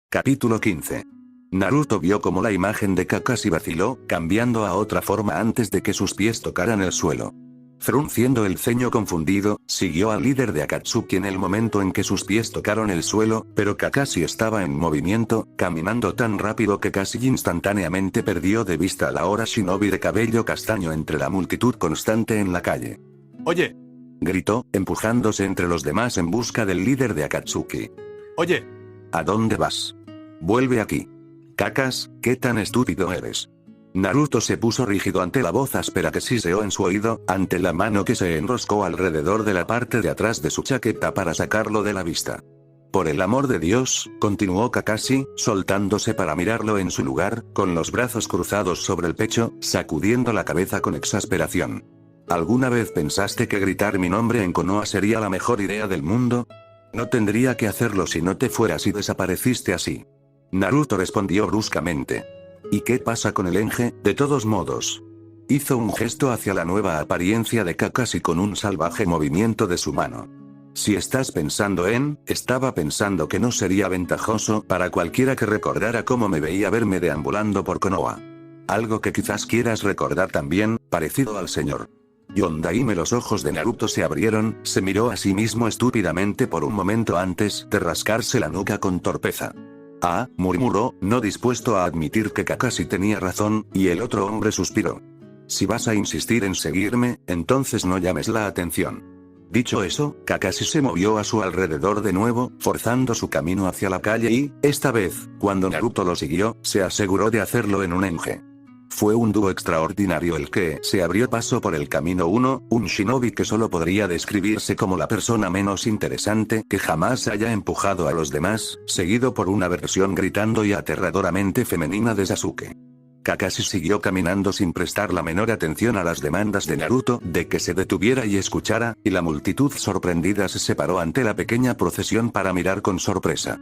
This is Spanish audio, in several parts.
Capítulo 15. Naruto vio como la imagen de Kakashi vaciló, cambiando a otra forma antes de que sus pies tocaran el suelo. Frunciendo el ceño confundido, siguió al líder de Akatsuki en el momento en que sus pies tocaron el suelo, pero Kakashi estaba en movimiento, caminando tan rápido que casi instantáneamente perdió de vista al ahora shinobi de cabello castaño entre la multitud constante en la calle. Oye, Gritó, empujándose entre los demás en busca del líder de Akatsuki. oye, ¿A dónde vas? Vuelve aquí. Kakas, ¿qué tan estúpido eres? Naruto se puso rígido ante la voz áspera que siseó en su oído, ante la mano que se enroscó alrededor de la parte de atrás de su chaqueta para sacarlo de la vista. Por el amor de Dios, continuó Kakashi, soltándose para mirarlo en su lugar, con los brazos cruzados sobre el pecho, sacudiendo la cabeza con exasperación. ¿Alguna vez pensaste que gritar mi nombre en Konoha sería la mejor idea del mundo? No tendría que hacerlo si no te fueras y desapareciste así. Naruto respondió bruscamente. ¿Y qué pasa con el Enge? De todos modos. Hizo un gesto hacia la nueva apariencia de Kakashi con un salvaje movimiento de su mano. Si estás pensando en, estaba pensando que no sería ventajoso para cualquiera que recordara cómo me veía verme deambulando por Konoha. Algo que quizás quieras recordar también, parecido al señor Yondaime. Los ojos de Naruto se abrieron, se miró a sí mismo estúpidamente por un momento antes de rascarse la nuca con torpeza. Ah, murmuró, no dispuesto a admitir que Kakashi tenía razón, y el otro hombre suspiró. Si vas a insistir en seguirme, entonces no llames la atención. Dicho eso, Kakashi se movió a su alrededor de nuevo, forzando su camino hacia la calle y, esta vez, cuando Naruto lo siguió, se aseguró de hacerlo en un enge. Fue un dúo extraordinario el que se abrió paso por el camino 1, un shinobi que solo podría describirse como la persona menos interesante que jamás haya empujado a los demás, seguido por una versión gritando y aterradoramente femenina de Sasuke. Kakashi siguió caminando sin prestar la menor atención a las demandas de Naruto de que se detuviera y escuchara, y la multitud sorprendida se separó ante la pequeña procesión para mirar con sorpresa.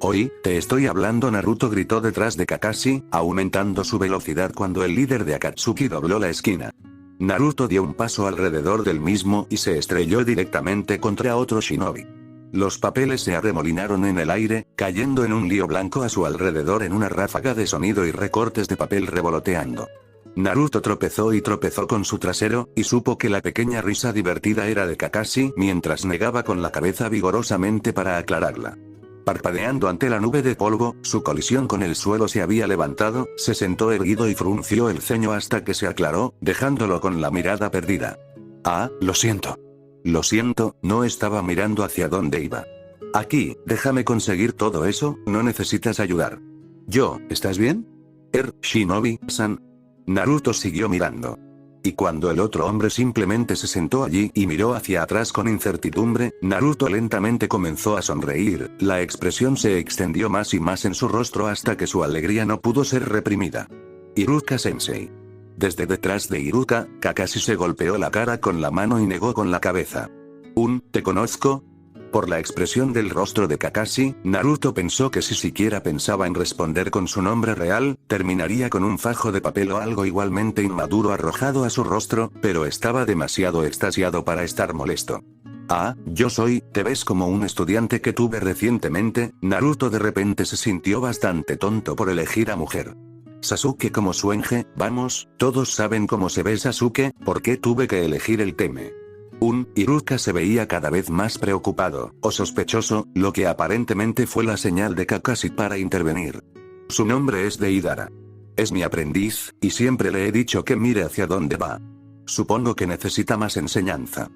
Oí, te estoy hablando. Naruto gritó detrás de Kakashi, aumentando su velocidad cuando el líder de Akatsuki dobló la esquina. Naruto dio un paso alrededor del mismo y se estrelló directamente contra otro shinobi. Los papeles se arremolinaron en el aire, cayendo en un lío blanco a su alrededor en una ráfaga de sonido y recortes de papel revoloteando. Naruto tropezó y tropezó con su trasero, y supo que la pequeña risa divertida era de Kakashi mientras negaba con la cabeza vigorosamente para aclararla. Parpadeando ante la nube de polvo, su colisión con el suelo se había levantado, se sentó erguido y frunció el ceño hasta que se aclaró, dejándolo con la mirada perdida. Ah, lo siento. Lo siento, no estaba mirando hacia dónde iba. Aquí, déjame conseguir todo eso, no necesitas ayudar. ¿Estás bien? Shinobi-san. Naruto siguió mirando. Y cuando el otro hombre simplemente se sentó allí y miró hacia atrás con incertidumbre, Naruto lentamente comenzó a sonreír, la expresión se extendió más y más en su rostro hasta que su alegría no pudo ser reprimida. Iruka-sensei. Desde detrás de Iruka, Kakashi se golpeó la cara con la mano y negó con la cabeza. ¿Te conozco? Por la expresión del rostro de Kakashi, Naruto pensó que si siquiera pensaba en responder con su nombre real, terminaría con un fajo de papel o algo igualmente inmaduro arrojado a su rostro, pero estaba demasiado extasiado para estar molesto. Ah, te ves como un estudiante que tuve recientemente. Naruto de repente se sintió bastante tonto por elegir a mujer. Sasuke como su enge, vamos, todos saben cómo se ve Sasuke, ¿por qué tuve que elegir el teme? Iruka se veía cada vez más preocupado, o sospechoso, lo que aparentemente fue la señal de Kakashi para intervenir. Su nombre es Deidara. Es mi aprendiz, y siempre le he dicho que mire hacia dónde va. Supongo que necesita más enseñanza.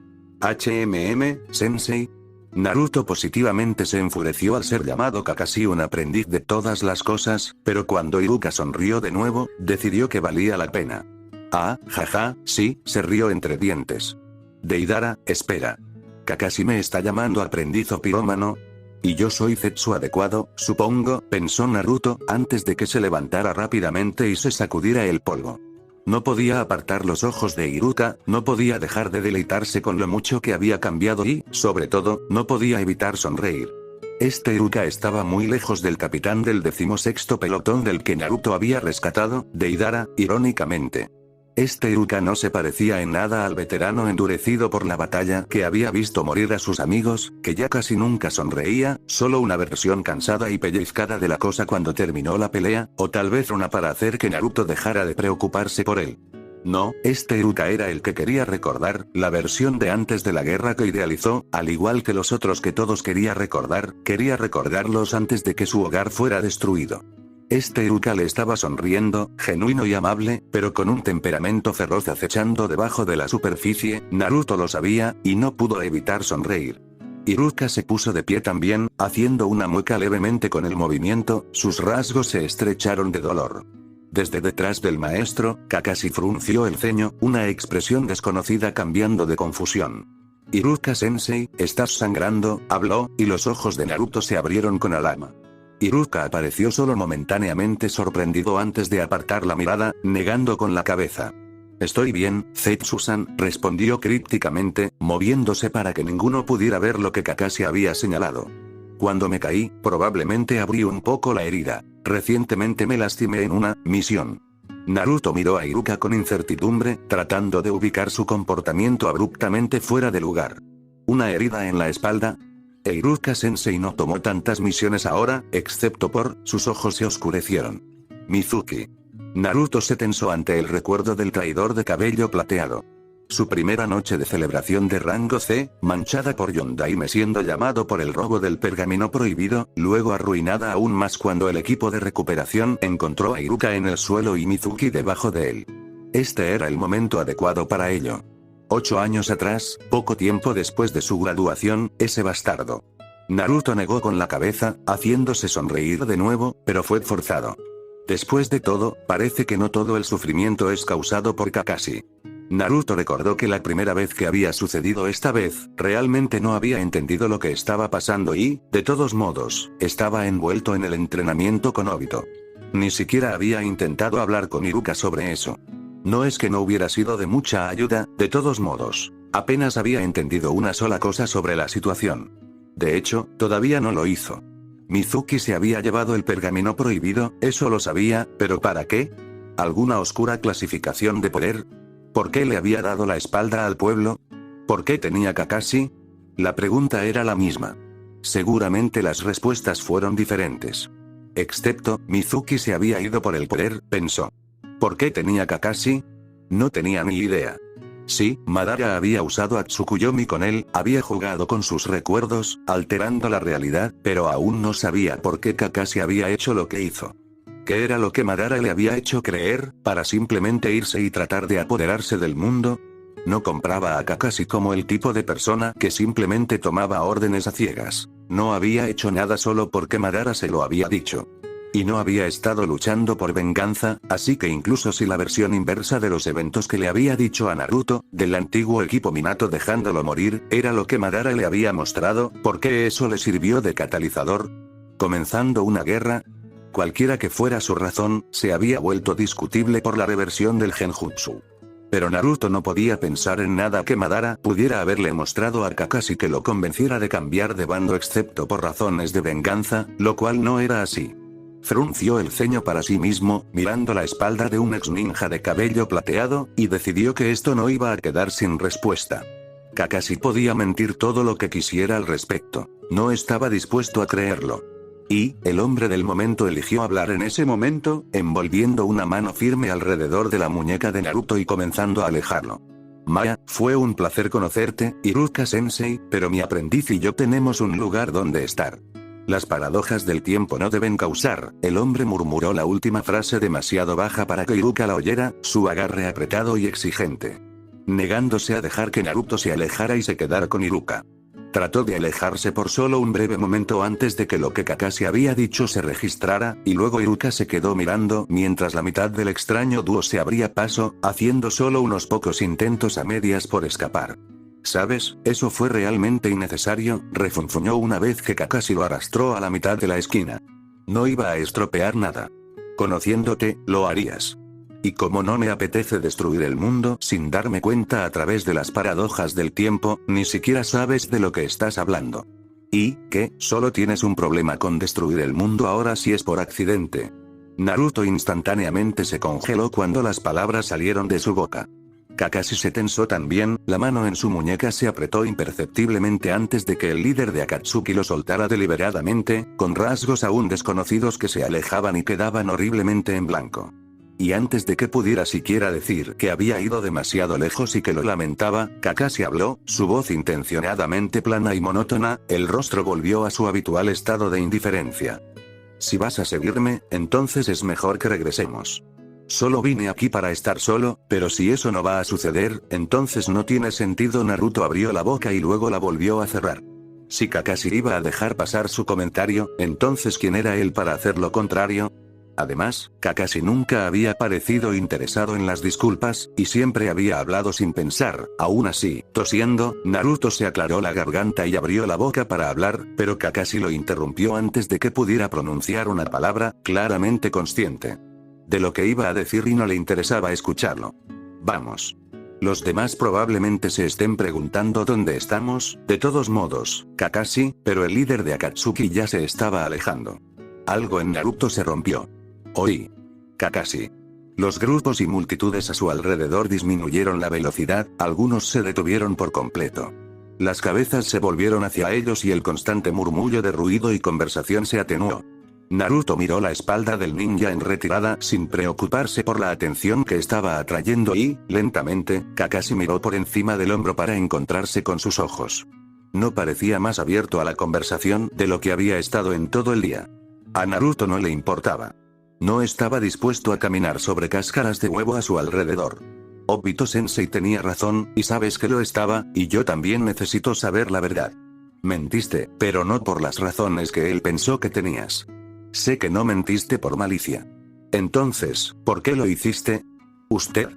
Sensei. Naruto positivamente se enfureció al ser llamado Kakashi un aprendiz de todas las cosas, pero cuando Iruka sonrió de nuevo, decidió que valía la pena. Ah, jaja, sí, se rió entre dientes. Deidara, espera. Kakashi me está llamando aprendiz o pirómano. Y yo soy Zetsu adecuado, supongo, pensó Naruto, antes de que se levantara rápidamente y se sacudiera el polvo. No podía apartar los ojos de Iruka, no podía dejar de deleitarse con lo mucho que había cambiado y, sobre todo, no podía evitar sonreír. Iruka estaba muy lejos del capitán del 16º pelotón del que Naruto había rescatado, Deidara, irónicamente. Este Iruka no se parecía en nada al veterano endurecido por la batalla que había visto morir a sus amigos, que ya casi nunca sonreía, solo una versión cansada y pellizcada de la cosa cuando terminó la pelea, o tal vez una para hacer que Naruto dejara de preocuparse por él. No, este Iruka era el que quería recordar, la versión de antes de la guerra que idealizó, al igual que los otros que todos quería recordarlos antes de que su hogar fuera destruido. Este Iruka le estaba sonriendo, genuino y amable, pero con un temperamento feroz acechando debajo de la superficie. Naruto lo sabía, y no pudo evitar sonreír. Iruka se puso de pie también, haciendo una mueca levemente con el movimiento, sus rasgos se estrecharon de dolor. Desde detrás del maestro, Kakashi frunció el ceño, una expresión desconocida cambiando de confusión. Iruka-sensei, ¿estás sangrando?, habló, y los ojos de Naruto se abrieron con alarma. Iruka apareció solo momentáneamente sorprendido antes de apartar la mirada, negando con la cabeza. Estoy bien, Zetsu-san, respondió crípticamente, moviéndose para que ninguno pudiera ver lo que Kakashi había señalado. Cuando me caí, probablemente abrí un poco la herida. Recientemente me lastimé en una misión. Naruto miró a Iruka con incertidumbre, tratando de ubicar su comportamiento abruptamente fuera de lugar. ¿Una herida en la espalda? Iruka-sensei no tomó tantas misiones ahora, excepto por, sus ojos se oscurecieron. Mizuki. Naruto se tensó ante el recuerdo del traidor de cabello plateado. Su primera noche de celebración de rango C, manchada por Yondaime siendo llamado por el robo del pergamino prohibido, luego arruinada aún más cuando el equipo de recuperación encontró a Iruka en el suelo y Mizuki debajo de él. Este era el momento adecuado para ello. 8 años atrás, poco tiempo después de su graduación, ese bastardo. Naruto negó con la cabeza, haciéndose sonreír de nuevo, pero fue forzado. Después de todo, parece que no todo el sufrimiento es causado por Kakashi. Naruto recordó que la primera vez que había sucedido esta vez, realmente no había entendido lo que estaba pasando y, de todos modos, estaba envuelto en el entrenamiento con Obito. Ni siquiera había intentado hablar con Iruka sobre eso. No es que no hubiera sido de mucha ayuda, de todos modos. Apenas había entendido una sola cosa sobre la situación. De hecho, todavía no lo hizo. Mizuki se había llevado el pergamino prohibido, eso lo sabía, pero ¿para qué? ¿Alguna oscura clasificación de poder? ¿Por qué le había dado la espalda al pueblo? ¿Por qué tenía Kakashi? La pregunta era la misma. Seguramente las respuestas fueron diferentes. Excepto, Mizuki se había ido por el poder, pensó. ¿Por qué tenía Kakashi? No tenía ni idea. Sí, Madara había usado a Tsukuyomi con él, había jugado con sus recuerdos, alterando la realidad, pero aún no sabía por qué Kakashi había hecho lo que hizo. ¿Qué era lo que Madara le había hecho creer, para simplemente irse y tratar de apoderarse del mundo? No compraba a Kakashi como el tipo de persona que simplemente tomaba órdenes a ciegas. No había hecho nada solo porque Madara se lo había dicho. Y no había estado luchando por venganza, así que incluso si la versión inversa de los eventos que le había dicho a Naruto, del antiguo equipo Minato dejándolo morir, era lo que Madara le había mostrado, ¿por qué eso le sirvió de catalizador? ¿Comenzando una guerra? Cualquiera que fuera su razón, se había vuelto discutible por la reversión del genjutsu. Pero Naruto no podía pensar en nada que Madara pudiera haberle mostrado a Kakashi que lo convenciera de cambiar de bando excepto por razones de venganza, lo cual no era así. Frunció el ceño para sí mismo, mirando la espalda de un ex ninja de cabello plateado, y decidió que esto no iba a quedar sin respuesta. Kakashi podía mentir todo lo que quisiera al respecto. No estaba dispuesto a creerlo. Y, el hombre del momento eligió hablar en ese momento, envolviendo una mano firme alrededor de la muñeca de Naruto y comenzando a alejarlo. Maya, fue un placer conocerte, Iruka-sensei, pero mi aprendiz y yo tenemos un lugar donde estar. Las paradojas del tiempo no deben causar, el hombre murmuró la última frase demasiado baja para que Iruka la oyera, su agarre apretado y exigente. Negándose a dejar que Naruto se alejara y se quedara con Iruka. Trató de alejarse por solo un breve momento antes de que lo que Kakashi había dicho se registrara, y luego Iruka se quedó mirando mientras la mitad del extraño dúo se abría paso, haciendo solo unos pocos intentos a medias por escapar. ¿Sabes? Eso fue realmente innecesario, refunfuñó una vez que Kakashi lo arrastró a la mitad de la esquina. No iba a estropear nada. Conociéndote, lo harías. Y como no me apetece destruir el mundo sin darme cuenta a través de las paradojas del tiempo, ni siquiera sabes de lo que estás hablando. ¿Y qué? ¿Solo tienes un problema con destruir el mundo ahora si es por accidente? Naruto instantáneamente se congeló cuando las palabras salieron de su boca. Kakashi se tensó también, la mano en su muñeca se apretó imperceptiblemente antes de que el líder de Akatsuki lo soltara deliberadamente, con rasgos aún desconocidos que se alejaban y quedaban horriblemente en blanco. Y antes de que pudiera siquiera decir que había ido demasiado lejos y que lo lamentaba, Kakashi habló, su voz intencionadamente plana y monótona, el rostro volvió a su habitual estado de indiferencia. Si vas a seguirme, entonces es mejor que regresemos. Solo vine aquí para estar solo, pero si eso no va a suceder, entonces no tiene sentido. Naruto abrió la boca y luego la volvió a cerrar. Si Kakashi iba a dejar pasar su comentario, entonces ¿quién era él para hacer lo contrario? Además, Kakashi nunca había parecido interesado en las disculpas, y siempre había hablado sin pensar. Aún así, tosiendo, Naruto se aclaró la garganta y abrió la boca para hablar, pero Kakashi lo interrumpió antes de que pudiera pronunciar una palabra, claramente consciente de lo que iba a decir y no le interesaba escucharlo. Vamos. Los demás probablemente se estén preguntando dónde estamos, de todos modos, Kakashi, pero el líder de Akatsuki ya se estaba alejando. Algo en Naruto se rompió. Oí. Kakashi. Los grupos y multitudes a su alrededor disminuyeron la velocidad, algunos se detuvieron por completo. Las cabezas se volvieron hacia ellos y el constante murmullo de ruido y conversación se atenuó. Naruto miró la espalda del ninja en retirada sin preocuparse por la atención que estaba atrayendo y, lentamente, Kakashi miró por encima del hombro para encontrarse con sus ojos. No parecía más abierto a la conversación de lo que había estado en todo el día. A Naruto no le importaba. No estaba dispuesto a caminar sobre cáscaras de huevo a su alrededor. Obito-sensei tenía razón, y sabes que lo estaba, y yo también necesito saber la verdad. Mentiste, pero no por las razones que él pensó que tenías. Sé que no mentiste por malicia. Entonces, ¿por qué lo hiciste? ¿Usted?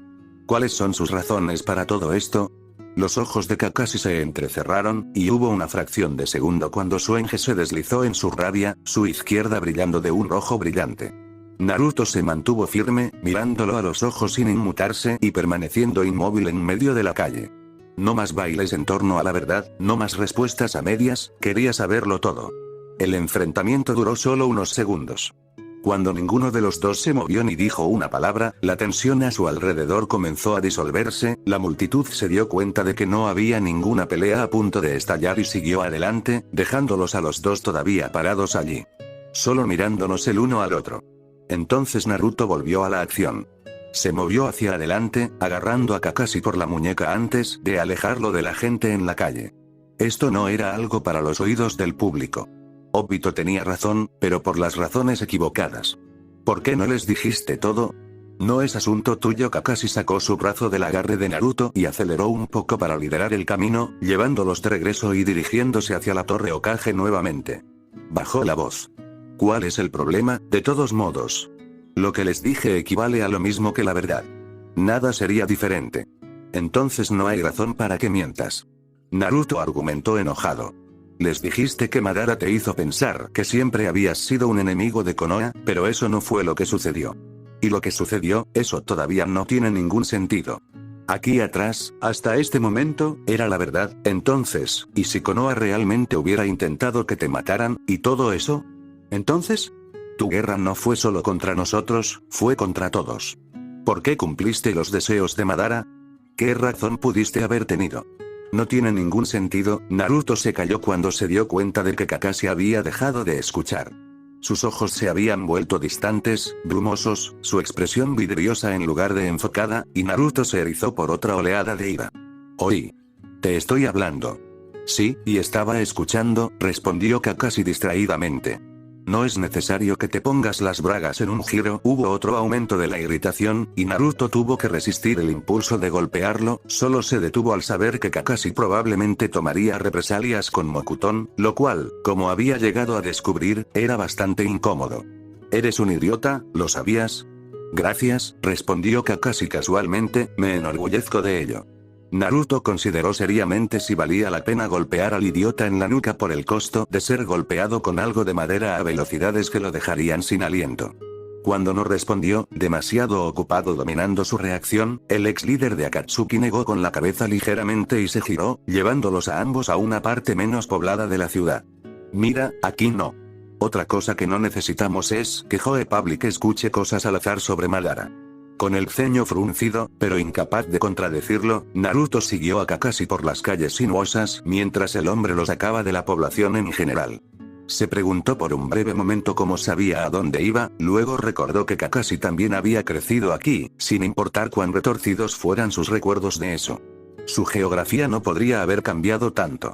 ¿Cuáles son sus razones para todo esto? Los ojos de Kakashi se entrecerraron, y hubo una fracción de segundo cuando su enge se deslizó en su rabia, su izquierda brillando de un rojo brillante. Naruto se mantuvo firme, mirándolo a los ojos sin inmutarse y permaneciendo inmóvil en medio de la calle. No más bailes en torno a la verdad, no más respuestas a medias, quería saberlo todo. El enfrentamiento duró solo unos segundos. Cuando ninguno de los dos se movió ni dijo una palabra, la tensión a su alrededor comenzó a disolverse, la multitud se dio cuenta de que no había ninguna pelea a punto de estallar y siguió adelante, dejándolos a los dos todavía parados allí. Solo mirándonos el uno al otro. Entonces Naruto volvió a la acción. Se movió hacia adelante, agarrando a Kakashi por la muñeca antes de alejarlo de la gente en la calle. Esto no era algo para los oídos del público. Obito tenía razón, pero por las razones equivocadas. ¿Por qué no les dijiste todo? No es asunto tuyo. Kakashi sacó su brazo del agarre de Naruto y aceleró un poco para liderar el camino, llevándolos de regreso y dirigiéndose hacia la Torre Hokage nuevamente. Bajó la voz. ¿Cuál es el problema? De todos modos, lo que les dije equivale a lo mismo que la verdad. Nada sería diferente. Entonces no hay razón para que mientas. Naruto argumentó enojado. Les dijiste que Madara te hizo pensar que siempre habías sido un enemigo de Konoha, pero eso no fue lo que sucedió. Y lo que sucedió, eso todavía no tiene ningún sentido. Aquí atrás, hasta este momento, era la verdad. Entonces, ¿y si Konoha realmente hubiera intentado que te mataran, y todo eso? Entonces, tu guerra no fue solo contra nosotros, fue contra todos. ¿Por qué cumpliste los deseos de Madara? ¿Qué razón pudiste haber tenido? No tiene ningún sentido. Naruto se calló cuando se dio cuenta de que Kakashi había dejado de escuchar. Sus ojos se habían vuelto distantes, brumosos, su expresión vidriosa en lugar de enfocada, y Naruto se erizó por otra oleada de ira. Oí. Te estoy hablando. Sí, y estaba escuchando, respondió Kakashi distraídamente. No es necesario que te pongas las bragas en un giro. Hubo otro aumento de la irritación, y Naruto tuvo que resistir el impulso de golpearlo, solo se detuvo al saber que Kakashi probablemente tomaría represalias con Mokuton, lo cual, como había llegado a descubrir, era bastante incómodo. ¿Eres un idiota? ¿Lo sabías? Gracias, respondió Kakashi casualmente, me enorgullezco de ello. Naruto consideró seriamente si valía la pena golpear al idiota en la nuca por el costo de ser golpeado con algo de madera a velocidades que lo dejarían sin aliento. Cuando no respondió, demasiado ocupado dominando su reacción, el ex líder de Akatsuki negó con la cabeza ligeramente y se giró, llevándolos a ambos a una parte menos poblada de la ciudad. Mira, aquí no. Otra cosa que no necesitamos es que Joe Public escuche cosas al azar sobre Madara. Con el ceño fruncido, pero incapaz de contradecirlo, Naruto siguió a Kakashi por las calles sinuosas mientras el hombre lo sacaba de la población en general. Se preguntó por un breve momento cómo sabía a dónde iba, luego recordó que Kakashi también había crecido aquí, sin importar cuán retorcidos fueran sus recuerdos de eso. Su geografía no podría haber cambiado tanto.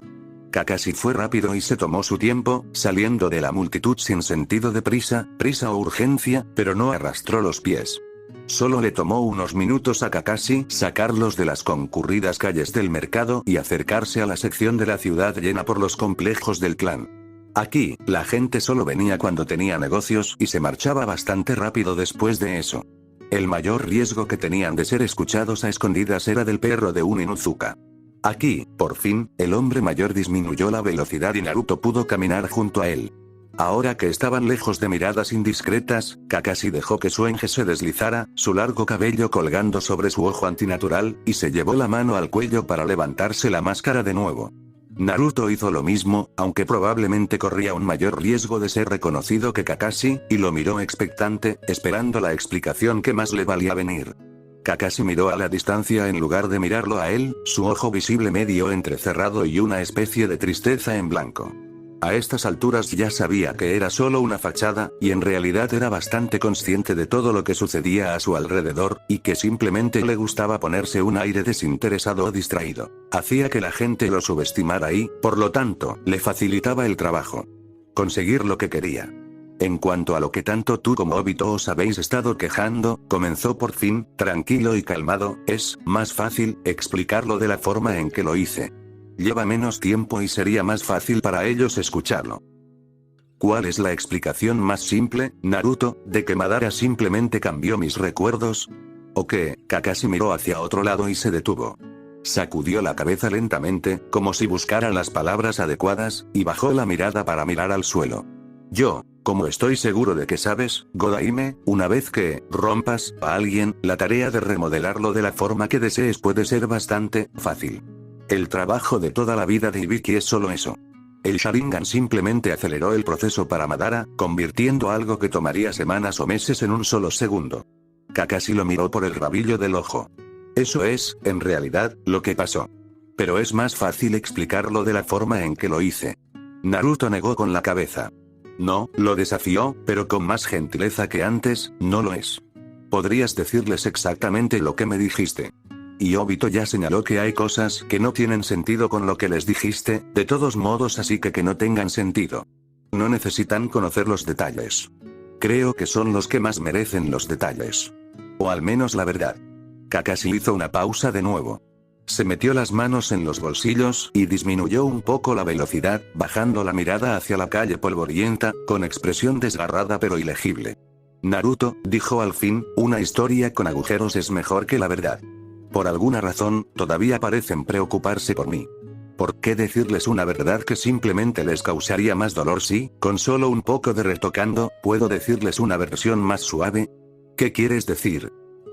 Kakashi fue rápido y se tomó su tiempo, saliendo de la multitud sin sentido de prisa o urgencia, pero no arrastró los pies. Solo le tomó unos minutos a Kakashi sacarlos de las concurridas calles del mercado y acercarse a la sección de la ciudad llena por los complejos del clan. Aquí, la gente solo venía cuando tenía negocios y se marchaba bastante rápido después de eso. El mayor riesgo que tenían de ser escuchados a escondidas era del perro de un Inuzuka. Aquí, por fin, el hombre mayor disminuyó la velocidad y Naruto pudo caminar junto a él. Ahora que estaban lejos de miradas indiscretas, Kakashi dejó que su enje se deslizara, su largo cabello colgando sobre su ojo antinatural, y se llevó la mano al cuello para levantarse la máscara de nuevo. Naruto hizo lo mismo, aunque probablemente corría un mayor riesgo de ser reconocido que Kakashi, y lo miró expectante, esperando la explicación que más le valía venir. Kakashi miró a la distancia en lugar de mirarlo a él, su ojo visible medio entrecerrado y una especie de tristeza en blanco. A estas alturas ya sabía que era solo una fachada, y en realidad era bastante consciente de todo lo que sucedía a su alrededor, y que simplemente le gustaba ponerse un aire desinteresado o distraído. Hacía que la gente lo subestimara y, por lo tanto, le facilitaba el trabajo. Conseguir lo que quería. En cuanto a lo que tanto tú como Obito os habéis estado quejando, comenzó por fin, tranquilo y calmado, es más fácil explicarlo de la forma en que lo hice. Lleva menos tiempo y sería más fácil para ellos escucharlo. ¿Cuál es la explicación más simple, Naruto, de que Madara simplemente cambió mis recuerdos? ¿O que, Kakashi miró hacia otro lado y se detuvo? Sacudió la cabeza lentamente, como si buscara las palabras adecuadas, y bajó la mirada para mirar al suelo. Como estoy seguro de que sabes, Godaime, una vez que rompas a alguien, la tarea de remodelarlo de la forma que desees puede ser bastante fácil. El trabajo de toda la vida de Ibiki es solo eso. El Sharingan simplemente aceleró el proceso para Madara, convirtiendo algo que tomaría semanas o meses en un solo segundo. Kakashi lo miró por el rabillo del ojo. Eso es, en realidad, lo que pasó. Pero es más fácil explicarlo de la forma en que lo hice. Naruto negó con la cabeza. No, lo desafió, pero con más gentileza que antes, no lo es. ¿Podrías decirles exactamente lo que me dijiste? Y Obito ya señaló que hay cosas que no tienen sentido con lo que les dijiste, de todos modos, así que no tengan sentido. No necesitan conocer los detalles. Creo que son los que más merecen los detalles. O al menos la verdad. Kakashi hizo una pausa de nuevo. Se metió las manos en los bolsillos y disminuyó un poco la velocidad, bajando la mirada hacia la calle polvorienta, con expresión desgarrada pero ilegible. Naruto, dijo al fin, una historia con agujeros es mejor que la verdad. Por alguna razón, todavía parecen preocuparse por mí. ¿Por qué decirles una verdad que simplemente les causaría más dolor si, con solo un poco de retocando, puedo decirles una versión más suave? ¿Qué quieres decir?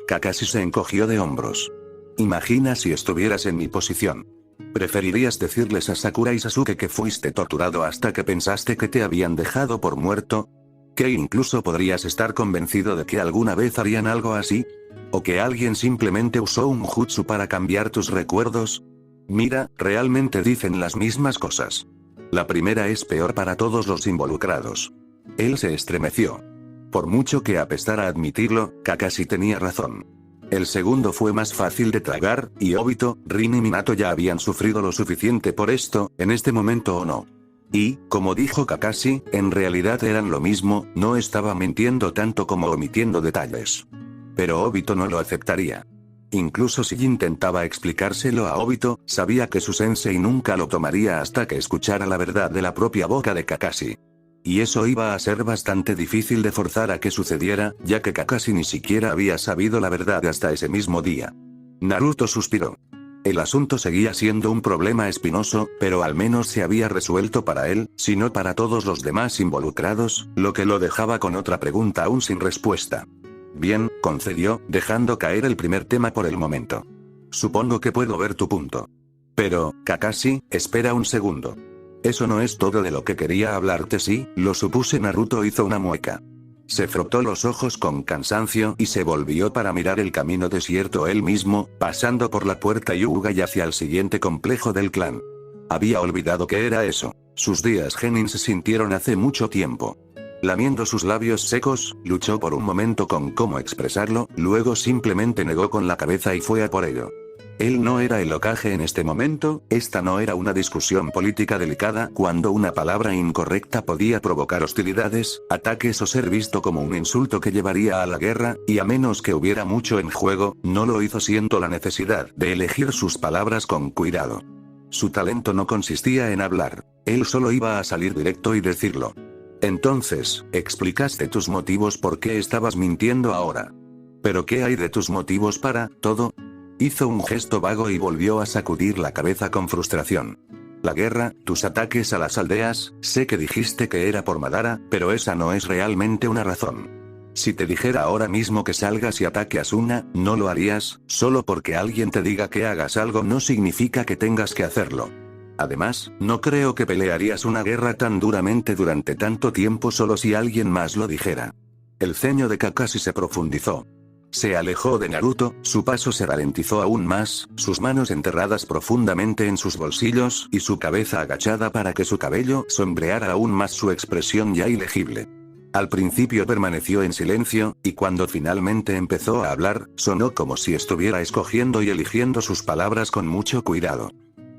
Kakashi se encogió de hombros. Imagina si estuvieras en mi posición. ¿Preferirías decirles a Sakura y Sasuke que fuiste torturado hasta que pensaste que te habían dejado por muerto? ¿Que incluso podrías estar convencido de que alguna vez harían algo así? ¿O que alguien simplemente usó un jutsu para cambiar tus recuerdos? Mira, realmente dicen las mismas cosas. La primera es peor para todos los involucrados. Él se estremeció. Por mucho que apestara admitirlo, Kakashi tenía razón. El segundo fue más fácil de tragar, y Obito, Rin y Minato ya habían sufrido lo suficiente por esto, en este momento o no. Y, como dijo Kakashi, en realidad eran lo mismo, no estaba mintiendo tanto como omitiendo detalles. Pero Obito no lo aceptaría. Incluso si intentaba explicárselo a Obito, sabía que su sensei nunca lo tomaría hasta que escuchara la verdad de la propia boca de Kakashi. Y eso iba a ser bastante difícil de forzar a que sucediera, ya que Kakashi ni siquiera había sabido la verdad hasta ese mismo día. Naruto suspiró. El asunto seguía siendo un problema espinoso, pero al menos se había resuelto para él, si no para todos los demás involucrados, lo que lo dejaba con otra pregunta aún sin respuesta. Bien, concedió, dejando caer el primer tema por el momento. Supongo que puedo ver tu punto. Pero, Kakashi, espera un segundo. Eso no es todo de lo que quería hablarte, sí, lo supuse. Naruto hizo una mueca. Se frotó los ojos con cansancio y se volvió para mirar el camino desierto él mismo, pasando por la puerta Hyuga y hacia el siguiente complejo del clan. Había olvidado qué era eso. Sus días genin se sintieron hace mucho tiempo. Lamiendo sus labios secos, luchó por un momento con cómo expresarlo, luego simplemente negó con la cabeza y fue a por ello. Él no era el Hokage en este momento, esta no era una discusión política delicada cuando una palabra incorrecta podía provocar hostilidades, ataques o ser visto como un insulto que llevaría a la guerra, y a menos que hubiera mucho en juego, no lo hizo siendo la necesidad de elegir sus palabras con cuidado. Su talento no consistía en hablar, él solo iba a salir directo y decirlo. Entonces, explicaste tus motivos por qué estabas mintiendo ahora. ¿Pero qué hay de tus motivos para todo? Hizo un gesto vago y volvió a sacudir la cabeza con frustración. La guerra, tus ataques a las aldeas, sé que dijiste que era por Madara, pero esa no es realmente una razón. Si te dijera ahora mismo que salgas y ataques una, no lo harías, solo porque alguien te diga que hagas algo no significa que tengas que hacerlo. Además, no creo que pelearías una guerra tan duramente durante tanto tiempo solo si alguien más lo dijera. El ceño de Kakashi se profundizó. Se alejó de Naruto, su paso se ralentizó aún más, sus manos enterradas profundamente en sus bolsillos y su cabeza agachada para que su cabello sombreara aún más su expresión ya ilegible. Al principio permaneció en silencio, y cuando finalmente empezó a hablar, sonó como si estuviera escogiendo y eligiendo sus palabras con mucho cuidado.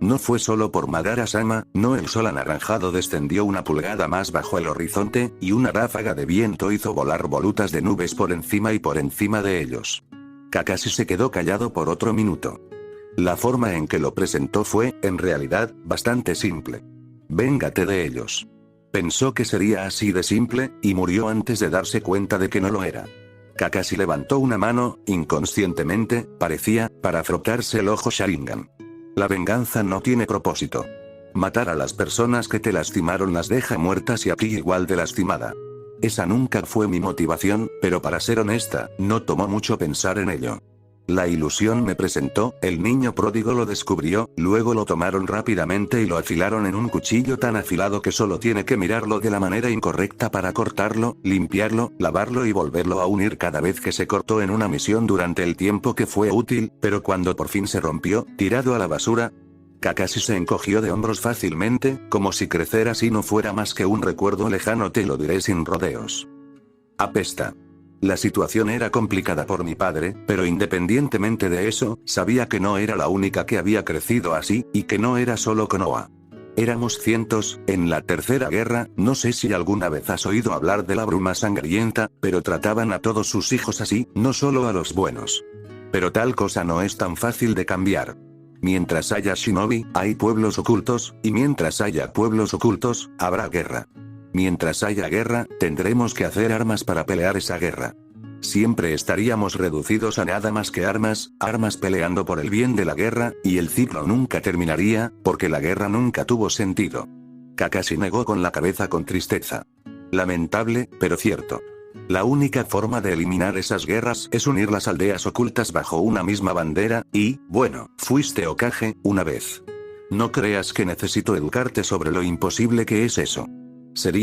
No fue solo por Madara-sama, no. El sol anaranjado descendió una pulgada más bajo el horizonte, y una ráfaga de viento hizo volar volutas de nubes por encima y por encima de ellos. Kakashi se quedó callado por otro minuto. La forma en que lo presentó fue, en realidad, bastante simple. Véngate de ellos. Pensó que sería así de simple, y murió antes de darse cuenta de que no lo era. Kakashi levantó una mano, inconscientemente, parecía, para frotarse el ojo Sharingan. La venganza no tiene propósito. Matar a las personas que te lastimaron las deja muertas y a ti igual de lastimada. Esa nunca fue mi motivación, pero para ser honesta, no tomó mucho pensar en ello. La ilusión me presentó, el niño pródigo lo descubrió, luego lo tomaron rápidamente y lo afilaron en un cuchillo tan afilado que solo tiene que mirarlo de la manera incorrecta para cortarlo, limpiarlo, lavarlo y volverlo a unir cada vez que se cortó en una misión durante el tiempo que fue útil, pero cuando por fin se rompió, tirado a la basura. Kakashi se encogió de hombros fácilmente, como si crecer así no fuera más que un recuerdo lejano. Te lo diré sin rodeos. Apesta. La situación era complicada por mi padre, pero independientemente de eso, sabía que no era la única que había crecido así, y que no era solo Konoha. Éramos cientos, en la Tercera Guerra, no sé si alguna vez has oído hablar de la bruma sangrienta, pero trataban a todos sus hijos así, no solo a los buenos. Pero tal cosa no es tan fácil de cambiar. Mientras haya shinobi, hay pueblos ocultos, y mientras haya pueblos ocultos, habrá guerra. Mientras haya guerra, tendremos que hacer armas para pelear esa guerra. Siempre estaríamos reducidos a nada más que armas peleando por el bien de la guerra, y el ciclo nunca terminaría, porque la guerra nunca tuvo sentido. Kakashi negó con la cabeza con tristeza. Lamentable, pero cierto. La única forma de eliminar esas guerras es unir las aldeas ocultas bajo una misma bandera, y, bueno, fuiste Hokage, una vez. No creas que necesito educarte sobre lo imposible que es eso.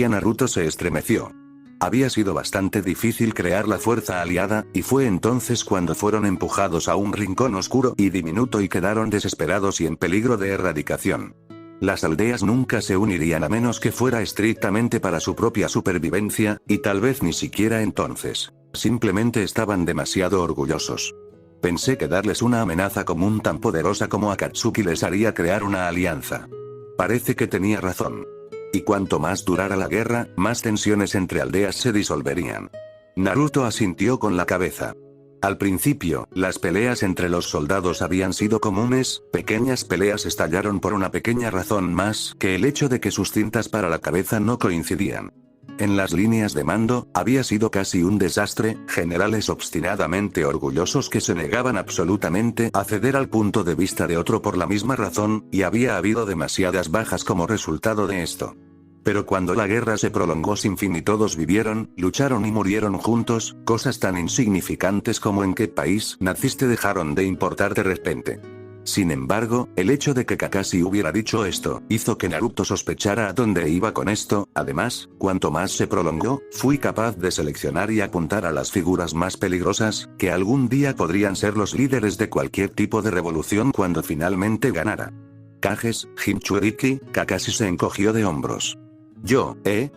Naruto se estremeció. Había sido bastante difícil crear la fuerza aliada, y fue entonces cuando fueron empujados a un rincón oscuro y diminuto y quedaron desesperados y en peligro de erradicación. Las aldeas nunca se unirían a menos que fuera estrictamente para su propia supervivencia, y tal vez ni siquiera entonces. Simplemente estaban demasiado orgullosos. Pensé que darles una amenaza común tan poderosa como Akatsuki les haría crear una alianza. Parece que tenía razón. Y cuanto más durara la guerra, más tensiones entre aldeas se disolverían. Naruto asintió con la cabeza. Al principio, las peleas entre los soldados habían sido comunes, pequeñas peleas estallaron por una pequeña razón más que el hecho de que sus cintas para la cabeza no coincidían. En las líneas de mando, había sido casi un desastre, generales obstinadamente orgullosos que se negaban absolutamente a ceder al punto de vista de otro por la misma razón, y había habido demasiadas bajas como resultado de esto. Pero cuando la guerra se prolongó sin fin y todos vivieron, lucharon y murieron juntos, cosas tan insignificantes como en qué país naciste dejaron de importar de repente. Sin embargo, el hecho de que Kakashi hubiera dicho esto, hizo que Naruto sospechara a dónde iba con esto. Además, cuanto más se prolongó, fui capaz de seleccionar y apuntar a las figuras más peligrosas, que algún día podrían ser los líderes de cualquier tipo de revolución cuando finalmente ganara. Kages, Jinchuriki, Kakashi se encogió de hombros.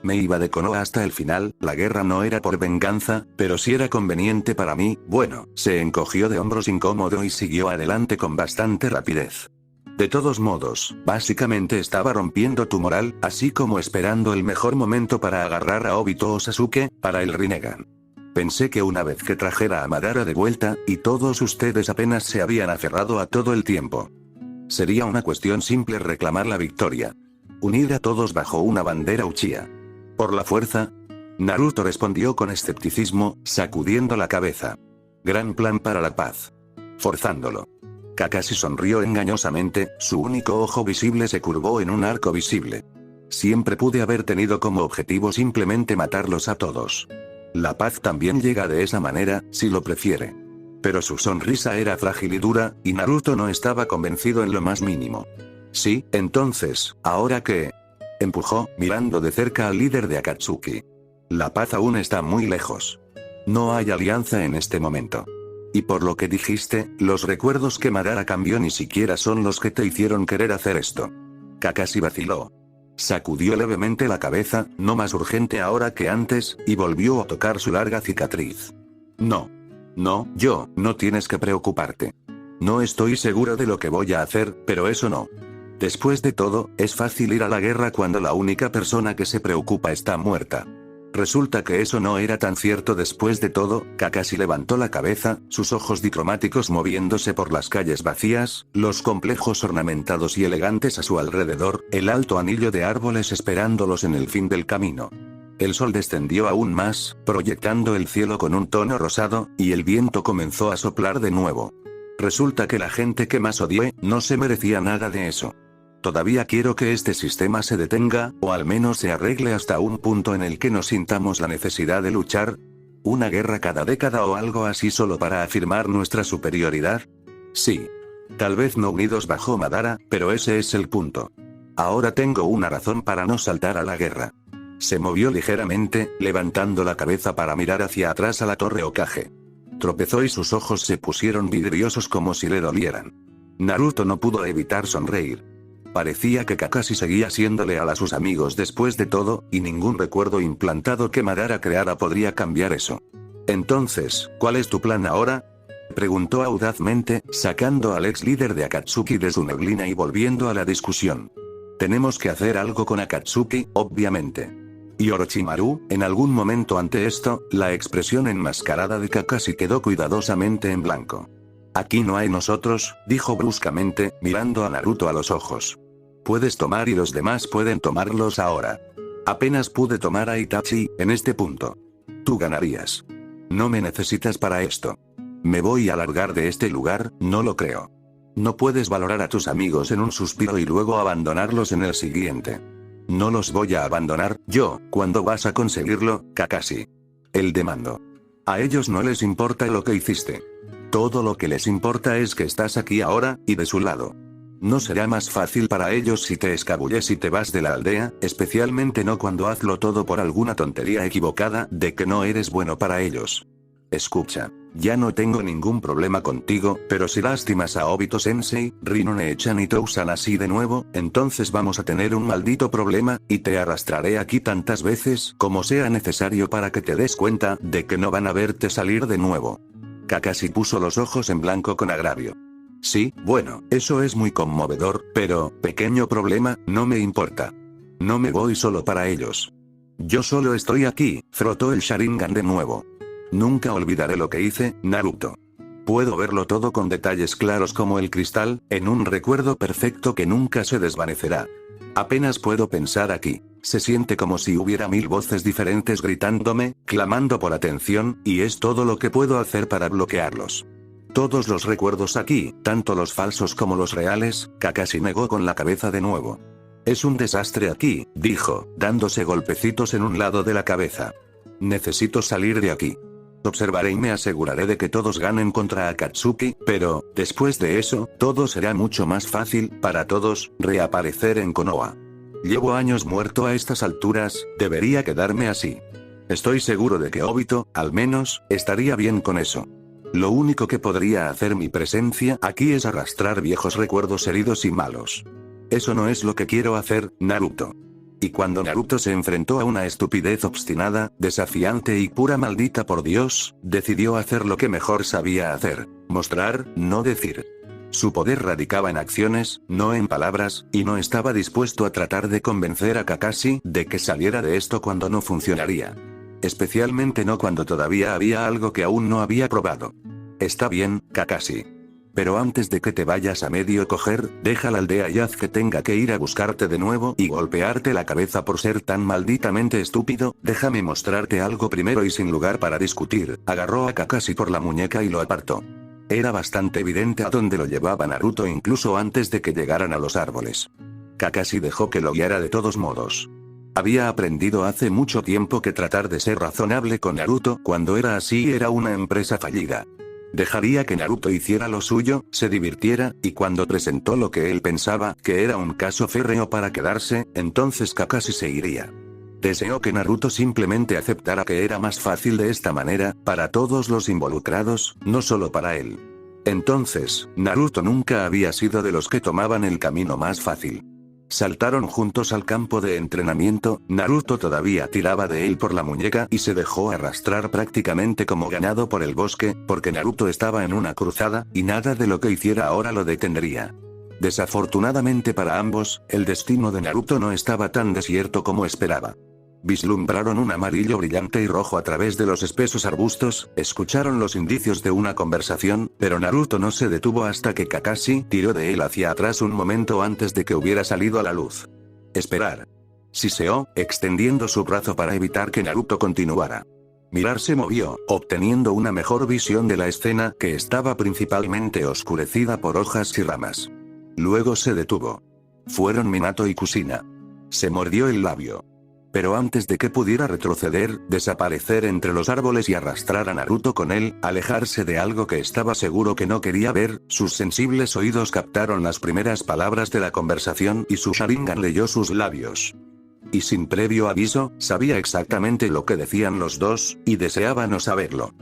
Me iba de Konoha hasta el final, la guerra no era por venganza, pero si era conveniente para mí, bueno, se encogió de hombros incómodo y siguió adelante con bastante rapidez. De todos modos, básicamente estaba rompiendo tu moral, así como esperando el mejor momento para agarrar a Obito o Sasuke, para el Rinnegan. Pensé que una vez que trajera a Madara de vuelta, y todos ustedes apenas se habían aferrado a todo el tiempo. Sería una cuestión simple reclamar la victoria. Unir a todos bajo una bandera Uchiha. ¿Por la fuerza? Naruto respondió con escepticismo, sacudiendo la cabeza. Gran plan para la paz. Forzándolo. Kakashi sonrió engañosamente, su único ojo visible se curvó en un arco visible. Siempre pude haber tenido como objetivo simplemente matarlos a todos. La paz también llega de esa manera, si lo prefiere. Pero su sonrisa era frágil y dura, y Naruto no estaba convencido en lo más mínimo. Sí, entonces, ¿ahora qué? Empujó, mirando de cerca al líder de Akatsuki. La paz aún está muy lejos. No hay alianza en este momento. Y por lo que dijiste, los recuerdos que Madara cambió ni siquiera son los que te hicieron querer hacer esto. Kakashi vaciló. Sacudió levemente la cabeza, no más urgente ahora que antes, y volvió a tocar su larga cicatriz. No, no tienes que preocuparte. No estoy seguro de lo que voy a hacer, pero eso no. Después de todo, es fácil ir a la guerra cuando la única persona que se preocupa está muerta. Resulta que eso no era tan cierto después de todo. Kakashi levantó la cabeza, sus ojos dicromáticos moviéndose por las calles vacías, los complejos ornamentados y elegantes a su alrededor, el alto anillo de árboles esperándolos en el fin del camino. El sol descendió aún más, proyectando el cielo con un tono rosado, y el viento comenzó a soplar de nuevo. Resulta que la gente que más odié, no se merecía nada de eso. Todavía quiero que este sistema se detenga, o al menos se arregle hasta un punto en el que no sintamos la necesidad de luchar. ¿Una guerra cada década o algo así solo para afirmar nuestra superioridad? Sí. Tal vez no unidos bajo Madara, pero ese es el punto. Ahora tengo una razón para no saltar a la guerra. Se movió ligeramente, levantando la cabeza para mirar hacia atrás a la torre Hokage. Tropezó y sus ojos se pusieron vidriosos como si le dolieran. Naruto no pudo evitar sonreír. Parecía que Kakashi seguía siendo leal a sus amigos después de todo, y ningún recuerdo implantado que Madara creara podría cambiar eso. Entonces, ¿cuál es tu plan ahora? Preguntó audazmente, sacando al ex líder de Akatsuki de su neblina y volviendo a la discusión. Tenemos que hacer algo con Akatsuki, obviamente. Y Orochimaru, en algún momento ante esto, la expresión enmascarada de Kakashi quedó cuidadosamente en blanco. Aquí no hay nosotros, dijo bruscamente, mirando a Naruto a los ojos. Puedes tomar y los demás pueden tomarlos ahora. Apenas pude tomar a Itachi, en este punto. Tú ganarías. No me necesitas para esto. ¿Me voy a largar de este lugar? No lo creo. No puedes valorar a tus amigos en un suspiro y luego abandonarlos en el siguiente. No los voy a abandonar, ¿cuándo vas a conseguirlo, Kakashi? El demandó. A ellos no les importa lo que hiciste. Todo lo que les importa es que estás aquí ahora, y de su lado. No será más fácil para ellos si te escabulles y te vas de la aldea, especialmente no cuando hazlo todo por alguna tontería equivocada de que no eres bueno para ellos. Escucha, ya no tengo ningún problema contigo, pero si lastimas a Obito-sensei, Rinone-chan y Tousan así de nuevo, entonces vamos a tener un maldito problema, y te arrastraré aquí tantas veces como sea necesario para que te des cuenta de que no van a verte salir de nuevo. Kakashi puso los ojos en blanco con agravio. Sí, bueno, eso es muy conmovedor, pero, pequeño problema, no me importa. No me voy solo para ellos. Yo solo estoy aquí, frotó el Sharingan de nuevo. Nunca olvidaré lo que hice, Naruto. Puedo verlo todo con detalles claros como el cristal, en un recuerdo perfecto que nunca se desvanecerá. Apenas puedo pensar aquí. Se siente como si hubiera 1000 voces diferentes gritándome, clamando por atención, y es todo lo que puedo hacer para bloquearlos. Todos los recuerdos aquí, tanto los falsos como los reales, Kakashi negó con la cabeza de nuevo. Es un desastre aquí, dijo, dándose golpecitos en un lado de la cabeza. Necesito salir de aquí. Observaré y me aseguraré de que todos ganen contra Akatsuki, pero, después de eso, todo será mucho más fácil, para todos, reaparecer en Konoha. Llevo años muerto a estas alturas, debería quedarme así. Estoy seguro de que Obito, al menos, estaría bien con eso. Lo único que podría hacer mi presencia aquí es arrastrar viejos recuerdos heridos y malos. Eso no es lo que quiero hacer, Naruto. Y cuando Naruto se enfrentó a una estupidez obstinada, desafiante y pura maldita por Dios, decidió hacer lo que mejor sabía hacer: mostrar, no decir. Su poder radicaba en acciones, no en palabras, y no estaba dispuesto a tratar de convencer a Kakashi de que saliera de esto cuando no funcionaría. Especialmente no cuando todavía había algo que aún no había probado. Está bien, Kakashi. Pero antes de que te vayas a medio coger, deja la aldea y haz que tenga que ir a buscarte de nuevo y golpearte la cabeza por ser tan malditamente estúpido. Déjame mostrarte algo primero. Y sin lugar para discutir, agarró a Kakashi por la muñeca y lo apartó. Era bastante evidente a dónde lo llevaba Naruto incluso antes de que llegaran a los árboles. Kakashi dejó que lo guiara de todos modos. Había aprendido hace mucho tiempo que tratar de ser razonable con Naruto cuando era así era una empresa fallida. Dejaría que Naruto hiciera lo suyo, se divirtiera, y cuando presentó lo que él pensaba que era un caso férreo para quedarse, entonces Kakashi se iría. Deseó que Naruto simplemente aceptara que era más fácil de esta manera, para todos los involucrados, no solo para él. Entonces, Naruto nunca había sido de los que tomaban el camino más fácil. Saltaron juntos al campo de entrenamiento, Naruto todavía tiraba de él por la muñeca y se dejó arrastrar prácticamente como ganado por el bosque, porque Naruto estaba en una cruzada, y nada de lo que hiciera ahora lo detendría. Desafortunadamente para ambos, el destino de Naruto no estaba tan desierto como esperaba. Vislumbraron un amarillo brillante y rojo a través de los espesos arbustos, escucharon los indicios de una conversación, pero Naruto no se detuvo hasta que Kakashi tiró de él hacia atrás un momento antes de que hubiera salido a la luz. Esperar. Siseó, extendiendo su brazo para evitar que Naruto continuara. Mirar se movió, obteniendo una mejor visión de la escena que estaba principalmente oscurecida por hojas y ramas. Luego se detuvo. Fueron Minato y Kushina. Se mordió el labio. Pero antes de que pudiera retroceder, desaparecer entre los árboles y arrastrar a Naruto con él, alejarse de algo que estaba seguro que no quería ver, sus sensibles oídos captaron las primeras palabras de la conversación y su Sharingan leyó sus labios. Y sin previo aviso, sabía exactamente lo que decían los dos, y deseaba no saberlo.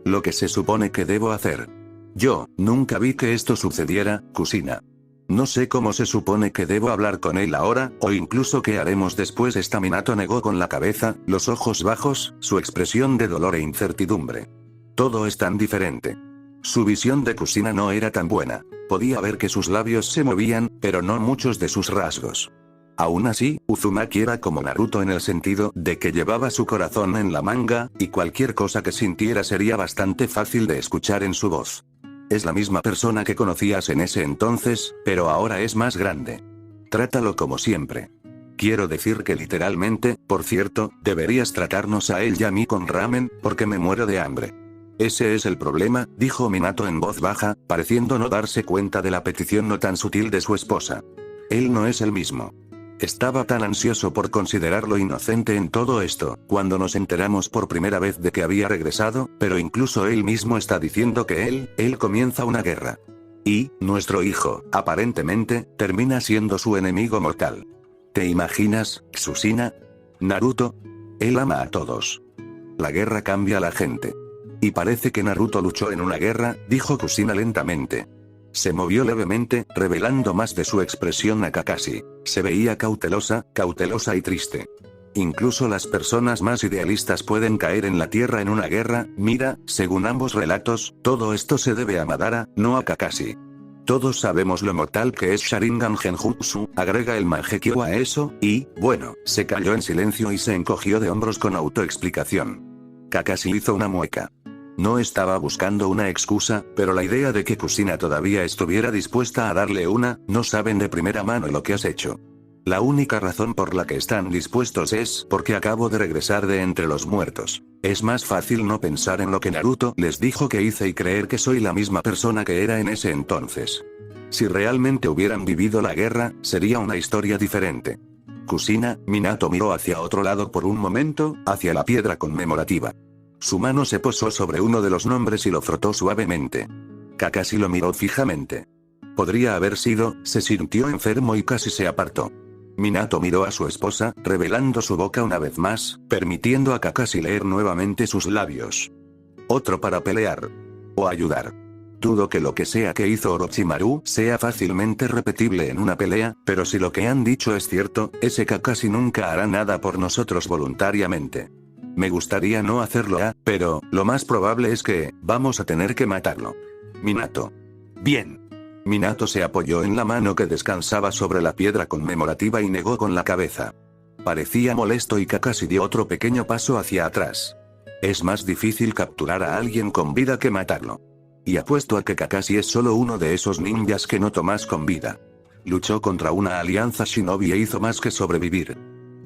Lo que se supone que debo hacer. Yo, nunca vi que esto sucediera, Kushina. No sé cómo se supone que debo hablar con él ahora, o incluso qué haremos después. Minato negó con la cabeza, los ojos bajos, su expresión de dolor e incertidumbre. Todo es tan diferente. Su visión de Kushina no era tan buena. Podía ver que sus labios se movían, pero no muchos de sus rasgos. Aún así, Uzumaki era como Naruto en el sentido de que llevaba su corazón en la manga, y cualquier cosa que sintiera sería bastante fácil de escuchar en su voz. Es la misma persona que conocías en ese entonces, pero ahora es más grande. Trátalo como siempre. Quiero decir que literalmente, por cierto, deberías tratarnos a él y a mí con ramen, porque me muero de hambre. Ese es el problema, dijo Minato en voz baja, pareciendo no darse cuenta de la petición no tan sutil de su esposa. Él no es el mismo. Estaba tan ansioso por considerarlo inocente en todo esto, cuando nos enteramos por primera vez de que había regresado, pero incluso él mismo está diciendo que él comienza una guerra. Y, nuestro hijo, aparentemente, termina siendo su enemigo mortal. ¿Te imaginas, Kushina? Naruto? Él ama a todos. La guerra cambia a la gente. Y parece que Naruto luchó en una guerra, dijo Kushina lentamente. Se movió levemente, revelando más de su expresión a Kakashi. Se veía cautelosa y triste. Incluso las personas más idealistas pueden caer en la tierra en una guerra. Mira, según ambos relatos, todo esto se debe a Madara, no a Kakashi. Todos sabemos lo mortal que es Sharingan Genjutsu, agrega el Mangekyo a eso, y, bueno, se calló en silencio y se encogió de hombros con autoexplicación. Kakashi hizo una mueca. No estaba buscando una excusa, pero la idea de que Kushina todavía estuviera dispuesta a darle una, no saben de primera mano lo que has hecho. La única razón por la que están dispuestos es porque acabo de regresar de entre los muertos. Es más fácil no pensar en lo que Naruto les dijo que hice y creer que soy la misma persona que era en ese entonces. Si realmente hubieran vivido la guerra, sería una historia diferente. Kushina, Minato miró hacia otro lado por un momento, hacia la piedra conmemorativa. Su mano se posó sobre uno de los nombres y lo frotó suavemente. Kakashi lo miró fijamente. Podría haber sido, se sintió enfermo y casi se apartó. Minato miró a su esposa, revelando su boca una vez más, permitiendo a Kakashi leer nuevamente sus labios. Otro para pelear. O ayudar. Dudo que lo que sea que hizo Orochimaru sea fácilmente repetible en una pelea, pero si lo que han dicho es cierto, ese Kakashi nunca hará nada por nosotros voluntariamente. Me gustaría no hacerlo, pero, lo más probable es que, vamos a tener que matarlo. Minato. Bien. Minato se apoyó en la mano que descansaba sobre la piedra conmemorativa y negó con la cabeza. Parecía molesto y Kakashi dio otro pequeño paso hacia atrás. Es más difícil capturar a alguien con vida que matarlo. Y apuesto a que Kakashi es solo uno de esos ninjas que no tomas con vida. Luchó contra una alianza shinobi e hizo más que sobrevivir.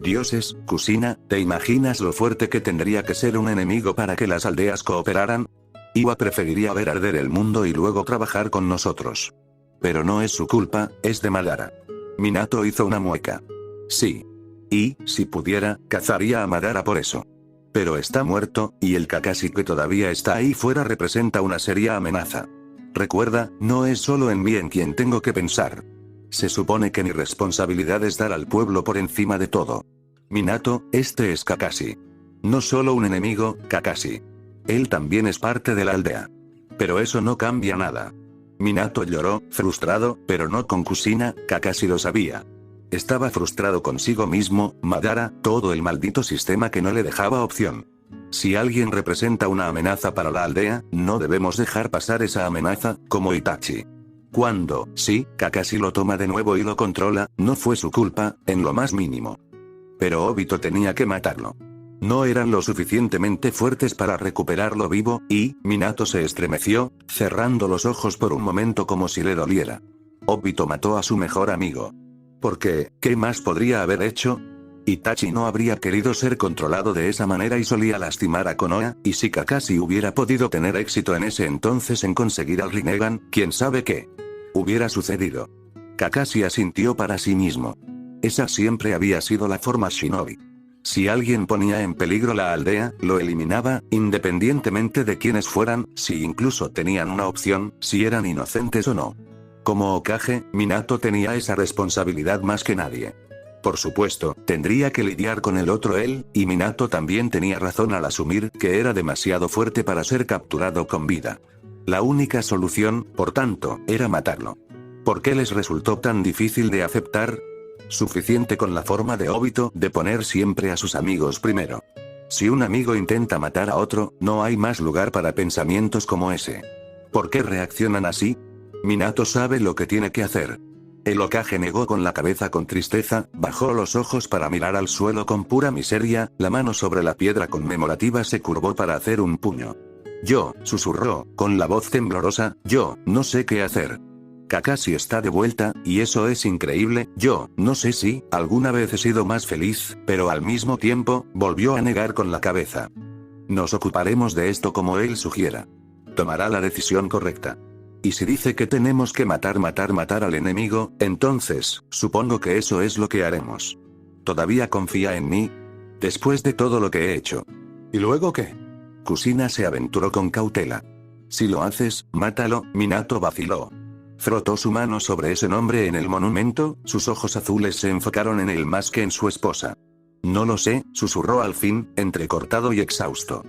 Dioses, Kushina, ¿te imaginas lo fuerte que tendría que ser un enemigo para que las aldeas cooperaran? Iwa preferiría ver arder el mundo y luego trabajar con nosotros. Pero no es su culpa, es de Madara. Minato hizo una mueca. Sí. Y, si pudiera, cazaría a Madara por eso. Pero está muerto, y el Kakashi que todavía está ahí fuera representa una seria amenaza. Recuerda, no es solo en mí en quien tengo que pensar. Se supone que mi responsabilidad es dar al pueblo por encima de todo. Minato, este es Kakashi. No solo un enemigo, Kakashi. Él también es parte de la aldea. Pero eso no cambia nada. Minato lloró, frustrado, pero no con Kushina, Kakashi lo sabía. Estaba frustrado consigo mismo, Madara, todo el maldito sistema que no le dejaba opción. Si alguien representa una amenaza para la aldea, no debemos dejar pasar esa amenaza, como Itachi. Cuando, sí, Kakashi lo toma de nuevo y lo controla, no fue su culpa, en lo más mínimo. Pero Obito tenía que matarlo. No eran lo suficientemente fuertes para recuperarlo vivo, y, Minato se estremeció, cerrando los ojos por un momento como si le doliera. Obito mató a su mejor amigo. Porque, ¿qué más podría haber hecho? Itachi no habría querido ser controlado de esa manera y solía lastimar a Konoha, y si Kakashi hubiera podido tener éxito en ese entonces en conseguir al Rinnegan, quién sabe qué hubiera sucedido. Kakashi asintió para sí mismo. Esa siempre había sido la forma shinobi. Si alguien ponía en peligro la aldea, lo eliminaba, independientemente de quiénes fueran, si incluso tenían una opción, si eran inocentes o no. Como Hokage, Minato tenía esa responsabilidad más que nadie. Por supuesto, tendría que lidiar con el otro él, y Minato también tenía razón al asumir que era demasiado fuerte para ser capturado con vida. La única solución, por tanto, era matarlo. ¿Por qué les resultó tan difícil de aceptar? Suficiente con la forma de Obito de poner siempre a sus amigos primero. Si un amigo intenta matar a otro, no hay más lugar para pensamientos como ese. ¿Por qué reaccionan así? Minato sabe lo que tiene que hacer. El Hokage negó con la cabeza con tristeza, bajó los ojos para mirar al suelo con pura miseria, la mano sobre la piedra conmemorativa se curvó para hacer un puño. Yo, susurró, con la voz temblorosa, yo, no sé qué hacer. Kakashi está de vuelta, y eso es increíble, yo, no sé si, alguna vez he sido más feliz, pero al mismo tiempo, volvió a negar con la cabeza. Nos ocuparemos de esto como él sugiera. Tomará la decisión correcta. Y si dice que tenemos que matar al enemigo, entonces, supongo que eso es lo que haremos. ¿Todavía confía en mí? Después de todo lo que he hecho. ¿Y luego qué? Kushina se aventuró con cautela. Si lo haces, mátalo, Minato vaciló. Frotó su mano sobre ese nombre en el monumento, sus ojos azules se enfocaron en él más que en su esposa. No lo sé, susurró al fin, entrecortado y exhausto.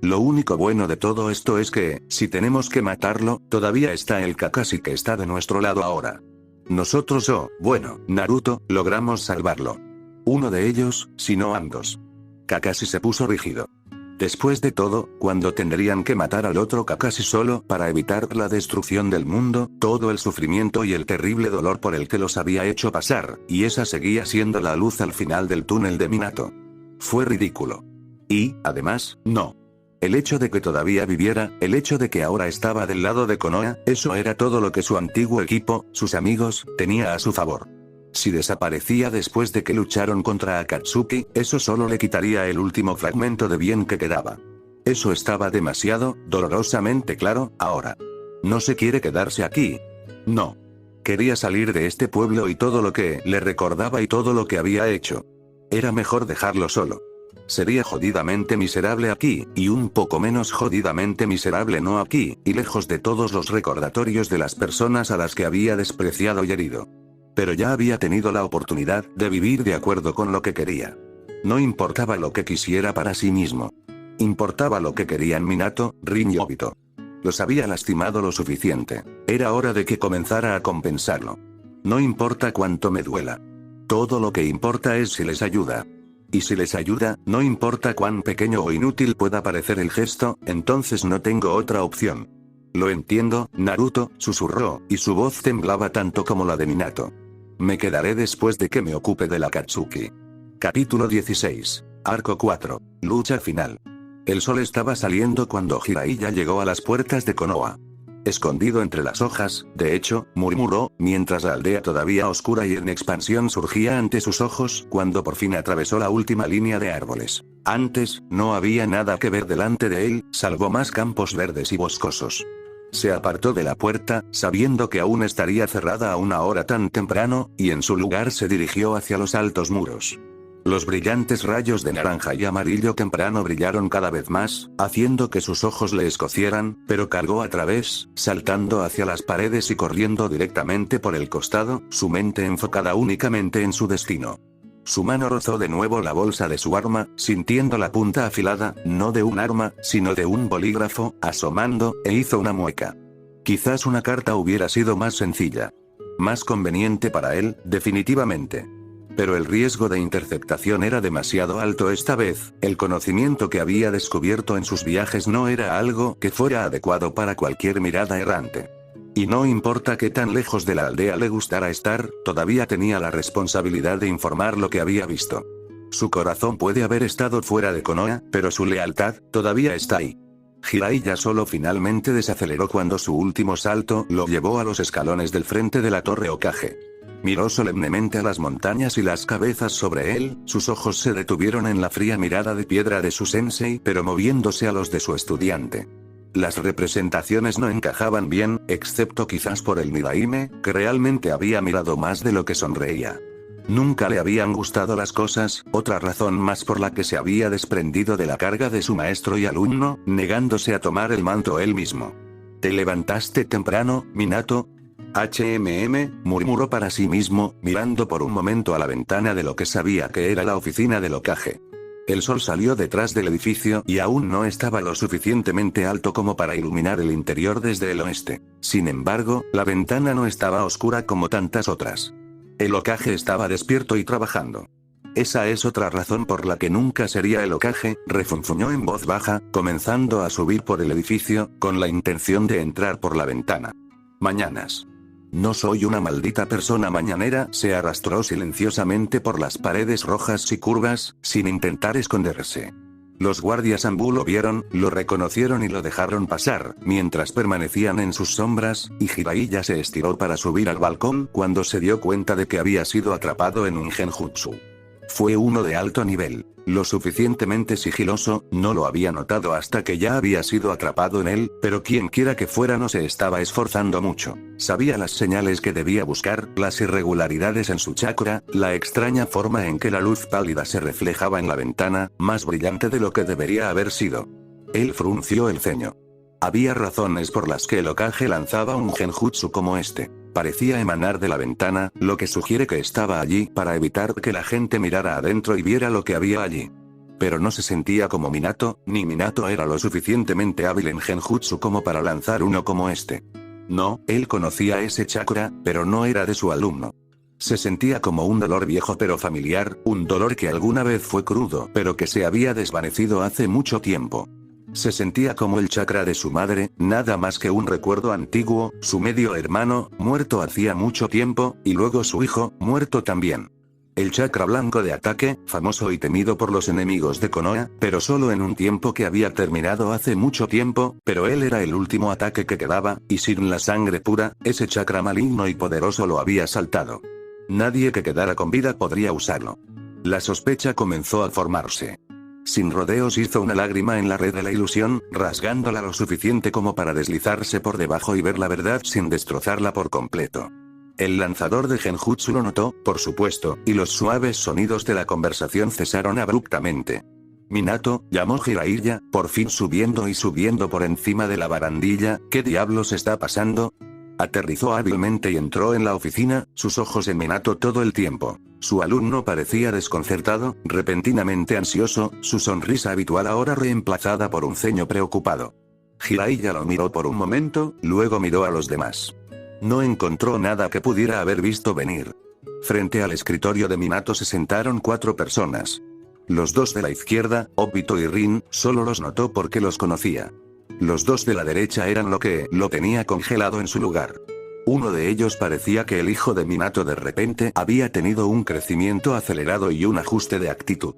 Lo único bueno de todo esto es que, si tenemos que matarlo, todavía está el Kakashi que está de nuestro lado ahora. Nosotros bueno, Naruto, logramos salvarlo. Uno de ellos, si no ambos. Kakashi se puso rígido. Después de todo, cuando tendrían que matar al otro Kakashi solo para evitar la destrucción del mundo, todo el sufrimiento y el terrible dolor por el que los había hecho pasar, y esa seguía siendo la luz al final del túnel de Minato. Fue ridículo. Y, además, no. El hecho de que todavía viviera, el hecho de que ahora estaba del lado de Konoha, eso era todo lo que su antiguo equipo, sus amigos, tenía a su favor. Si desaparecía después de que lucharon contra Akatsuki, eso solo le quitaría el último fragmento de bien que quedaba. Eso estaba demasiado, dolorosamente claro, ahora. No se quiere quedarse aquí. No. Quería salir de este pueblo y todo lo que le recordaba y todo lo que había hecho. Era mejor dejarlo solo. Sería jodidamente miserable aquí, y un poco menos jodidamente miserable no aquí, y lejos de todos los recordatorios de las personas a las que había despreciado y herido. Pero ya había tenido la oportunidad de vivir de acuerdo con lo que quería. No importaba lo que quisiera para sí mismo. Importaba lo que querían Minato, Rin y Obito. Los había lastimado lo suficiente. Era hora de que comenzara a compensarlo. No importa cuánto me duela. Todo lo que importa es si les ayuda. Y si les ayuda, no importa cuán pequeño o inútil pueda parecer el gesto, entonces no tengo otra opción. Lo entiendo, Naruto, susurró, y su voz temblaba tanto como la de Minato. Me quedaré después de que me ocupe del Akatsuki. Capítulo 16. Arco 4. Lucha final. El sol estaba saliendo cuando Jiraiya llegó a las puertas de Konoha. Escondido entre las hojas, de hecho, murmuró, mientras la aldea todavía oscura y en expansión surgía ante sus ojos, cuando por fin atravesó la última línea de árboles. Antes, no había nada que ver delante de él, salvo más campos verdes y boscosos. Se apartó de la puerta, sabiendo que aún estaría cerrada a una hora tan temprano, y en su lugar se dirigió hacia los altos muros. Los brillantes rayos de naranja y amarillo temprano brillaron cada vez más, haciendo que sus ojos le escocieran, pero cargó a través, saltando hacia las paredes y corriendo directamente por el costado, su mente enfocada únicamente en su destino. Su mano rozó de nuevo la bolsa de su arma, sintiendo la punta afilada, no de un arma, sino de un bolígrafo, asomando, e hizo una mueca. Quizás una carta hubiera sido más sencilla. Más conveniente para él, definitivamente. Pero el riesgo de interceptación era demasiado alto esta vez, el conocimiento que había descubierto en sus viajes no era algo que fuera adecuado para cualquier mirada errante. Y no importa qué tan lejos de la aldea le gustara estar, todavía tenía la responsabilidad de informar lo que había visto. Su corazón puede haber estado fuera de Konoha, pero su lealtad, todavía está ahí. Jiraiya solo finalmente desaceleró cuando su último salto lo llevó a los escalones del frente de la torre Hokage. Miró solemnemente a las montañas y las cabezas sobre él, sus ojos se detuvieron en la fría mirada de piedra de su sensei pero moviéndose a los de su estudiante. Las representaciones no encajaban bien, excepto quizás por el Miraime, que realmente había mirado más de lo que sonreía. Nunca le habían gustado las cosas, otra razón más por la que se había desprendido de la carga de su maestro y alumno, negándose a tomar el manto él mismo. ¿Te levantaste temprano, Minato? Murmuró para sí mismo, mirando por un momento a la ventana de lo que sabía que era la oficina del Hokage. El sol salió detrás del edificio y aún no estaba lo suficientemente alto como para iluminar el interior desde el oeste. Sin embargo, la ventana no estaba oscura como tantas otras. El Hokage estaba despierto y trabajando. Esa es otra razón por la que nunca sería el Hokage, refunfuñó en voz baja, comenzando a subir por el edificio, con la intención de entrar por la ventana. Mañanas. No soy una maldita persona mañanera, se arrastró silenciosamente por las paredes rojas y curvas, sin intentar esconderse. Los guardias Anbu lo vieron, lo reconocieron y lo dejaron pasar, mientras permanecían en sus sombras, y Jiraiya se estiró para subir al balcón cuando se dio cuenta de que había sido atrapado en un genjutsu. Fue uno de alto nivel, lo suficientemente sigiloso, no lo había notado hasta que ya había sido atrapado en él, pero quienquiera que fuera no se estaba esforzando mucho. Sabía las señales que debía buscar, las irregularidades en su chakra, la extraña forma en que la luz pálida se reflejaba en la ventana, más brillante de lo que debería haber sido. Él frunció el ceño. Había razones por las que el Hokage lanzaba un genjutsu como este. Parecía emanar de la ventana, lo que sugiere que estaba allí para evitar que la gente mirara adentro y viera lo que había allí. Pero no se sentía como Minato, ni Minato era lo suficientemente hábil en genjutsu como para lanzar uno como este. No, él conocía ese chakra, pero no era de su alumno. Se sentía como un dolor viejo pero familiar, un dolor que alguna vez fue crudo pero que se había desvanecido hace mucho tiempo. Se sentía como el chakra de su madre, nada más que un recuerdo antiguo, su medio hermano, muerto hacía mucho tiempo, y luego su hijo, muerto también. El chakra blanco de ataque, famoso y temido por los enemigos de Konoha, pero solo en un tiempo que había terminado hace mucho tiempo, pero él era el último ataque que quedaba, y sin la sangre pura, ese chakra maligno y poderoso lo había saltado. Nadie que quedara con vida podría usarlo. La sospecha comenzó a formarse. Sin rodeos hizo una lágrima en la red de la ilusión, rasgándola lo suficiente como para deslizarse por debajo y ver la verdad sin destrozarla por completo. El lanzador de genjutsu lo notó, por supuesto, y los suaves sonidos de la conversación cesaron abruptamente. Minato, llamó Jiraiya, por fin subiendo y subiendo por encima de la barandilla. ¿Qué diablos está pasando? Aterrizó hábilmente y entró en la oficina, sus ojos en Minato todo el tiempo. Su alumno parecía desconcertado, repentinamente ansioso, su sonrisa habitual ahora reemplazada por un ceño preocupado. Jiraiya lo miró por un momento, luego miró a los demás. No encontró nada que pudiera haber visto venir. Frente al escritorio de Minato se sentaron 4 personas. Los 2 de la izquierda, Obito y Rin, solo los notó porque los conocía. Los 2 de la derecha eran lo que lo tenía congelado en su lugar. Uno de ellos parecía que el hijo de Minato de repente había tenido un crecimiento acelerado y un ajuste de actitud.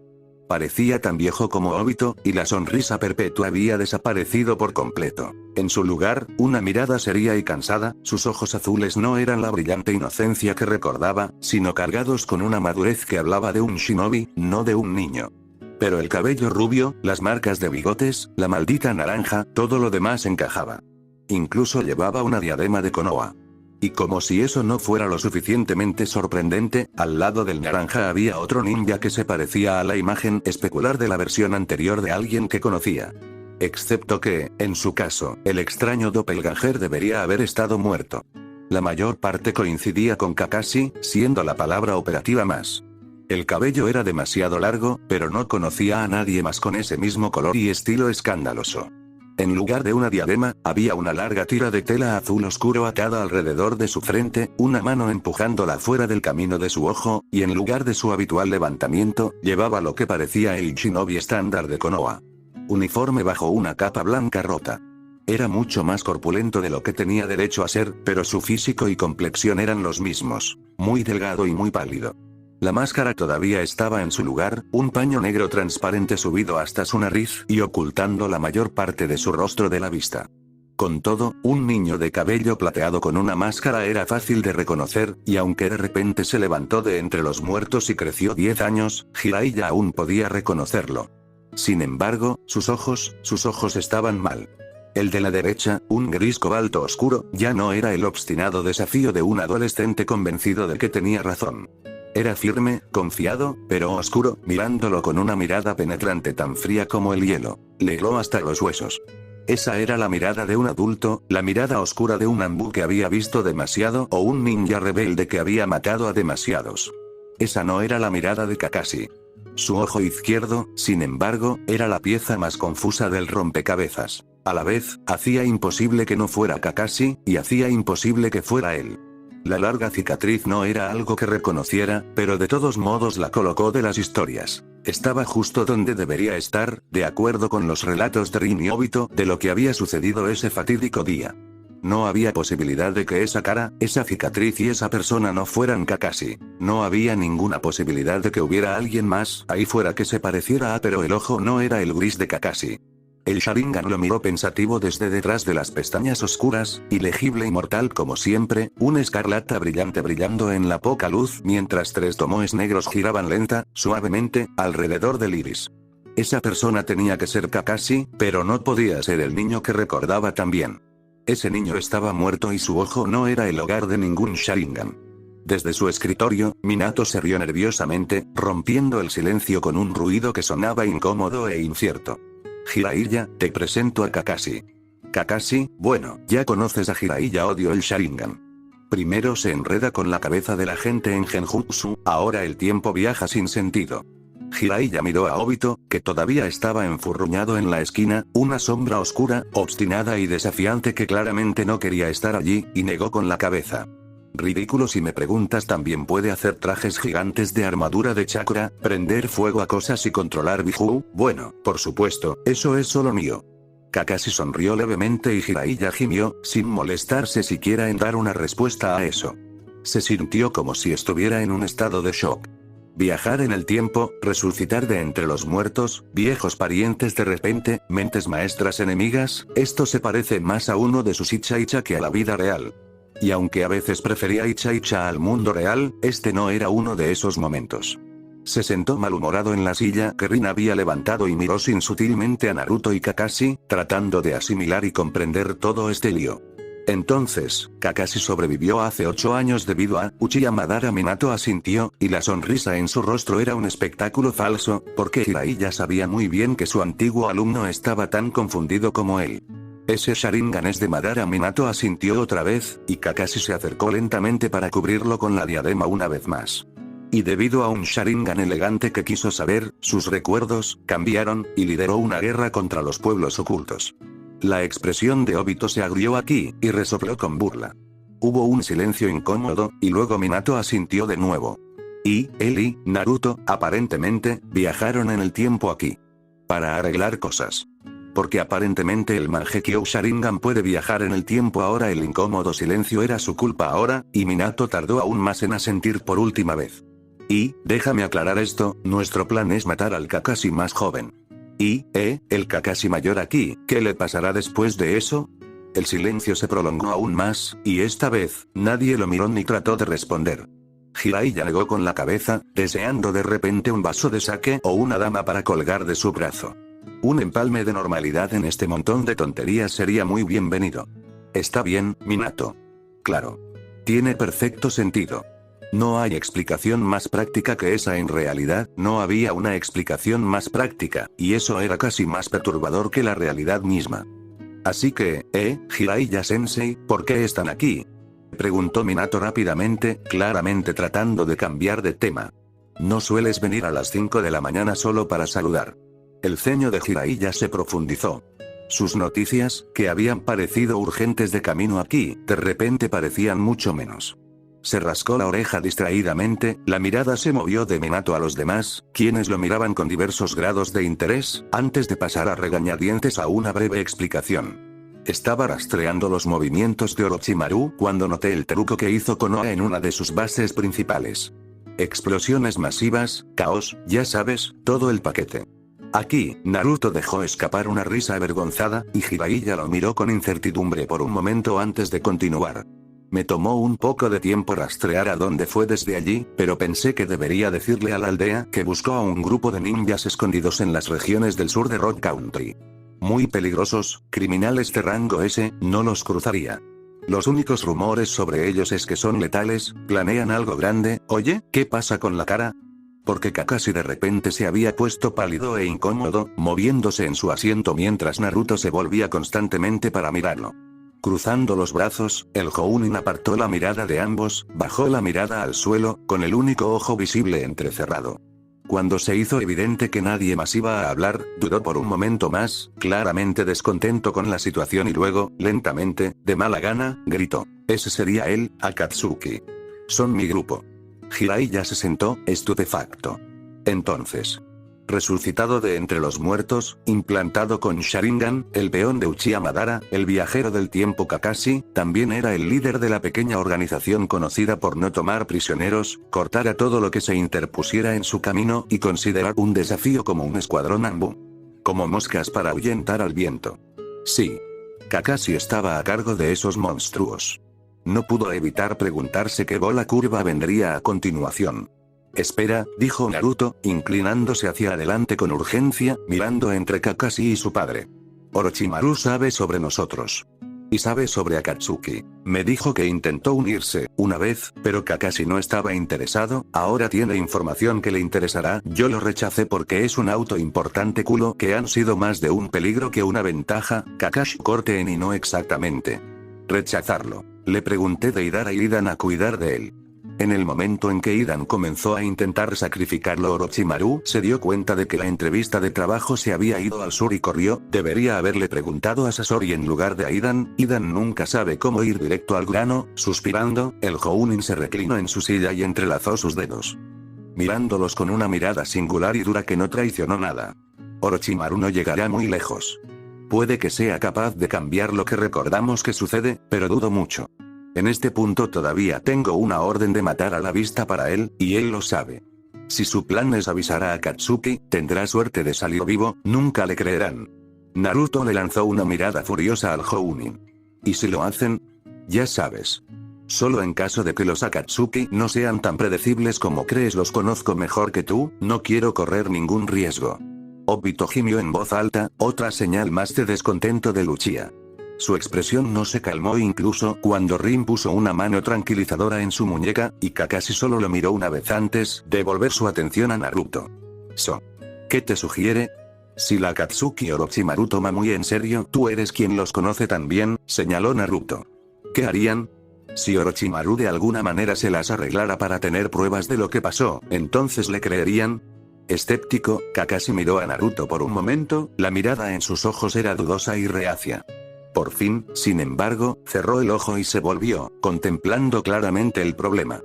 Parecía tan viejo como Obito, y la sonrisa perpetua había desaparecido por completo. En su lugar, una mirada seria y cansada, sus ojos azules no eran la brillante inocencia que recordaba, sino cargados con una madurez que hablaba de un shinobi, no de un niño. Pero el cabello rubio, las marcas de bigotes, la maldita naranja, todo lo demás encajaba. Incluso llevaba una diadema de Konoha. Y como si eso no fuera lo suficientemente sorprendente, al lado del naranja había otro ninja que se parecía a la imagen especular de la versión anterior de alguien que conocía. Excepto que, en su caso, el extraño doppelganger debería haber estado muerto. La mayor parte coincidía con Kakashi, siendo la palabra operativa más. El cabello era demasiado largo, pero no conocía a nadie más con ese mismo color y estilo escandaloso. En lugar de una diadema, había una larga tira de tela azul oscuro atada alrededor de su frente, una mano empujándola fuera del camino de su ojo, y en lugar de su habitual levantamiento, llevaba lo que parecía el shinobi estándar de Konoha. Uniforme bajo una capa blanca rota. Era mucho más corpulento de lo que tenía derecho a ser, pero su físico y complexión eran los mismos, muy delgado y muy pálido. La máscara todavía estaba en su lugar, un paño negro transparente subido hasta su nariz y ocultando la mayor parte de su rostro de la vista. Con todo, un niño de cabello plateado con una máscara era fácil de reconocer, y aunque de repente se levantó de entre los muertos y creció 10 años, Jiraiya aún podía reconocerlo. Sin embargo, sus ojos estaban mal. El de la derecha, un gris cobalto oscuro, ya no era el obstinado desafío de un adolescente convencido de que tenía razón. Era firme, confiado, pero oscuro, mirándolo con una mirada penetrante tan fría como el hielo. Le heló hasta los huesos. Esa era la mirada de un adulto, la mirada oscura de un Anbu que había visto demasiado o un ninja rebelde que había matado a demasiados. Esa no era la mirada de Kakashi. Su ojo izquierdo, sin embargo, era la pieza más confusa del rompecabezas. A la vez, hacía imposible que no fuera Kakashi, y hacía imposible que fuera él. La larga cicatriz no era algo que reconociera, pero de todos modos la colocó de las historias. Estaba justo donde debería estar, de acuerdo con los relatos de Rin y Obito, de lo que había sucedido ese fatídico día. No había posibilidad de que esa cara, esa cicatriz y esa persona no fueran Kakashi. No había ninguna posibilidad de que hubiera alguien más ahí fuera que se pareciera a, pero el ojo no era el gris de Kakashi. El Sharingan lo miró pensativo desde detrás de las pestañas oscuras, ilegible y mortal como siempre, una escarlata brillante brillando en la poca luz mientras 3 tomoes negros giraban lenta, suavemente, alrededor del iris. Esa persona tenía que ser Kakashi, pero no podía ser el niño que recordaba tan bien. Ese niño estaba muerto y su ojo no era el hogar de ningún Sharingan. Desde su escritorio, Minato se rió nerviosamente, rompiendo el silencio con un ruido que sonaba incómodo e incierto. Jiraiya, te presento a Kakashi. Kakashi, bueno, ya conoces a Jiraiya, odio el Sharingan. Primero se enreda con la cabeza de la gente en Genjutsu, ahora el tiempo viaja sin sentido. Jiraiya miró a Obito, que todavía estaba enfurruñado en la esquina, una sombra oscura, obstinada y desafiante que claramente no quería estar allí, y negó con la cabeza. Ridículo si me preguntas, también puede hacer trajes gigantes de armadura de chakra, prender fuego a cosas y controlar Biju, bueno, por supuesto, eso es solo mío. Kakashi sonrió levemente y Jiraiya gimió, sin molestarse siquiera en dar una respuesta a eso. Se sintió como si estuviera en un estado de shock. Viajar en el tiempo, resucitar de entre los muertos, viejos parientes de repente, mentes maestras enemigas, esto se parece más a uno de sus Icha que a la vida real. Y aunque a veces prefería Icha al mundo real, este no era uno de esos momentos. Se sentó malhumorado en la silla que Rin había levantado y miró sutilmente a Naruto y Kakashi, tratando de asimilar y comprender todo este lío. Entonces, Kakashi sobrevivió hace 8 años debido a Uchiha Madara. Minato asintió, y la sonrisa en su rostro era un espectáculo falso, porque Jiraiya sabía muy bien que su antiguo alumno estaba tan confundido como él. Ese Sharingan es de Madara. Minato asintió otra vez, y Kakashi se acercó lentamente para cubrirlo con la diadema una vez más. Y debido a un Sharingan elegante que quiso saber, sus recuerdos cambiaron, y lideró una guerra contra los pueblos ocultos. La expresión de Obito se agrió aquí, y resopló con burla. Hubo un silencio incómodo, y luego Minato asintió de nuevo. Y, él y Naruto, aparentemente, viajaron en el tiempo aquí. Para arreglar cosas. Porque aparentemente el Mangekyo Sharingan puede viajar en el tiempo. Ahora el incómodo silencio era su culpa ahora, y Minato tardó aún más en asentir por última vez. Y, déjame aclarar esto, nuestro plan es matar al Kakashi más joven. Y, el Kakashi mayor aquí, ¿qué le pasará después de eso? El silencio se prolongó aún más, y esta vez, nadie lo miró ni trató de responder. Jiraiya negó con la cabeza, deseando de repente un vaso de sake o una dama para colgar de su brazo. Un empalme de normalidad en este montón de tonterías sería muy bienvenido. Está bien, Minato. Claro. Tiene perfecto sentido. No hay explicación más práctica que esa. En realidad, no había una explicación más práctica, y eso era casi más perturbador que la realidad misma. Así que, Jiraiya-sensei, ¿por qué están aquí? Preguntó Minato rápidamente, claramente tratando de cambiar de tema. No sueles venir a las 5 de la mañana solo para saludar. El ceño de Jiraiya se profundizó. Sus noticias, que habían parecido urgentes de camino aquí, de repente parecían mucho menos. Se rascó la oreja distraídamente, la mirada se movió de Minato a los demás, quienes lo miraban con diversos grados de interés, antes de pasar a regañadientes a una breve explicación. Estaba rastreando los movimientos de Orochimaru cuando noté el truco que hizo Konoha en una de sus bases principales. Explosiones masivas, caos, ya sabes, todo el paquete. Aquí, Naruto dejó escapar una risa avergonzada, y Jiraiya lo miró con incertidumbre por un momento antes de continuar. Me tomó un poco de tiempo rastrear a dónde fue desde allí, pero pensé que debería decirle a la aldea que buscó a un grupo de ninjas escondidos en las regiones del sur de Rock Country. Muy peligrosos, criminales de rango S, no los cruzaría. Los únicos rumores sobre ellos es que son letales, planean algo grande. Oye, ¿qué pasa con la cara? Porque Kakashi de repente se había puesto pálido e incómodo, moviéndose en su asiento mientras Naruto se volvía constantemente para mirarlo. Cruzando los brazos, el Jounin apartó la mirada de ambos, bajó la mirada al suelo, con el único ojo visible entrecerrado. Cuando se hizo evidente que nadie más iba a hablar, dudó por un momento más, claramente descontento con la situación, y luego, lentamente, de mala gana, gritó: «Ese sería él, Akatsuki. Son mi grupo». Jiraiya se sentó, estupefacto. Entonces, resucitado de entre los muertos, implantado con Sharingan, el peón de Uchiha Madara, el viajero del tiempo Kakashi, también era el líder de la pequeña organización conocida por no tomar prisioneros, cortar a todo lo que se interpusiera en su camino y considerar un desafío como un escuadrón Anbu. Como moscas para ahuyentar al viento. Sí. Kakashi estaba a cargo de esos monstruos. No pudo evitar preguntarse qué bola curva vendría a continuación. «Espera», dijo Naruto, inclinándose hacia adelante con urgencia, mirando entre Kakashi y su padre. «Orochimaru sabe sobre nosotros. Y sabe sobre Akatsuki. Me dijo que intentó unirse, una vez, pero Kakashi no estaba interesado. Ahora tiene información que le interesará. Yo lo rechacé porque es un auto importante culo que han sido más de un peligro que una ventaja». Kakashi corte en y no exactamente. «¿Rechazarlo?», le pregunté de Idara y Idan a cuidar de él. En el momento en que Idan comenzó a intentar sacrificarlo, Orochimaru se dio cuenta de que la entrevista de trabajo se había ido al sur y corrió. Debería haberle preguntado a Sasori en lugar de a Idan. Idan nunca sabe cómo ir directo al grano. Suspirando, el Jounin se reclinó en su silla y entrelazó sus dedos, mirándolos con una mirada singular y dura que no traicionó nada. Orochimaru no llegará muy lejos. Puede que sea capaz de cambiar lo que recordamos que sucede, pero dudo mucho. En este punto todavía tengo una orden de matar a la vista para él, y él lo sabe. Si su plan es avisar a Akatsuki, tendrá suerte de salir vivo, nunca le creerán. Naruto le lanzó una mirada furiosa al Jounin. ¿Y si lo hacen? Ya sabes. Solo en caso de que los Akatsuki no sean tan predecibles como crees. Los conozco mejor que tú, no quiero correr ningún riesgo. Obito gimió en voz alta, otra señal más de descontento de Uchiha. Su expresión no se calmó incluso cuando Rin puso una mano tranquilizadora en su muñeca, y Kakashi solo lo miró una vez antes de volver su atención a Naruto. ¿Qué te sugiere? Si la Akatsuki Orochimaru toma muy en serio, tú eres quien los conoce tan bien, señaló Naruto. ¿Qué harían? Si Orochimaru de alguna manera se las arreglara para tener pruebas de lo que pasó, ¿entonces le creerían? Escéptico, Kakashi miró a Naruto por un momento, la mirada en sus ojos era dudosa y reacia. Por fin, sin embargo, cerró el ojo y se volvió, contemplando claramente el problema.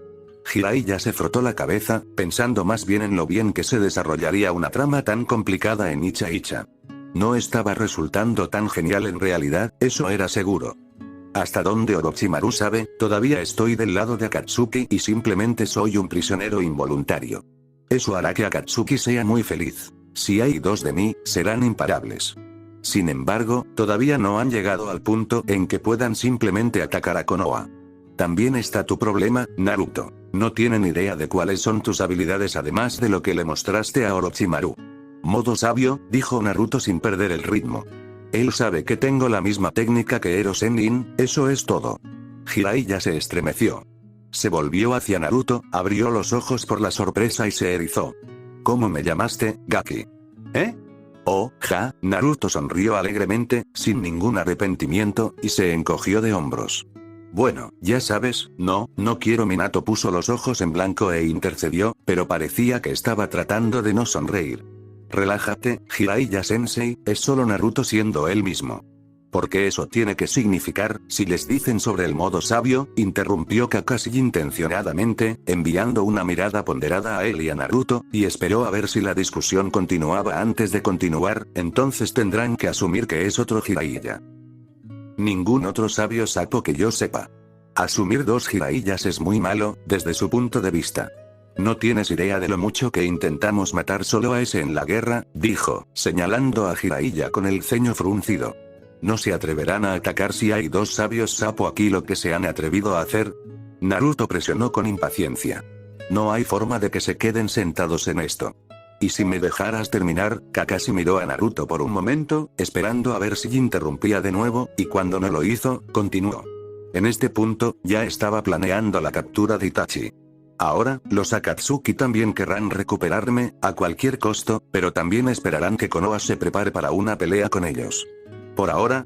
Jiraiya se frotó la cabeza, pensando más bien en lo bien que se desarrollaría una trama tan complicada en Icha Icha. No estaba resultando tan genial en realidad, eso era seguro. Hasta donde Orochimaru sabe, todavía estoy del lado de Akatsuki y simplemente soy un prisionero involuntario. Eso hará que Akatsuki sea muy feliz. Si hay dos de mí, serán imparables. Sin embargo, todavía no han llegado al punto en que puedan simplemente atacar a Konoha. También está tu problema, Naruto. No tienen idea de cuáles son tus habilidades además de lo que le mostraste a Orochimaru. Modo sabio, dijo Naruto sin perder el ritmo. Él sabe que tengo la misma técnica que Ero Sennin, eso es todo. Jiraiya se estremeció. Se volvió hacia Naruto, abrió los ojos por la sorpresa y se erizó. ¿Cómo me llamaste, Gaki? ¿Eh? Oh, ja, Naruto sonrió alegremente, sin ningún arrepentimiento, y se encogió de hombros. Bueno, ya sabes, no quiero. Minato puso los ojos en blanco e intercedió, pero parecía que estaba tratando de no sonreír. Relájate, Jiraiya-sensei, es solo Naruto siendo él mismo. Porque eso tiene que significar, si les dicen sobre el modo sabio, interrumpió Kakashi intencionadamente, enviando una mirada ponderada a él y a Naruto, y esperó a ver si la discusión continuaba antes de continuar, entonces tendrán que asumir que es otro Jiraiya. Ningún otro sabio sapo que yo sepa. Asumir dos Jiraiyas es muy malo, desde su punto de vista. No tienes idea de lo mucho que intentamos matar solo a ese en la guerra, dijo, señalando a Jiraiya con el ceño fruncido. ¿No se atreverán a atacar si hay dos sabios sapo aquí lo que se han atrevido a hacer? Naruto presionó con impaciencia. No hay forma de que se queden sentados en esto. ¿Y si me dejaras terminar? Kakashi miró a Naruto por un momento, esperando a ver si interrumpía de nuevo, y cuando no lo hizo, continuó. En este punto, ya estaba planeando la captura de Itachi. Ahora, los Akatsuki también querrán recuperarme, a cualquier costo, pero también esperarán que Konoha se prepare para una pelea con ellos. Por ahora,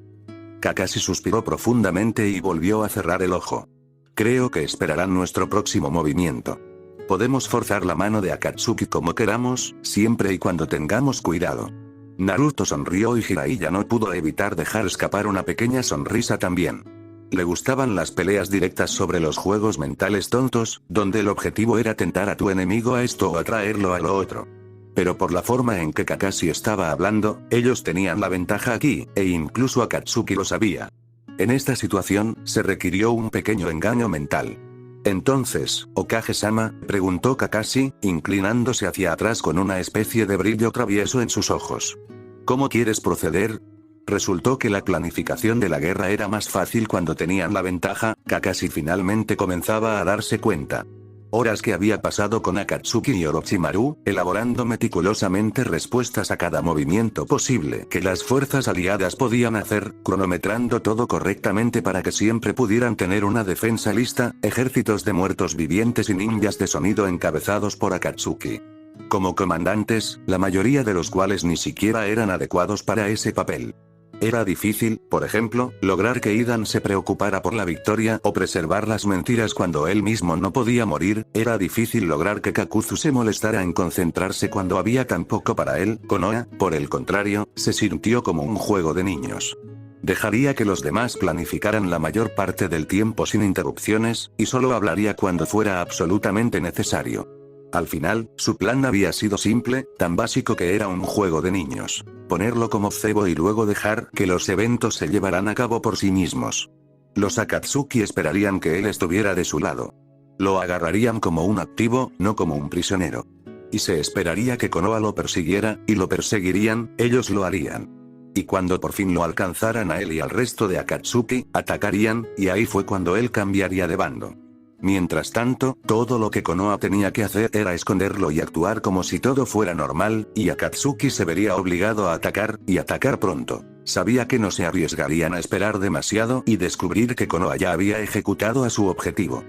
Kakashi suspiró profundamente y volvió a cerrar el ojo. Creo que esperarán nuestro próximo movimiento. Podemos forzar la mano de Akatsuki como queramos, siempre y cuando tengamos cuidado. Naruto sonrió y Jiraiya no pudo evitar dejar escapar una pequeña sonrisa también. Le gustaban las peleas directas sobre los juegos mentales tontos, donde el objetivo era tentar a tu enemigo a esto o atraerlo a lo otro. Pero por la forma en que Kakashi estaba hablando, ellos tenían la ventaja aquí, e incluso Akatsuki lo sabía. En esta situación, se requirió un pequeño engaño mental. Entonces, Okage-sama, preguntó Kakashi, inclinándose hacia atrás con una especie de brillo travieso en sus ojos. ¿Cómo quieres proceder? Resultó que la planificación de la guerra era más fácil cuando tenían la ventaja, Kakashi finalmente comenzaba a darse cuenta. Horas que había pasado con Akatsuki y Orochimaru, elaborando meticulosamente respuestas a cada movimiento posible que las fuerzas aliadas podían hacer, cronometrando todo correctamente para que siempre pudieran tener una defensa lista, ejércitos de muertos vivientes y ninjas de sonido encabezados por Akatsuki. Como comandantes, la mayoría de los cuales ni siquiera eran adecuados para ese papel. Era difícil, por ejemplo, lograr que Idan se preocupara por la victoria o preservar las mentiras cuando él mismo no podía morir, era difícil lograr que Kakuzu se molestara en concentrarse cuando había tan poco para él, Konoha, por el contrario, se sintió como un juego de niños. Dejaría que los demás planificaran la mayor parte del tiempo sin interrupciones, y solo hablaría cuando fuera absolutamente necesario. Al final, su plan había sido simple, tan básico que era un juego de niños. Ponerlo como cebo y luego dejar que los eventos se llevaran a cabo por sí mismos. Los Akatsuki esperarían que él estuviera de su lado. Lo agarrarían como un activo, no como un prisionero. Y se esperaría que Konoha lo persiguiera, y lo perseguirían, ellos lo harían. Y cuando por fin lo alcanzaran a él y al resto de Akatsuki, atacarían, y ahí fue cuando él cambiaría de bando. Mientras tanto, todo lo que Konoha tenía que hacer era esconderlo y actuar como si todo fuera normal, y Akatsuki se vería obligado a atacar, y atacar pronto. Sabía que no se arriesgarían a esperar demasiado y descubrir que Konoha ya había ejecutado a su objetivo.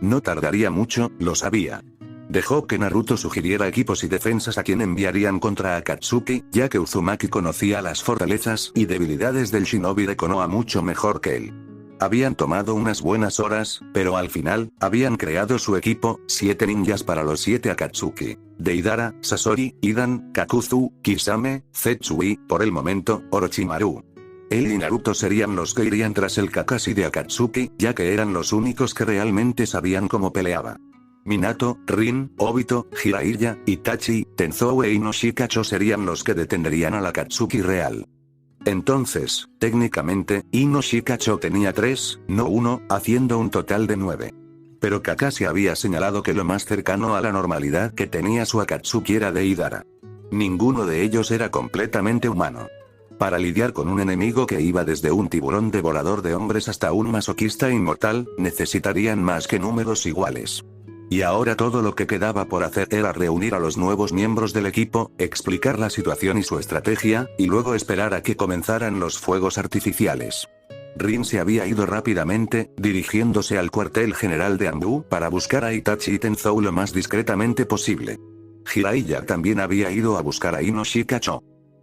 No tardaría mucho, lo sabía. Dejó que Naruto sugiriera equipos y defensas a quien enviarían contra Akatsuki, ya que Uzumaki conocía las fortalezas y debilidades del shinobi de Konoha mucho mejor que él. Habían tomado unas buenas horas, pero al final, habían creado su equipo, 7 ninjas para los 7 Akatsuki. Deidara, Sasori, Idan, Kakuzu, Kisame, Zetsui, por el momento, Orochimaru. Él y Naruto serían los que irían tras el Kakashi de Akatsuki, ya que eran los únicos que realmente sabían cómo peleaba. Minato, Rin, Obito, Jiraiya, Itachi, Tenzou e Inoshikacho serían los que detendrían al Akatsuki real. Entonces, técnicamente, Inoshikacho tenía 3, no 1, haciendo un total de 9. Pero Kakashi había señalado que lo más cercano a la normalidad que tenía su Akatsuki era Deidara. Ninguno de ellos era completamente humano. Para lidiar con un enemigo que iba desde un tiburón devorador de hombres hasta un masoquista inmortal, necesitarían más que números iguales. Y ahora todo lo que quedaba por hacer era reunir a los nuevos miembros del equipo, explicar la situación y su estrategia, y luego esperar a que comenzaran los fuegos artificiales. Rin se había ido rápidamente, dirigiéndose al cuartel general de Anbu para buscar a Itachi y Tenzou lo más discretamente posible. Jiraiya también había ido a buscar a Inoshikacho.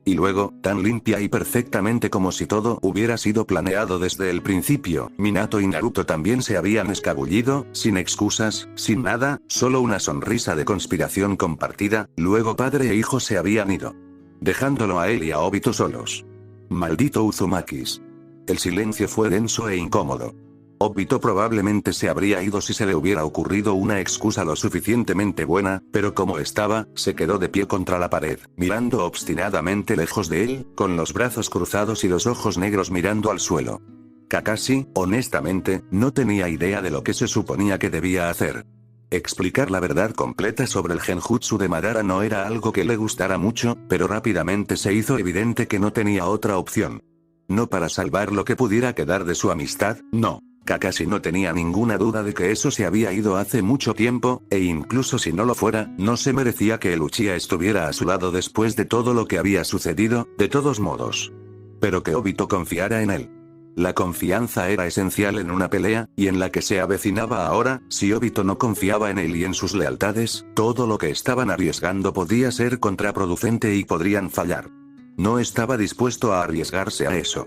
Y luego, tan limpia y perfectamente como si todo hubiera sido planeado desde el principio, Minato y Naruto también se habían escabullido, sin excusas, sin nada, solo una sonrisa de conspiración compartida, luego padre e hijo se habían ido. Dejándolo a él y a Obito solos. Maldito Uzumakis. El silencio fue denso e incómodo. Obito probablemente se habría ido si se le hubiera ocurrido una excusa lo suficientemente buena, pero como estaba, se quedó de pie contra la pared, mirando obstinadamente lejos de él, con los brazos cruzados y los ojos negros mirando al suelo. Kakashi, honestamente, no tenía idea de lo que se suponía que debía hacer. Explicar la verdad completa sobre el genjutsu de Madara no era algo que le gustara mucho, pero rápidamente se hizo evidente que no tenía otra opción. No para salvar lo que pudiera quedar de su amistad, no. Kakashi no tenía ninguna duda de que eso se había ido hace mucho tiempo, e incluso si no lo fuera, no se merecía que el Uchiha estuviera a su lado después de todo lo que había sucedido, de todos modos. Pero que Obito confiara en él. La confianza era esencial en una pelea, y en la que se avecinaba ahora, si Obito no confiaba en él y en sus lealtades, todo lo que estaban arriesgando podía ser contraproducente y podrían fallar. No estaba dispuesto a arriesgarse a eso.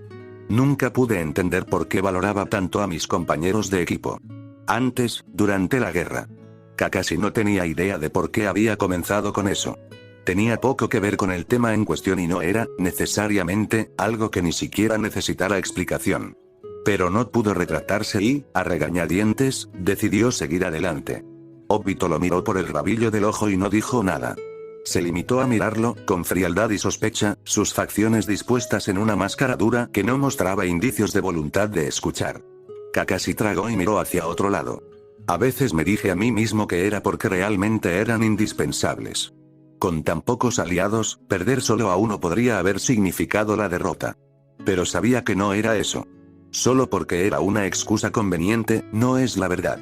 Nunca pude entender por qué valoraba tanto a mis compañeros de equipo. Antes, durante la guerra. Kakashi no tenía idea de por qué había comenzado con eso. Tenía poco que ver con el tema en cuestión y no era, necesariamente, algo que ni siquiera necesitara explicación. Pero no pudo retratarse y, a regañadientes, decidió seguir adelante. Obito lo miró por el rabillo del ojo y no dijo nada. Se limitó a mirarlo, con frialdad y sospecha, sus facciones dispuestas en una máscara dura que no mostraba indicios de voluntad de escuchar. Kakashi tragó y miró hacia otro lado. A veces me dije a mí mismo que era porque realmente eran indispensables. Con tan pocos aliados, perder solo a uno podría haber significado la derrota. Pero sabía que no era eso. Solo porque era una excusa conveniente, no es la verdad.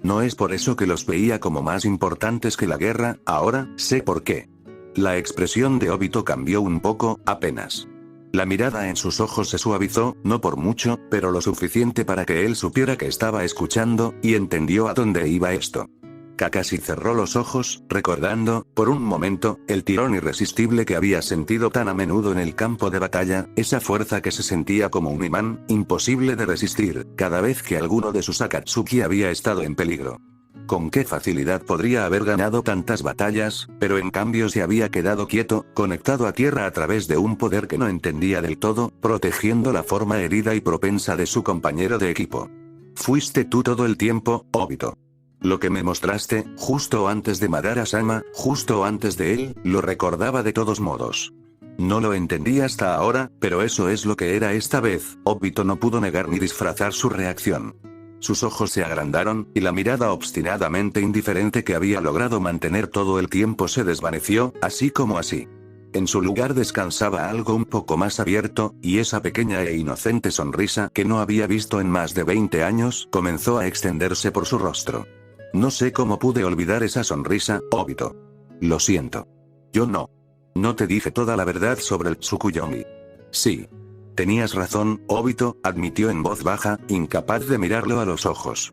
No es por eso que los veía como más importantes que la guerra, ahora, sé por qué. La expresión de Obito cambió un poco, apenas. La mirada en sus ojos se suavizó, no por mucho, pero lo suficiente para que él supiera que estaba escuchando, y entendió a dónde iba esto. Kakashi cerró los ojos, recordando, por un momento, el tirón irresistible que había sentido tan a menudo en el campo de batalla, esa fuerza que se sentía como un imán, imposible de resistir, cada vez que alguno de sus Akatsuki había estado en peligro. Con qué facilidad podría haber ganado tantas batallas, pero en cambio se había quedado quieto, conectado a tierra a través de un poder que no entendía del todo, protegiendo la forma herida y propensa de su compañero de equipo. Fuiste tú todo el tiempo, Obito. Lo que me mostraste, justo antes de Madara-sama, justo antes de él, lo recordaba de todos modos. No lo entendí hasta ahora, pero eso es lo que era esta vez. Obito no pudo negar ni disfrazar su reacción. Sus ojos se agrandaron, y la mirada obstinadamente indiferente que había logrado mantener todo el tiempo se desvaneció, así como así. En su lugar descansaba algo un poco más abierto, y esa pequeña e inocente sonrisa que no había visto en más de 20 años comenzó a extenderse por su rostro. No sé cómo pude olvidar esa sonrisa, Obito. Lo siento. Yo no. No te dije toda la verdad sobre el Tsukuyomi. Sí. Tenías razón, Obito, admitió en voz baja, incapaz de mirarlo a los ojos.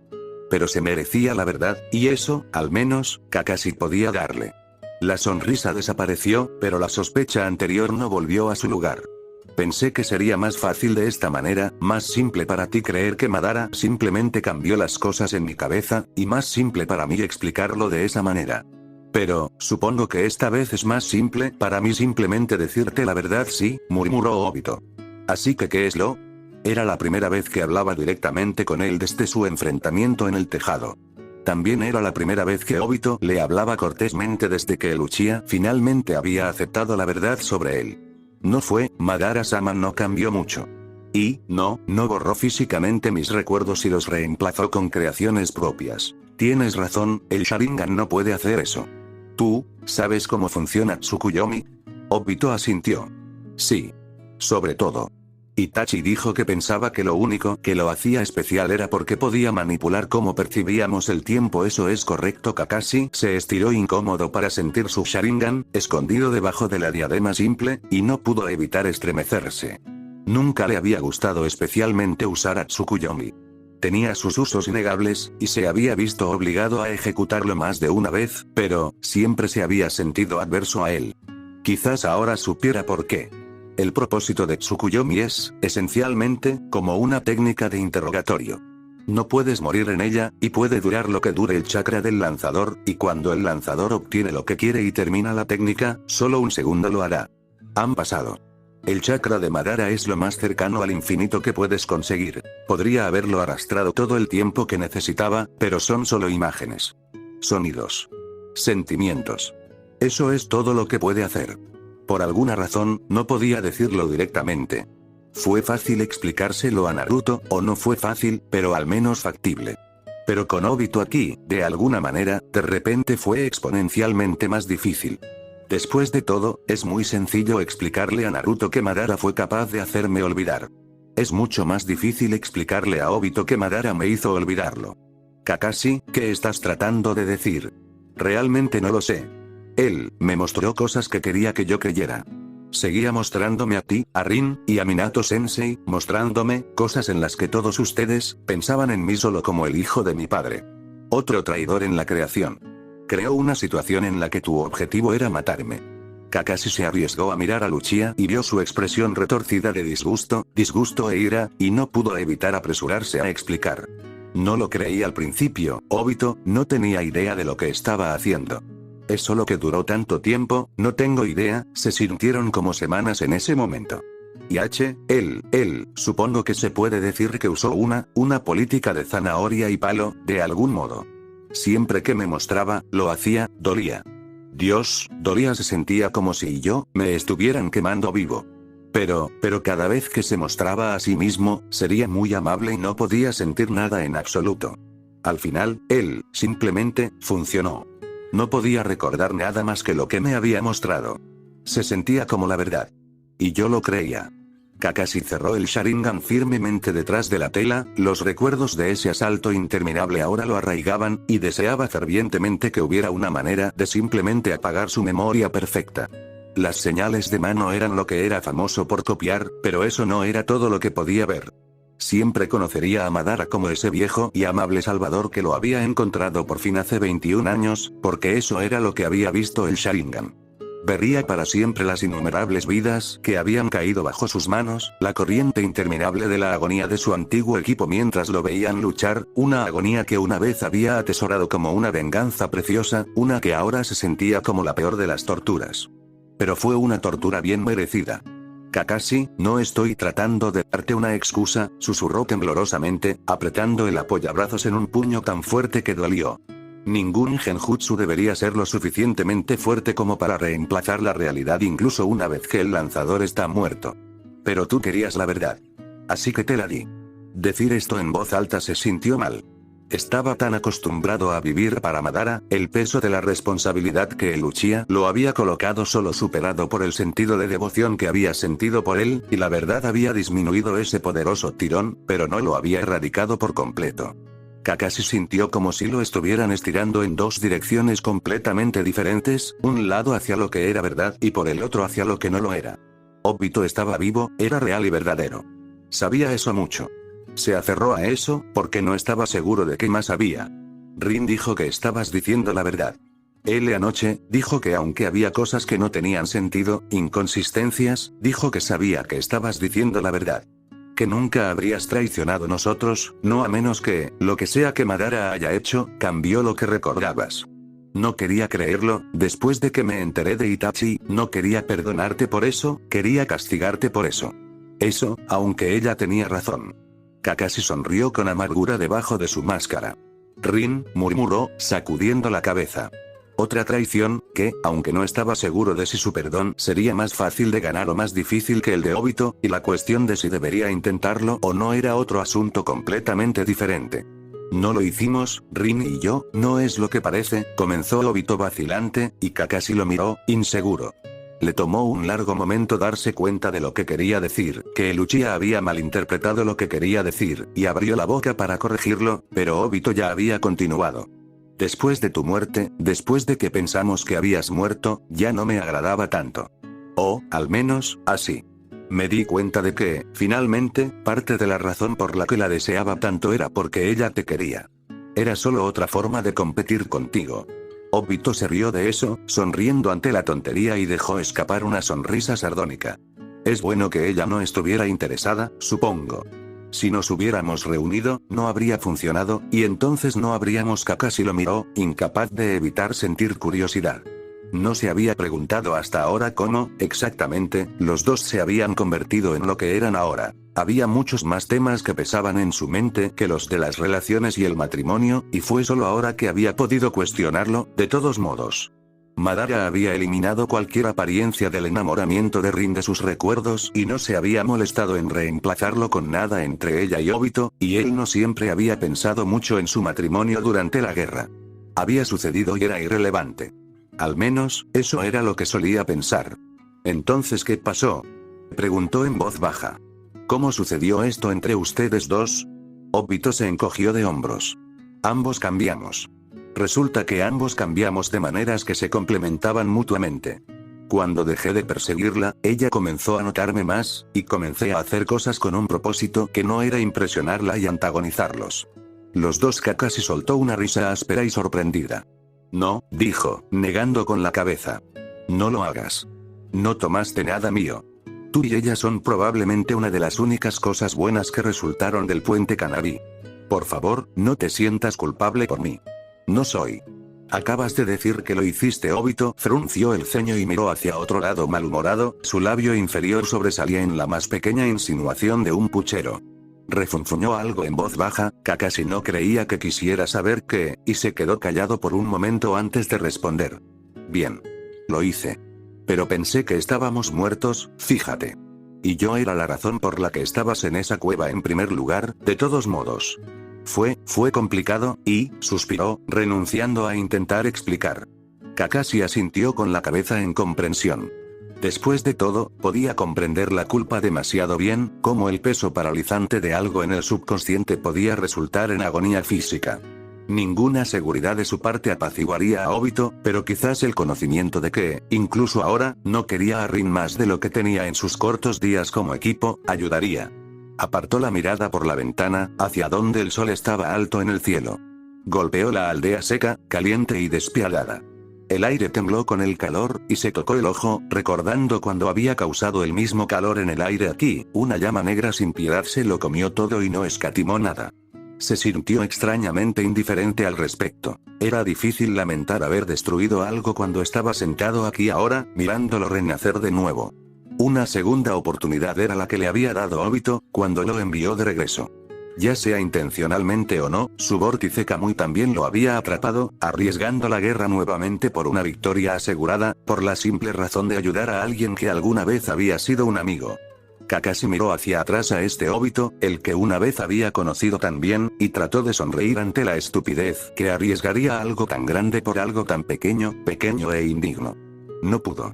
Pero se merecía la verdad, y eso, al menos, Kakashi podía darle. La sonrisa desapareció, pero la sospecha anterior no volvió a su lugar. Pensé que sería más fácil de esta manera, más simple para ti creer que Madara simplemente cambió las cosas en mi cabeza, y más simple para mí explicarlo de esa manera. Pero, supongo que esta vez es más simple para mí simplemente decirte la verdad, sí, murmuró Obito. Así que ¿qué es lo? Era la primera vez que hablaba directamente con él desde su enfrentamiento en el tejado. También era la primera vez que Obito le hablaba cortésmente desde que el Uchiha finalmente había aceptado la verdad sobre él. No fue, Madara-sama no cambió mucho. Y, no borró físicamente mis recuerdos y los reemplazó con creaciones propias. Tienes razón, el Sharingan no puede hacer eso. ¿Tú, sabes cómo funciona Tsukuyomi? Obito asintió. Sí. Sobre todo. Itachi dijo que pensaba que lo único que lo hacía especial era porque podía manipular cómo percibíamos el tiempo. Eso es correcto. Kakashi se estiró incómodo para sentir su Sharingan, escondido debajo de la diadema simple, y no pudo evitar estremecerse. Nunca le había gustado especialmente usar a Tsukuyomi. Tenía sus usos innegables, y se había visto obligado a ejecutarlo más de una vez, pero siempre se había sentido adverso a él. Quizás ahora supiera por qué. El propósito de Tsukuyomi es, esencialmente, como una técnica de interrogatorio. No puedes morir en ella, y puede durar lo que dure el chakra del lanzador, y cuando el lanzador obtiene lo que quiere y termina la técnica, solo un segundo lo hará. Han pasado. El chakra de Madara es lo más cercano al infinito que puedes conseguir. Podría haberlo arrastrado todo el tiempo que necesitaba, pero son solo imágenes. Sonidos. Sentimientos. Eso es todo lo que puede hacer. Por alguna razón, no podía decirlo directamente. ¿Fue fácil explicárselo a Naruto, o no fue fácil, pero al menos factible? Pero con Obito aquí, de alguna manera, de repente fue exponencialmente más difícil. Después de todo, es muy sencillo explicarle a Naruto que Madara fue capaz de hacerme olvidar. Es mucho más difícil explicarle a Obito que Madara me hizo olvidarlo. Kakashi, ¿qué estás tratando de decir? Realmente no lo sé. Él me mostró cosas que quería que yo creyera. Seguía mostrándome a ti, a Rin, y a Minato-sensei, mostrándome cosas en las que todos ustedes pensaban en mí solo como el hijo de mi padre. Otro traidor en la creación. Creó una situación en la que tu objetivo era matarme. Kakashi se arriesgó a mirar a Uchiha y vio su expresión retorcida de disgusto e ira, y no pudo evitar apresurarse a explicar. No lo creí al principio, Obito, no tenía idea de lo que estaba haciendo. Es solo que duró tanto tiempo, no tengo idea, se sintieron como semanas en ese momento. Y supongo que se puede decir que usó una política de zanahoria y palo, de algún modo. Siempre que me mostraba, lo hacía, dolía. Dios, dolía, se sentía como si yo me estuvieran quemando vivo. Pero cada vez que se mostraba a sí mismo, sería muy amable y no podía sentir nada en absoluto. Al final, simplemente, funcionó. No podía recordar nada más que lo que me había mostrado. Se sentía como la verdad. Y yo lo creía. Kakashi cerró el Sharingan firmemente detrás de la tela, los recuerdos de ese asalto interminable ahora lo arraigaban, y deseaba fervientemente que hubiera una manera de simplemente apagar su memoria perfecta. Las señales de mano eran lo que era famoso por copiar, pero eso no era todo lo que podía ver. Siempre conocería a Madara como ese viejo y amable salvador que lo había encontrado por fin hace 21 años, porque eso era lo que había visto el Sharingan. Vería para siempre las innumerables vidas que habían caído bajo sus manos, la corriente interminable de la agonía de su antiguo equipo mientras lo veían luchar, una agonía que una vez había atesorado como una venganza preciosa, una que ahora se sentía como la peor de las torturas. Pero fue una tortura bien merecida. Kakashi, no estoy tratando de darte una excusa, susurró temblorosamente, apretando el apoyabrazos en un puño tan fuerte que dolió. Ningún genjutsu debería ser lo suficientemente fuerte como para reemplazar la realidad incluso una vez que el lanzador está muerto. Pero tú querías la verdad. Así que te la di. Decir esto en voz alta se sintió mal. Estaba tan acostumbrado a vivir para Madara, el peso de la responsabilidad que el Uchiha lo había colocado solo superado por el sentido de devoción que había sentido por él, y la verdad había disminuido ese poderoso tirón, pero no lo había erradicado por completo. Kakashi sintió como si lo estuvieran estirando en dos direcciones completamente diferentes, un lado hacia lo que era verdad y por el otro hacia lo que no lo era. Obito estaba vivo, era real y verdadero. Sabía eso mucho. Se aferró a eso, porque no estaba seguro de qué más había. Rin dijo que estabas diciendo la verdad. L anoche, dijo que aunque había cosas que no tenían sentido, inconsistencias, dijo que sabía que estabas diciendo la verdad. Que nunca habrías traicionado a nosotros, no a menos que, lo que sea que Madara haya hecho, cambió lo que recordabas. No quería creerlo, después de que me enteré de Itachi, no quería perdonarte por eso, quería castigarte por eso. Eso, aunque ella tenía razón. Kakashi sonrió con amargura debajo de su máscara. Rin, murmuró, sacudiendo la cabeza. Otra traición, que, aunque no estaba seguro de si su perdón sería más fácil de ganar o más difícil que el de Obito, y la cuestión de si debería intentarlo o no era otro asunto completamente diferente. No lo hicimos, Rin y yo, no es lo que parece, comenzó Obito vacilante, y Kakashi lo miró, inseguro. Le tomó un largo momento darse cuenta de lo que quería decir, que el Uchiha había malinterpretado lo que quería decir, y abrió la boca para corregirlo, pero Obito ya había continuado. Después de tu muerte, después de que pensamos que habías muerto, ya no me agradaba tanto. O, al menos, así. Me di cuenta de que, finalmente, parte de la razón por la que la deseaba tanto era porque ella te quería. Era solo otra forma de competir contigo. Obito se rió de eso, sonriendo ante la tontería y dejó escapar una sonrisa sardónica. Es bueno que ella no estuviera interesada, supongo. Si nos hubiéramos reunido, no habría funcionado, y entonces no habríamos. Kakashi lo miró, incapaz de evitar sentir curiosidad. No se había preguntado hasta ahora cómo, exactamente, los dos se habían convertido en lo que eran ahora. Había muchos más temas que pesaban en su mente que los de las relaciones y el matrimonio, y fue solo ahora que había podido cuestionarlo, de todos modos. Madara había eliminado cualquier apariencia del enamoramiento de Rin de sus recuerdos y no se había molestado en reemplazarlo con nada entre ella y Obito, y él no siempre había pensado mucho en su matrimonio durante la guerra. Había sucedido y era irrelevante. Al menos, eso era lo que solía pensar. ¿Entonces qué pasó?, preguntó en voz baja. ¿Cómo sucedió esto entre ustedes dos? Obito se encogió de hombros. Ambos cambiamos. Resulta que ambos cambiamos de maneras que se complementaban mutuamente. Cuando dejé de perseguirla, ella comenzó a notarme más, y comencé a hacer cosas con un propósito que no era impresionarla y antagonizarlos. Los dos. Kakashi soltó una risa áspera y sorprendida. No, dijo, negando con la cabeza. No lo hagas. No tomaste nada mío. Tú y ella son probablemente una de las únicas cosas buenas que resultaron del puente Kanari. Por favor, no te sientas culpable por mí. No soy. Acabas de decir que lo hiciste. Obito frunció el ceño y miró hacia otro lado malhumorado, su labio inferior sobresalía en la más pequeña insinuación de un puchero. Refunfuñó algo en voz baja, Kakashi no creía que quisiera saber qué, y se quedó callado por un momento antes de responder. Bien. Lo hice. Pero pensé que estábamos muertos, fíjate. Y yo era la razón por la que estabas en esa cueva en primer lugar, de todos modos. Fue complicado, y, suspiró, renunciando a intentar explicar. Kakashi asintió con la cabeza en comprensión. Después de todo, podía comprender la culpa demasiado bien, cómo el peso paralizante de algo en el subconsciente podía resultar en agonía física. Ninguna seguridad de su parte apaciguaría a Obito, pero quizás el conocimiento de que, incluso ahora, no quería a Rin más de lo que tenía en sus cortos días como equipo, ayudaría. Apartó la mirada por la ventana, hacia donde el sol estaba alto en el cielo. Golpeó la aldea seca, caliente y despiadada. El aire tembló con el calor, y se tocó el ojo, recordando cuando había causado el mismo calor en el aire aquí. Una llama negra sin piedad se lo comió todo y no escatimó nada. Se sintió extrañamente indiferente al respecto. Era difícil lamentar haber destruido algo cuando estaba sentado aquí ahora, mirándolo renacer de nuevo. Una segunda oportunidad era la que le había dado Obito, cuando lo envió de regreso. Ya sea intencionalmente o no, su vórtice Kamui también lo había atrapado, arriesgando la guerra nuevamente por una victoria asegurada, por la simple razón de ayudar a alguien que alguna vez había sido un amigo. Kakashi miró hacia atrás a este Obito, el que una vez había conocido tan bien, y trató de sonreír ante la estupidez que arriesgaría algo tan grande por algo tan pequeño e indigno. No pudo.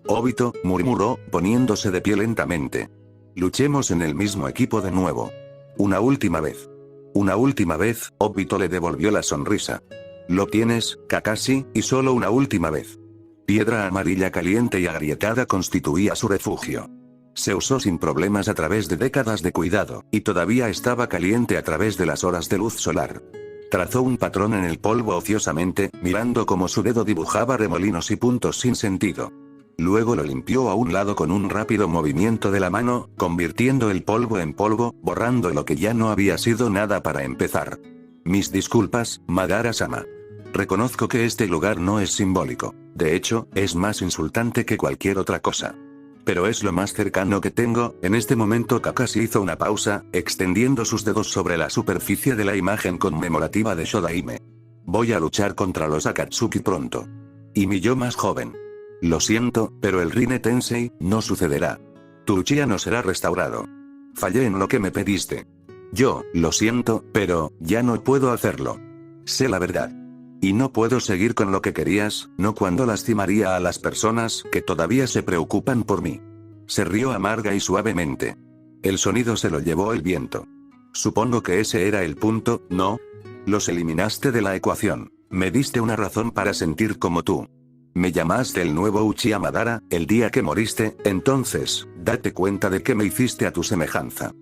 Obito, murmuró, poniéndose de pie lentamente. Luchemos en el mismo equipo de nuevo. Una última vez. Una última vez, Obito le devolvió la sonrisa. Lo tienes, Kakashi, y solo una última vez. Piedra amarilla caliente y agrietada constituía su refugio. Se usó sin problemas a través de décadas de cuidado, y todavía estaba caliente a través de las horas de luz solar. Trazó un patrón en el polvo ociosamente, mirando cómo su dedo dibujaba remolinos y puntos sin sentido. Luego lo limpió a un lado con un rápido movimiento de la mano, convirtiendo el polvo en polvo, borrando lo que ya no había sido nada para empezar. Mis disculpas, Madara-sama. Reconozco que este lugar no es simbólico. De hecho, es más insultante que cualquier otra cosa. Pero es lo más cercano que tengo. En este momento Kakashi hizo una pausa, extendiendo sus dedos sobre la superficie de la imagen conmemorativa de Shodaime. Voy a luchar contra los Akatsuki pronto. Y mi yo más joven. Lo siento, pero el Rinne Tensei no sucederá. Tu Uchiha no será restaurado. Fallé en lo que me pediste. Yo, lo siento, pero ya no puedo hacerlo. Sé la verdad. Y no puedo seguir con lo que querías, no cuando lastimaría a las personas que todavía se preocupan por mí. Se rió amarga y suavemente. El sonido se lo llevó el viento. Supongo que ese era el punto, ¿no? Los eliminaste de la ecuación. Me diste una razón para sentir como tú. Me llamaste el nuevo Uchiha Madara, el día que moriste, entonces, date cuenta de que me hiciste a tu semejanza.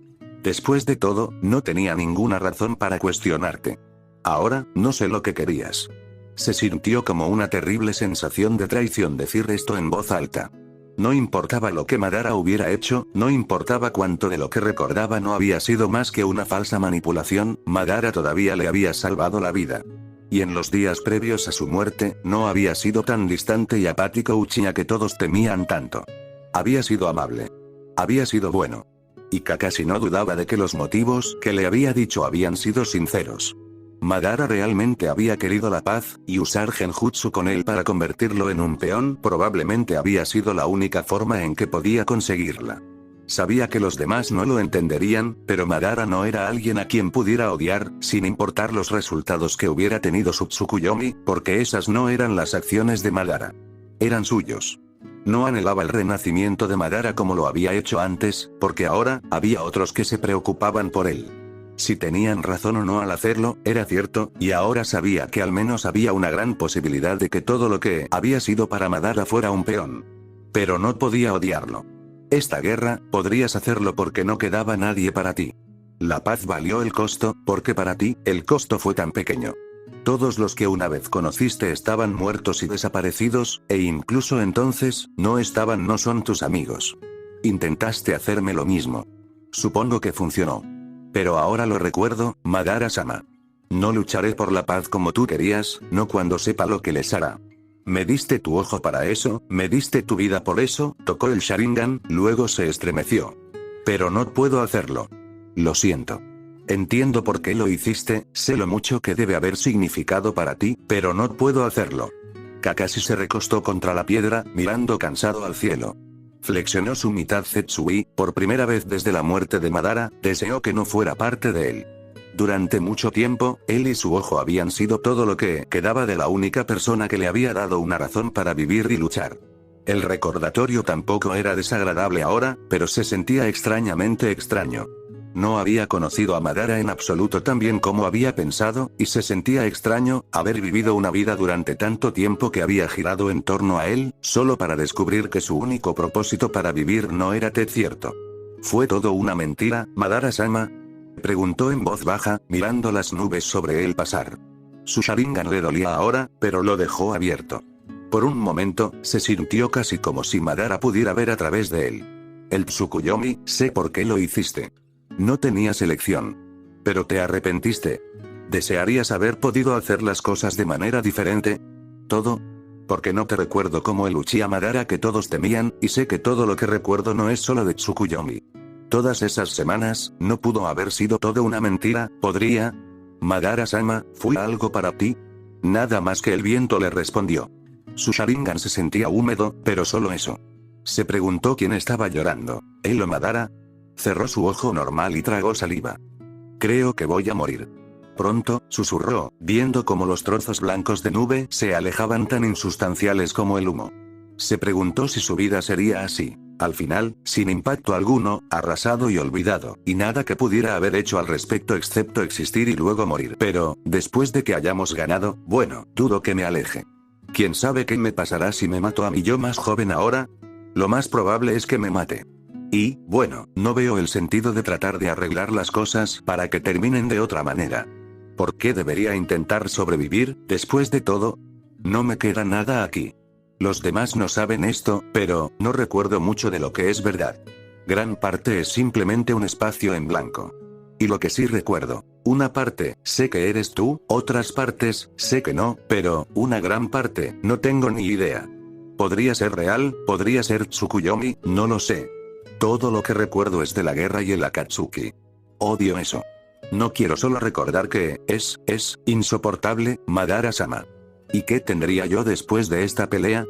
Después de todo, no tenía ninguna razón para cuestionarte. Ahora, no sé lo que querías. Se sintió como una terrible sensación de traición decir esto en voz alta. No importaba lo que Madara hubiera hecho, no importaba cuánto de lo que recordaba no había sido más que una falsa manipulación, Madara todavía le había salvado la vida. Y en los días previos a su muerte, no había sido tan distante y apático Uchiha que todos temían tanto. Había sido amable. Había sido bueno. Y Kakashi no dudaba de que los motivos que le había dicho habían sido sinceros. Madara realmente había querido la paz, y usar Genjutsu con él para convertirlo en un peón probablemente había sido la única forma en que podía conseguirla. Sabía que los demás no lo entenderían, pero Madara no era alguien a quien pudiera odiar, sin importar los resultados que hubiera tenido su Tsukuyomi, porque esas no eran las acciones de Madara. Eran suyos. No anhelaba el renacimiento de Madara como lo había hecho antes, porque ahora, había otros que se preocupaban por él. Si tenían razón o no al hacerlo, era cierto, y ahora sabía que al menos había una gran posibilidad de que todo lo que había sido para Madara fuera un peón. Pero no podía odiarlo. Esta guerra, podrías hacerlo porque no quedaba nadie para ti. La paz valió el costo, porque para ti, el costo fue tan pequeño. Todos los que una vez conociste estaban muertos y desaparecidos, e incluso entonces, no son tus amigos. Intentaste hacerme lo mismo. Supongo que funcionó. Pero ahora lo recuerdo, Madara-sama. No lucharé por la paz como tú querías, no cuando sepa lo que les hará. Me diste tu ojo para eso, me diste tu vida por eso, tocó el Sharingan, luego se estremeció. Pero no puedo hacerlo. Lo siento. Entiendo por qué lo hiciste, sé lo mucho que debe haber significado para ti, pero no puedo hacerlo. Kakashi se recostó contra la piedra, mirando cansado al cielo. Flexionó su mitad Zetsui, por primera vez desde la muerte de Madara, deseó que no fuera parte de él. Durante mucho tiempo, él y su ojo habían sido todo lo que quedaba de la única persona que le había dado una razón para vivir y luchar. El recordatorio tampoco era desagradable ahora, pero se sentía extrañamente extraño. No había conocido a Madara en absoluto tan bien como había pensado, y se sentía extraño, haber vivido una vida durante tanto tiempo que había girado en torno a él, solo para descubrir que su único propósito para vivir no era cierto. ¿Fue todo una mentira, Madara-sama? Preguntó en voz baja, mirando las nubes sobre él pasar. Su Sharingan le dolía ahora, pero lo dejó abierto. Por un momento, se sintió casi como si Madara pudiera ver a través de él. El Tsukuyomi, sé por qué lo hiciste. No tenías elección. Pero te arrepentiste. ¿Desearías haber podido hacer las cosas de manera diferente? ¿Todo? Porque no te recuerdo como el Uchiha Madara que todos temían, y sé que todo lo que recuerdo no es solo de Tsukuyomi. Todas esas semanas, no pudo haber sido todo una mentira, ¿podría? Madara-sama, ¿fue algo para ti? Nada más que el viento le respondió. Su Sharingan se sentía húmedo, pero solo eso. Se preguntó quién estaba llorando, ¿él o Madara? Cerró su ojo normal y tragó saliva. Creo que voy a morir. Pronto, susurró, viendo cómo los trozos blancos de nube se alejaban tan insustanciales como el humo. Se preguntó si su vida sería así. Al final, sin impacto alguno, arrasado y olvidado, y nada que pudiera haber hecho al respecto excepto existir y luego morir. Pero, después de que hayamos ganado, bueno, dudo que me aleje. ¿Quién sabe qué me pasará si me mato a mi yo más joven ahora? Lo más probable es que me mate. Y, bueno, no veo el sentido de tratar de arreglar las cosas para que terminen de otra manera. ¿Por qué debería intentar sobrevivir, después de todo? No me queda nada aquí. Los demás no saben esto, pero no recuerdo mucho de lo que es verdad. Gran parte es simplemente un espacio en blanco. Y lo que sí recuerdo, una parte, sé que eres tú, otras partes, sé que no, pero, una gran parte, no tengo ni idea. Podría ser real, podría ser Tsukuyomi, no lo sé. Todo lo que recuerdo es de la guerra y el Akatsuki. Odio eso. No quiero solo recordar que, es insoportable, Madara-sama. ¿Y qué tendría yo después de esta pelea?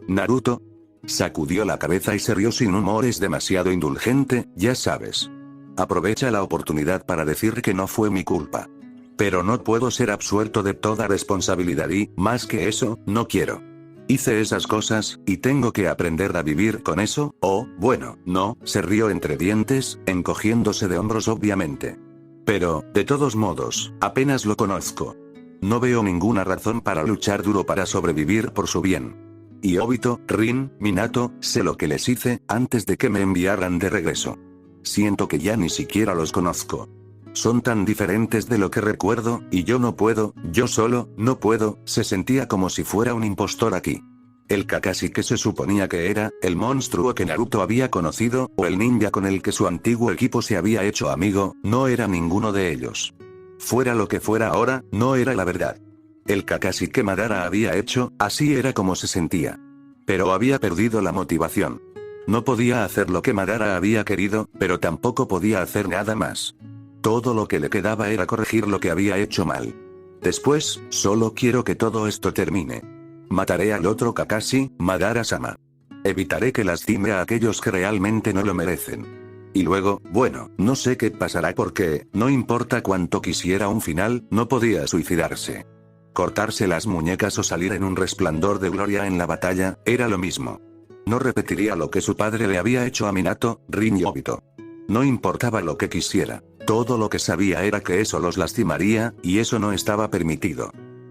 ¿Naruto? Sacudió la cabeza y se rió sin humor. Es demasiado indulgente, ya sabes. Aprovecha la oportunidad para decir que no fue mi culpa. Pero no puedo ser absuelto de toda responsabilidad y, más que eso, no quiero. Hice esas cosas, y tengo que aprender a vivir con eso, bueno, no, se rió entre dientes, encogiéndose de hombros obviamente. Pero, de todos modos, apenas lo conozco. No veo ninguna razón para luchar duro para sobrevivir por su bien. Y Obito, Rin, Minato, sé lo que les hice, antes de que me enviaran de regreso. Siento que ya ni siquiera los conozco. Son tan diferentes de lo que recuerdo, y yo no puedo, yo solo, no puedo, se sentía como si fuera un impostor aquí. El Kakashi que se suponía que era, el monstruo que Naruto había conocido, o el ninja con el que su antiguo equipo se había hecho amigo, no era ninguno de ellos. Fuera lo que fuera ahora, no era la verdad. El Kakashi que Madara había hecho, así era como se sentía. Pero había perdido la motivación. No podía hacer lo que Madara había querido, pero tampoco podía hacer nada más. Todo lo que le quedaba era corregir lo que había hecho mal. Después, solo quiero que todo esto termine. Mataré al otro Kakashi, Madara-sama. Evitaré que lastime a aquellos que realmente no lo merecen. Y luego, bueno, no sé qué pasará porque, no importa cuánto quisiera un final, no podía suicidarse. Cortarse las muñecas o salir en un resplandor de gloria en la batalla, era lo mismo. No repetiría lo que su padre le había hecho a Minato, Rin y Obito. No importaba lo que quisiera. Todo lo que sabía era que eso los lastimaría, y eso no estaba permitido.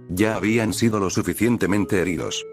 Ya habían sido lo suficientemente heridos.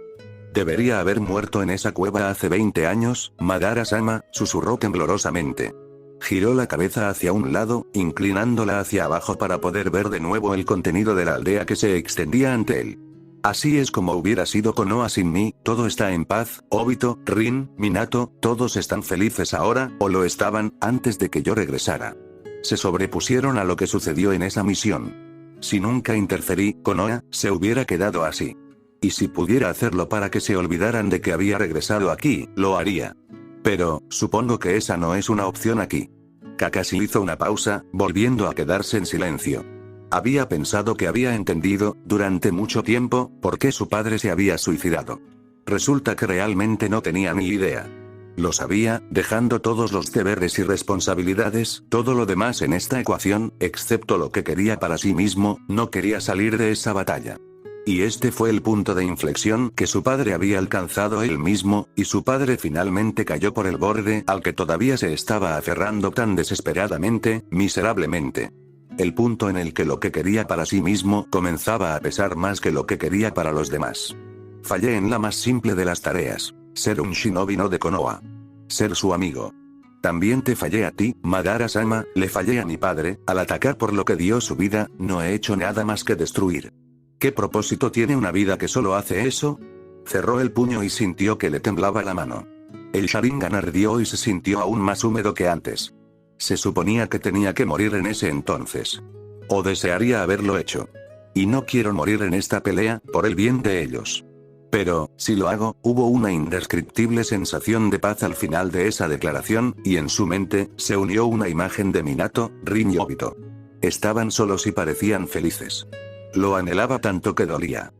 Debería haber muerto en esa cueva hace 20 años, Madara-sama, susurró temblorosamente. Giró la cabeza hacia un lado, inclinándola hacia abajo para poder ver de nuevo el contenido de la aldea que se extendía ante él. Así es como hubiera sido Konoha sin mí, todo está en paz, Obito, Rin, Minato, todos están felices ahora, o lo estaban, antes de que yo regresara. Se sobrepusieron a lo que sucedió en esa misión. Si nunca interferí, Konoha, se hubiera quedado así. Y si pudiera hacerlo para que se olvidaran de que había regresado aquí, lo haría. Pero, supongo que esa no es una opción aquí. Kakashi hizo una pausa, volviendo a quedarse en silencio. Había pensado que había entendido, durante mucho tiempo, por qué su padre se había suicidado. Resulta que realmente no tenía ni idea. Lo sabía, dejando todos los deberes y responsabilidades, todo lo demás en esta ecuación, excepto lo que quería para sí mismo, no quería salir de esa batalla. Y este fue el punto de inflexión que su padre había alcanzado él mismo, y su padre finalmente cayó por el borde al que todavía se estaba aferrando tan desesperadamente, miserablemente. El punto en el que lo que quería para sí mismo comenzaba a pesar más que lo que quería para los demás. Fallé en la más simple de las tareas, ser un shinobi no de Konoha. Ser su amigo. También te fallé a ti, Madara-sama, le fallé a mi padre, al atacar por lo que dio su vida, no he hecho nada más que destruir. ¿Qué propósito tiene una vida que solo hace eso? Cerró el puño y sintió que le temblaba la mano. El Sharingan ardió y se sintió aún más húmedo que antes. Se suponía que tenía que morir en ese entonces. O desearía haberlo hecho. Y no quiero morir en esta pelea, por el bien de ellos. Pero, si lo hago, hubo una indescriptible sensación de paz al final de esa declaración, y en su mente, se unió una imagen de Minato, Rin y Obito. Estaban solos y parecían felices. Lo anhelaba tanto que dolía.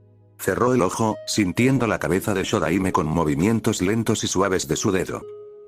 Cerró el ojo, sintiendo la cabeza de Shodaime con movimientos lentos y suaves de su dedo.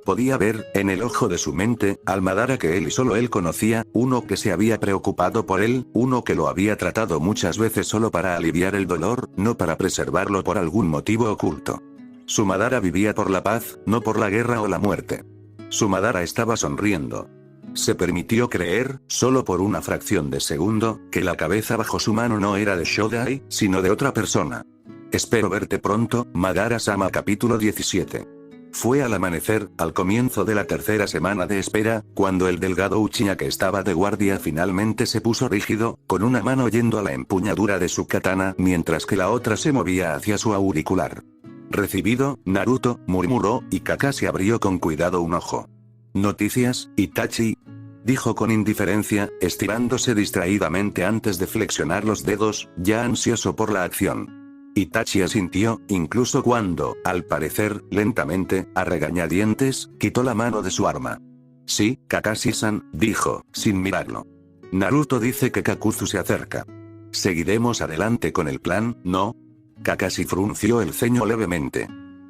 Podía ver, en el ojo de su mente, al Madara que él y solo él conocía, uno que se había preocupado por él, uno que lo había tratado muchas veces solo para aliviar el dolor, no para preservarlo por algún motivo oculto. Su Madara vivía por la paz, no por la guerra o la muerte. Su Madara estaba sonriendo. Se permitió creer, solo por una fracción de segundo, que la cabeza bajo su mano no era de Shodai, sino de otra persona. Espero verte pronto, Madara-sama. Capítulo 17. Fue al amanecer, al comienzo de la tercera semana de espera, cuando el delgado Uchiha que estaba de guardia finalmente se puso rígido, con una mano yendo a la empuñadura de su katana mientras que la otra se movía hacia su auricular. Recibido, Naruto, murmuró, y Kakashi abrió con cuidado un ojo. ¿Noticias, Itachi? Dijo con indiferencia, estirándose distraídamente antes de flexionar los dedos, ya ansioso por la acción. Itachi asintió, incluso cuando, al parecer, lentamente, a regañadientes, quitó la mano de su arma. Sí, Kakashi-san, dijo, sin mirarlo. Naruto dice que Kakuzu se acerca. Seguiremos adelante con el plan, ¿no? Kakashi frunció el ceño levemente.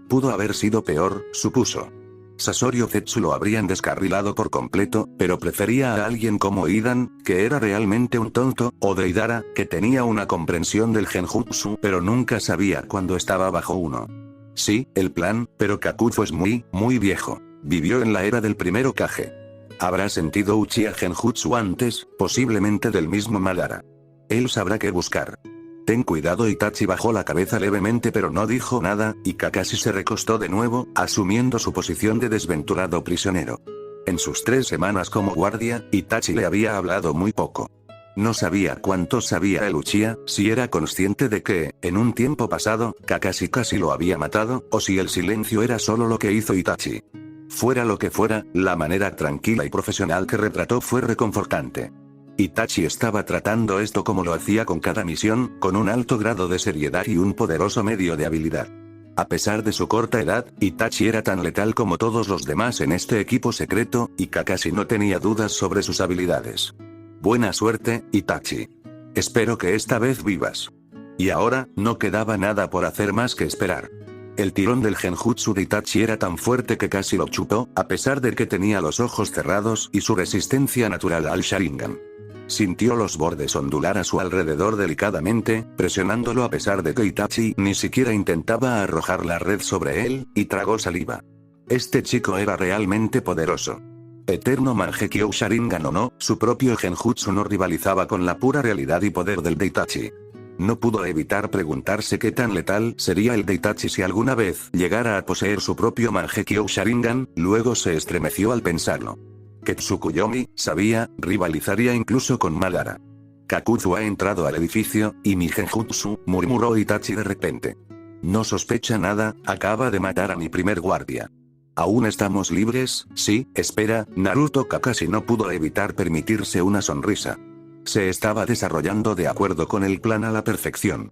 Pudo haber sido peor, supuso. Sasori o Zetsu lo habrían descarrilado por completo, pero prefería a alguien como Idan, que era realmente un tonto, o Deidara, que tenía una comprensión del genjutsu pero nunca sabía cuándo estaba bajo uno. Sí, el plan, pero Kakuzu es muy viejo. Vivió en la era del primer Hokage. Habrá sentido Uchiha Genjutsu antes, posiblemente del mismo Madara. Él sabrá qué buscar. Ten cuidado. Itachi bajó la cabeza levemente pero no dijo nada, y Kakashi se recostó de nuevo, asumiendo su posición de desventurado prisionero. En sus 3 semanas como guardia, Itachi le había hablado muy poco. No sabía cuánto sabía el Uchiha, si era consciente de que, en un tiempo pasado, Kakashi casi lo había matado, o si el silencio era solo lo que hizo Itachi. Fuera lo que fuera, la manera tranquila y profesional que retrató fue reconfortante. Itachi estaba tratando esto como lo hacía con cada misión, con un alto grado de seriedad y un poderoso medio de habilidad. A pesar de su corta edad, Itachi era tan letal como todos los demás en este equipo secreto, y Kakashi no tenía dudas sobre sus habilidades. Buena suerte, Itachi. Espero que esta vez vivas. Y ahora, no quedaba nada por hacer más que esperar. El tirón del genjutsu de Itachi era tan fuerte que casi lo chupó, a pesar de que tenía los ojos cerrados y su resistencia natural al Sharingan. Sintió los bordes ondular a su alrededor delicadamente, presionándolo a pesar de que Itachi ni siquiera intentaba arrojar la red sobre él, y tragó saliva. Este chico era realmente poderoso. Eterno Mangekyo Sharingan o no, su propio genjutsu no rivalizaba con la pura realidad y poder del de Itachi. No pudo evitar preguntarse qué tan letal sería el de Itachi si alguna vez llegara a poseer su propio Mangekyo Sharingan, luego se estremeció al pensarlo. Que Tsukuyomi, sabía, rivalizaría incluso con Madara. Kakuzu ha entrado al edificio, y mi genjutsu, murmuró Itachi de repente. No sospecha nada, acaba de matar a mi primer guardia. ¿Aún estamos libres? Sí, espera, Naruto. Kakashi no pudo evitar permitirse una sonrisa. Se estaba desarrollando de acuerdo con el plan a la perfección.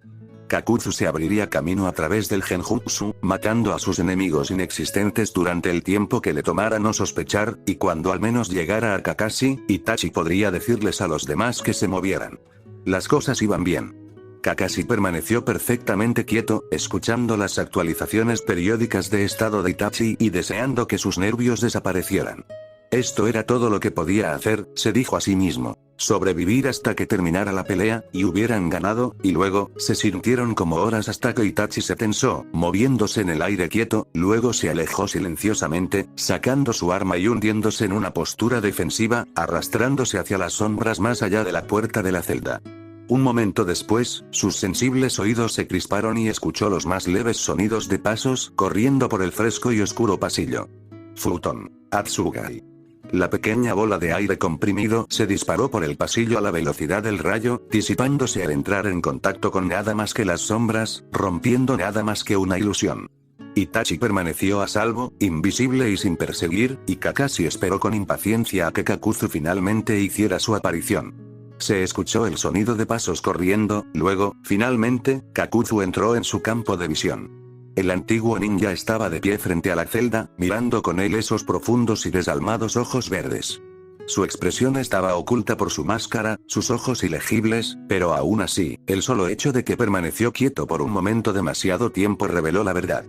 Kakuzu se abriría camino a través del genjutsu, matando a sus enemigos inexistentes durante el tiempo que le tomara no sospechar, y cuando al menos llegara a Kakashi, Itachi podría decirles a los demás que se movieran. Las cosas iban bien. Kakashi permaneció perfectamente quieto, escuchando las actualizaciones periódicas de estado de Itachi y deseando que sus nervios desaparecieran. Esto era todo lo que podía hacer, se dijo a sí mismo. Sobrevivir hasta que terminara la pelea, y hubieran ganado, y luego, se sintieron como horas hasta que Itachi se tensó, moviéndose en el aire quieto, luego se alejó silenciosamente, sacando su arma y hundiéndose en una postura defensiva, arrastrándose hacia las sombras más allá de la puerta de la celda. Un momento después, sus sensibles oídos se crisparon y escuchó los más leves sonidos de pasos, corriendo por el fresco y oscuro pasillo. Futon. Atsugai. La pequeña bola de aire comprimido se disparó por el pasillo a la velocidad del rayo, disipándose al entrar en contacto con nada más que las sombras, rompiendo nada más que una ilusión. Itachi permaneció a salvo, invisible y sin perseguir, y Kakashi esperó con impaciencia a que Kakuzu finalmente hiciera su aparición. Se escuchó el sonido de pasos corriendo, luego, finalmente, Kakuzu entró en su campo de visión. El antiguo ninja estaba de pie frente a la celda, mirando con él esos profundos y desalmados ojos verdes. Su expresión estaba oculta por su máscara, sus ojos ilegibles, pero aún así, el solo hecho de que permaneció quieto por un momento demasiado tiempo reveló la verdad.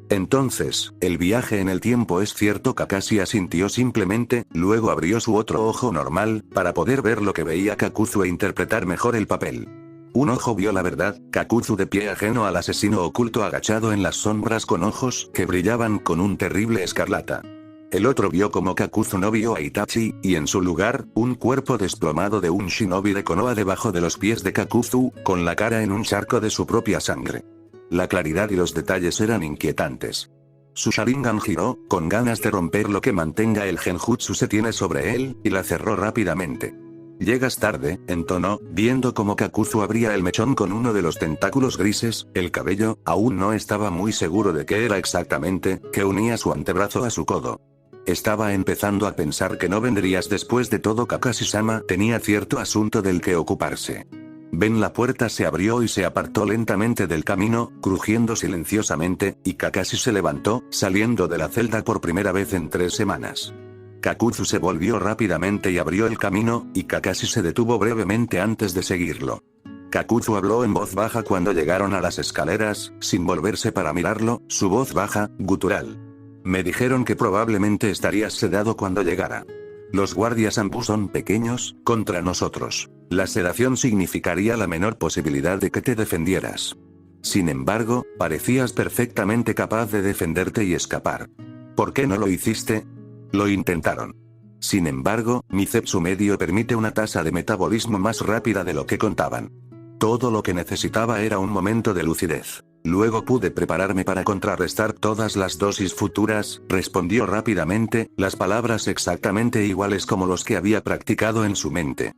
Entonces, el viaje en el tiempo es cierto. Kakashi asintió simplemente, luego abrió su otro ojo normal, para poder ver lo que veía Kakuzu e interpretar mejor el papel. Un ojo vio la verdad, Kakuzu de pie ajeno al asesino oculto agachado en las sombras con ojos que brillaban con un terrible escarlata. El otro vio como Kakuzu no vio a Itachi, y en su lugar, un cuerpo desplomado de un shinobi de Konoha debajo de los pies de Kakuzu, con la cara en un charco de su propia sangre. La claridad y los detalles eran inquietantes. Su Sharingan giró, con ganas de romper lo que mantenga el genjutsu se tiene sobre él, y la cerró rápidamente. Llegas tarde, entonó, viendo cómo Kakuzu abría el mechón con uno de los tentáculos grises. El cabello, aún no estaba muy seguro de qué era exactamente, que unía su antebrazo a su codo. Estaba empezando a pensar que no vendrías después de todo. Kakashi-sama tenía cierto asunto del que ocuparse. La puerta se abrió y se apartó lentamente del camino, crujiendo silenciosamente, y Kakashi se levantó, saliendo de la celda por primera vez en 3 semanas. Kakuzu se volvió rápidamente y abrió el camino, y Kakashi se detuvo brevemente antes de seguirlo. Kakuzu habló en voz baja cuando llegaron a las escaleras, sin volverse para mirarlo, su voz baja, gutural. Me dijeron que probablemente estarías sedado cuando llegara. Los guardias Anbu son pequeños, contra nosotros. La sedación significaría la menor posibilidad de que te defendieras. Sin embargo, parecías perfectamente capaz de defenderte y escapar. ¿Por qué no lo hiciste? Lo intentaron. Sin embargo, mi Zetsu medio permite una tasa de metabolismo más rápida de lo que contaban. Todo lo que necesitaba era un momento de lucidez. Luego pude prepararme para contrarrestar todas las dosis futuras, respondió rápidamente, las palabras exactamente iguales como los que había practicado en su mente.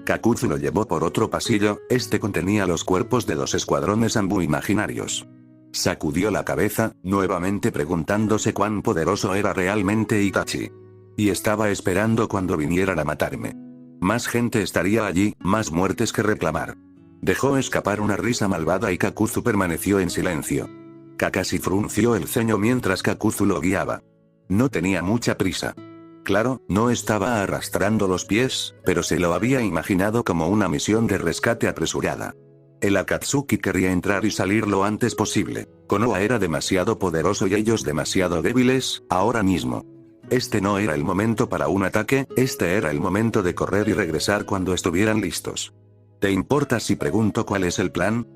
Kakuzu lo llevó por otro pasillo, este contenía los cuerpos de 2 escuadrones Anbu imaginarios. Sacudió la cabeza, nuevamente preguntándose cuán poderoso era realmente Itachi. Y estaba esperando cuando vinieran a matarme. Más gente estaría allí, más muertes que reclamar. Dejó escapar una risa malvada y Kakuzu permaneció en silencio. Kakashi frunció el ceño mientras Kakuzu lo guiaba. No tenía mucha prisa. Claro, no estaba arrastrando los pies, pero se lo había imaginado como una misión de rescate apresurada. El Akatsuki quería entrar y salir lo antes posible. Konoha era demasiado poderoso y ellos demasiado débiles, ahora mismo. Este no era el momento para un ataque, este era el momento de correr y regresar cuando estuvieran listos. ¿Te importa si pregunto cuál es el plan?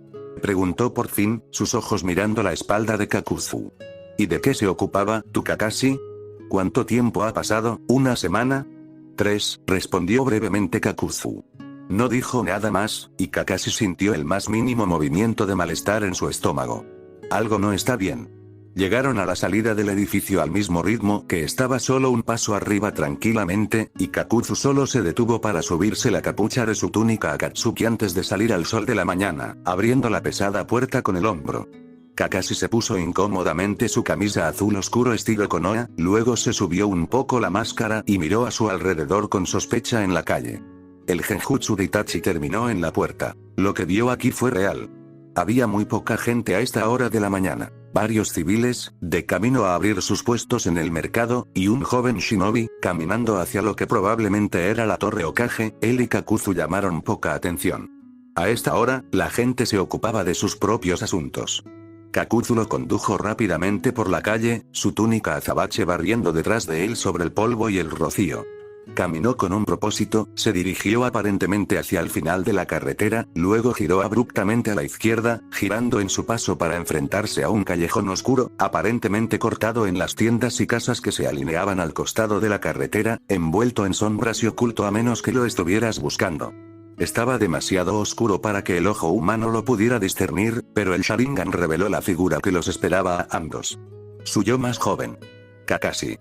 Preguntó por fin, sus ojos mirando la espalda de Kakuzu. ¿Y de qué se ocupaba, tu Kakashi? ¿Cuánto tiempo ha pasado? ¿1 semana? 3, respondió brevemente Kakuzu. No dijo nada más, y Kakashi sintió el más mínimo movimiento de malestar en su estómago. Algo no está bien. Llegaron a la salida del edificio al mismo ritmo, que estaba solo un paso arriba tranquilamente, y Kakuzu solo se detuvo para subirse la capucha de su túnica Akatsuki antes de salir al sol de la mañana, abriendo la pesada puerta con el hombro. Kakashi se puso incómodamente su camisa azul oscuro estilo Konoha, luego se subió un poco la máscara y miró a su alrededor con sospecha en la calle. El genjutsu de Itachi terminó en la puerta. Lo que vio aquí fue real. Había muy poca gente a esta hora de la mañana. Varios civiles, de camino a abrir sus puestos en el mercado, y un joven shinobi, caminando hacia lo que probablemente era la torre Hokage. Él y Kakuzu llamaron poca atención. A esta hora, la gente se ocupaba de sus propios asuntos. Kakuzu lo condujo rápidamente por la calle, su túnica azabache barriendo detrás de él sobre el polvo y el rocío. Caminó con un propósito, se dirigió aparentemente hacia el final de la carretera, luego giró abruptamente a la izquierda, girando en su paso para enfrentarse a un callejón oscuro, aparentemente cortado en las tiendas y casas que se alineaban al costado de la carretera, envuelto en sombras y oculto a menos que lo estuvieras buscando. Estaba demasiado oscuro para que el ojo humano lo pudiera discernir, pero el Sharingan reveló la figura que los esperaba a ambos. Su yo más joven. Kakashi.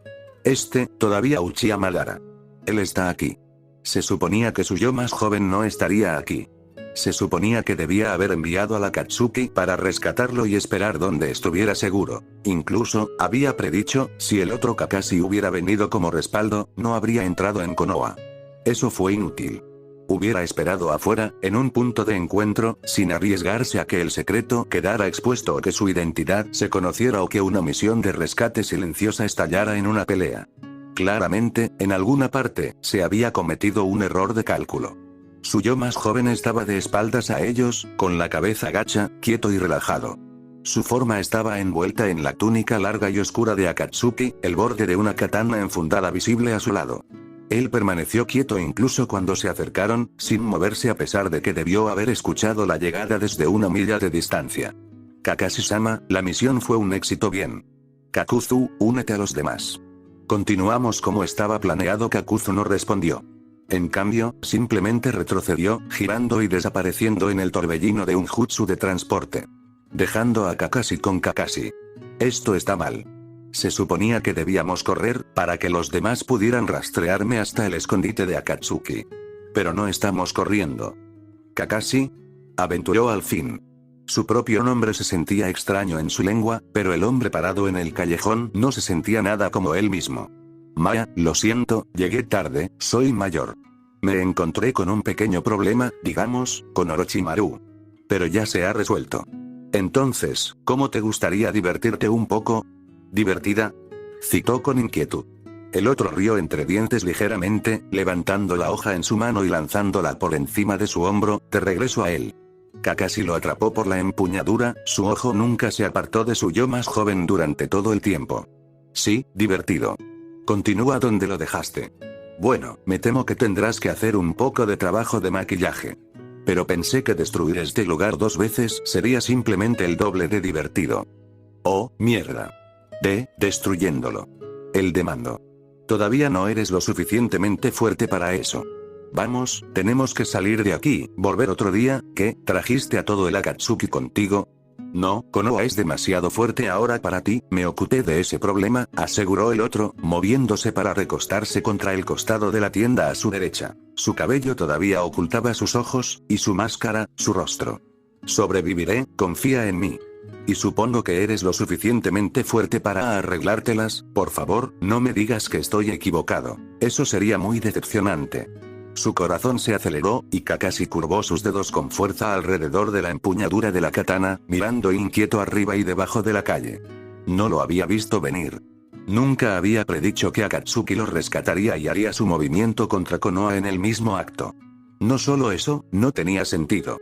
Todavía Uchiha Madara. Él está aquí. Se suponía que su yo más joven no estaría aquí. Se suponía que debía haber enviado a la Akatsuki para rescatarlo y esperar donde estuviera seguro. Incluso, había predicho, si el otro Kakashi hubiera venido como respaldo, no habría entrado en Konoha. Eso fue inútil. Hubiera esperado afuera, en un punto de encuentro, sin arriesgarse a que el secreto quedara expuesto o que su identidad se conociera o que una misión de rescate silenciosa estallara en una pelea. Claramente, en alguna parte, se había cometido un error de cálculo. Su yo más joven estaba de espaldas a ellos, con la cabeza gacha, quieto y relajado. Su forma estaba envuelta en la túnica larga y oscura de Akatsuki, el borde de una katana enfundada visible a su lado. Él permaneció quieto incluso cuando se acercaron, sin moverse a pesar de que debió haber escuchado la llegada desde una milla de distancia. Kakashi-sama, la misión fue un éxito bien. Kakuzu, únete a los demás. Continuamos como estaba planeado. Kakuzu no respondió. En cambio, simplemente retrocedió, girando y desapareciendo en el torbellino de un jutsu de transporte. Dejando a Kakashi con Kakashi. Esto está mal. Se suponía que debíamos correr, para que los demás pudieran rastrearme hasta el escondite de Akatsuki. Pero no estamos corriendo. Kakashi aventuró al fin. Su propio nombre se sentía extraño en su lengua, pero el hombre parado en el callejón no se sentía nada como él mismo. Maya, lo siento, llegué tarde, soy mayor. Me encontré con un pequeño problema, digamos, con Orochimaru. Pero ya se ha resuelto. Entonces, ¿cómo te gustaría divertirte un poco? ¿Divertida? Citó con inquietud. El otro rió entre dientes ligeramente, levantando la hoja en su mano y lanzándola por encima de su hombro, de regreso a él. Kakashi lo atrapó por la empuñadura, su ojo nunca se apartó de su yo más joven durante todo el tiempo. Sí, divertido. Continúa donde lo dejaste. Bueno, me temo que tendrás que hacer un poco de trabajo de maquillaje. Pero pensé que destruir este lugar 2 veces sería simplemente el doble de divertido. Oh, mierda. Destruyéndolo. El demandó. Todavía no eres lo suficientemente fuerte para eso. Vamos, tenemos que salir de aquí, volver otro día. ¿Qué? ¿Trajiste a todo el Akatsuki contigo? No, Konoha es demasiado fuerte ahora para ti, me ocupé de ese problema, aseguró el otro, moviéndose para recostarse contra el costado de la tienda a su derecha. Su cabello todavía ocultaba sus ojos, y su máscara, su rostro. Sobreviviré, confía en mí. Y supongo que eres lo suficientemente fuerte para arreglártelas. Por favor, no me digas que estoy equivocado. Eso sería muy decepcionante. Su corazón se aceleró, y Kakashi curvó sus dedos con fuerza alrededor de la empuñadura de la katana, mirando inquieto arriba y debajo de la calle. No lo había visto venir. Nunca había predicho que Akatsuki lo rescataría y haría su movimiento contra Konoha en el mismo acto. No solo eso, no tenía sentido.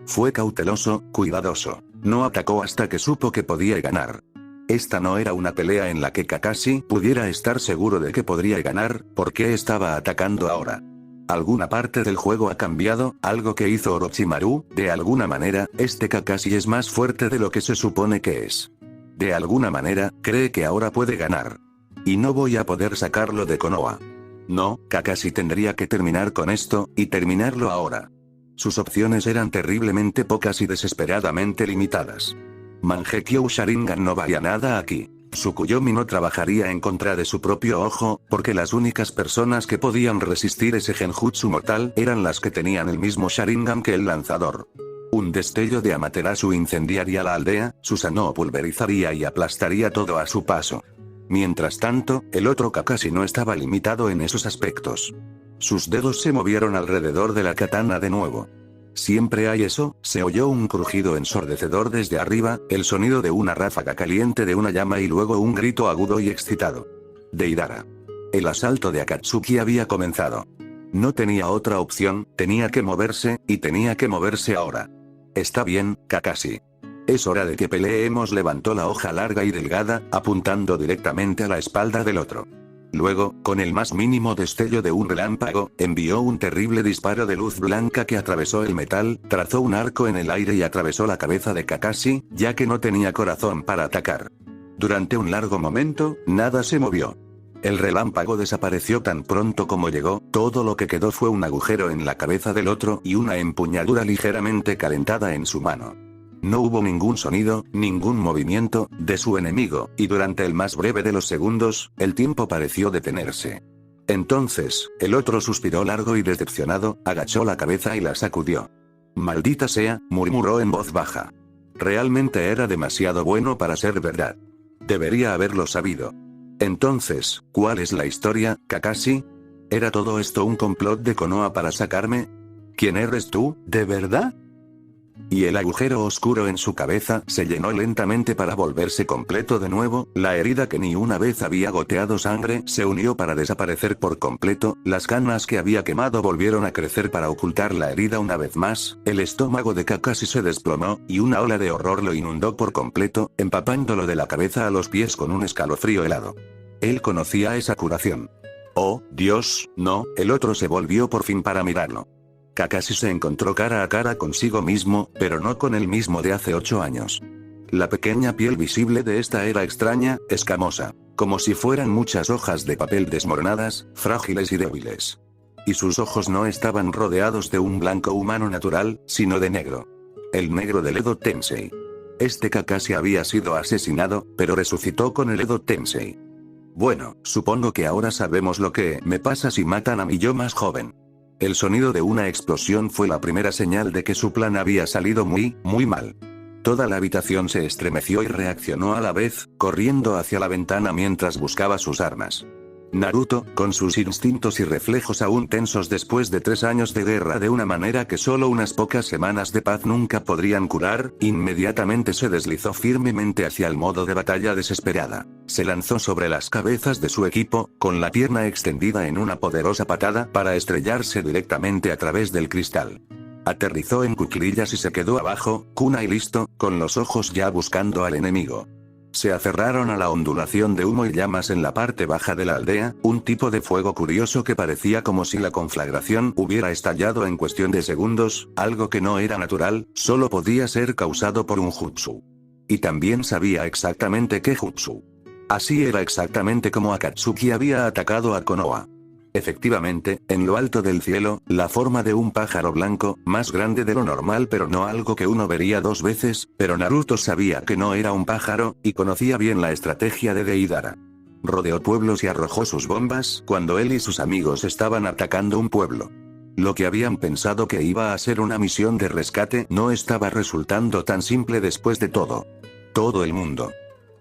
Fue cauteloso, cuidadoso. No atacó hasta que supo que podía ganar. Esta no era una pelea en la que Kakashi pudiera estar seguro de que podría ganar. ¿Por qué estaba atacando ahora? Alguna parte del juego ha cambiado, algo que hizo Orochimaru. De alguna manera, este Kakashi es más fuerte de lo que se supone que es. De alguna manera, cree que ahora puede ganar. Y no voy a poder sacarlo de Konoha. No, Kakashi tendría que terminar con esto, y terminarlo ahora. Sus opciones eran terriblemente pocas y desesperadamente limitadas. Mangekyo Sharingan no valía nada aquí. Tsukuyomi no trabajaría en contra de su propio ojo, porque las únicas personas que podían resistir ese genjutsu mortal eran las que tenían el mismo Sharingan que el lanzador. Un destello de Amaterasu incendiaría la aldea, Susanoo pulverizaría y aplastaría todo a su paso. Mientras tanto, el otro Kakashi no estaba limitado en esos aspectos. Sus dedos se movieron alrededor de la katana de nuevo. Siempre hay eso, se oyó un crujido ensordecedor desde arriba, el sonido de una ráfaga caliente de una llama y luego un grito agudo y excitado. Deidara. El asalto de Akatsuki había comenzado. No tenía otra opción, tenía que moverse, y tenía que moverse ahora. Está bien, Kakashi. Es hora de que peleemos. Levantó la hoja larga y delgada, apuntando directamente a la espalda del otro. Luego, con el más mínimo destello de un relámpago, envió un terrible disparo de luz blanca que atravesó el metal, trazó un arco en el aire y atravesó la cabeza de Kakashi, ya que no tenía corazón para atacar. Durante un largo momento, nada se movió. El relámpago desapareció tan pronto como llegó, todo lo que quedó fue un agujero en la cabeza del otro y una empuñadura ligeramente calentada en su mano. No hubo ningún sonido, ningún movimiento, de su enemigo, y durante el más breve de los segundos, el tiempo pareció detenerse. Entonces, el otro suspiró largo y decepcionado, agachó la cabeza y la sacudió. «Maldita sea», murmuró en voz baja. Realmente era demasiado bueno para ser verdad. Debería haberlo sabido. Entonces, ¿cuál es la historia, Kakashi? ¿Era todo esto un complot de Konoha para sacarme? ¿Quién eres tú, de verdad? Y el agujero oscuro en su cabeza se llenó lentamente para volverse completo de nuevo, la herida que ni una vez había goteado sangre se unió para desaparecer por completo, las canas que había quemado volvieron a crecer para ocultar la herida una vez más, el estómago de Kakashi se desplomó, y una ola de horror lo inundó por completo, empapándolo de la cabeza a los pies con un escalofrío helado. Él conocía esa curación. Oh, Dios, no, el otro se volvió por fin para mirarlo. Kakashi se encontró cara a cara consigo mismo, pero no con el mismo de hace 8 años. La pequeña piel visible de esta era extraña, escamosa, como si fueran muchas hojas de papel desmoronadas, frágiles y débiles. Y sus ojos no estaban rodeados de un blanco humano natural, sino de negro. El negro del Edo Tensei. Este Kakashi había sido asesinado, pero resucitó con el Edo Tensei. Bueno, supongo que ahora sabemos lo que me pasa si matan a mi yo más joven. El sonido de una explosión fue la primera señal de que su plan había salido muy mal. Toda la habitación se estremeció y reaccionó a la vez, corriendo hacia la ventana mientras buscaba sus armas. Naruto, con sus instintos y reflejos aún tensos después de 3 años de guerra de una manera que solo unas pocas semanas de paz nunca podrían curar, inmediatamente se deslizó firmemente hacia el modo de batalla desesperada. Se lanzó sobre las cabezas de su equipo, con la pierna extendida en una poderosa patada para estrellarse directamente a través del cristal. Aterrizó en cuclillas y se quedó abajo, Kunai listo, con los ojos ya buscando al enemigo. Se aferraron a la ondulación de humo y llamas en la parte baja de la aldea, un tipo de fuego curioso que parecía como si la conflagración hubiera estallado en cuestión de segundos, algo que no era natural, solo podía ser causado por un jutsu. Y también sabía exactamente qué jutsu. Así era exactamente como Akatsuki había atacado a Konoha. Efectivamente, en lo alto del cielo, la forma de un pájaro blanco, más grande de lo normal pero no algo que uno vería 2 veces, pero Naruto sabía que no era un pájaro, y conocía bien la estrategia de Deidara. Rodeó pueblos y arrojó sus bombas cuando él y sus amigos estaban atacando un pueblo. Lo que habían pensado que iba a ser una misión de rescate no estaba resultando tan simple después de todo. Todo el mundo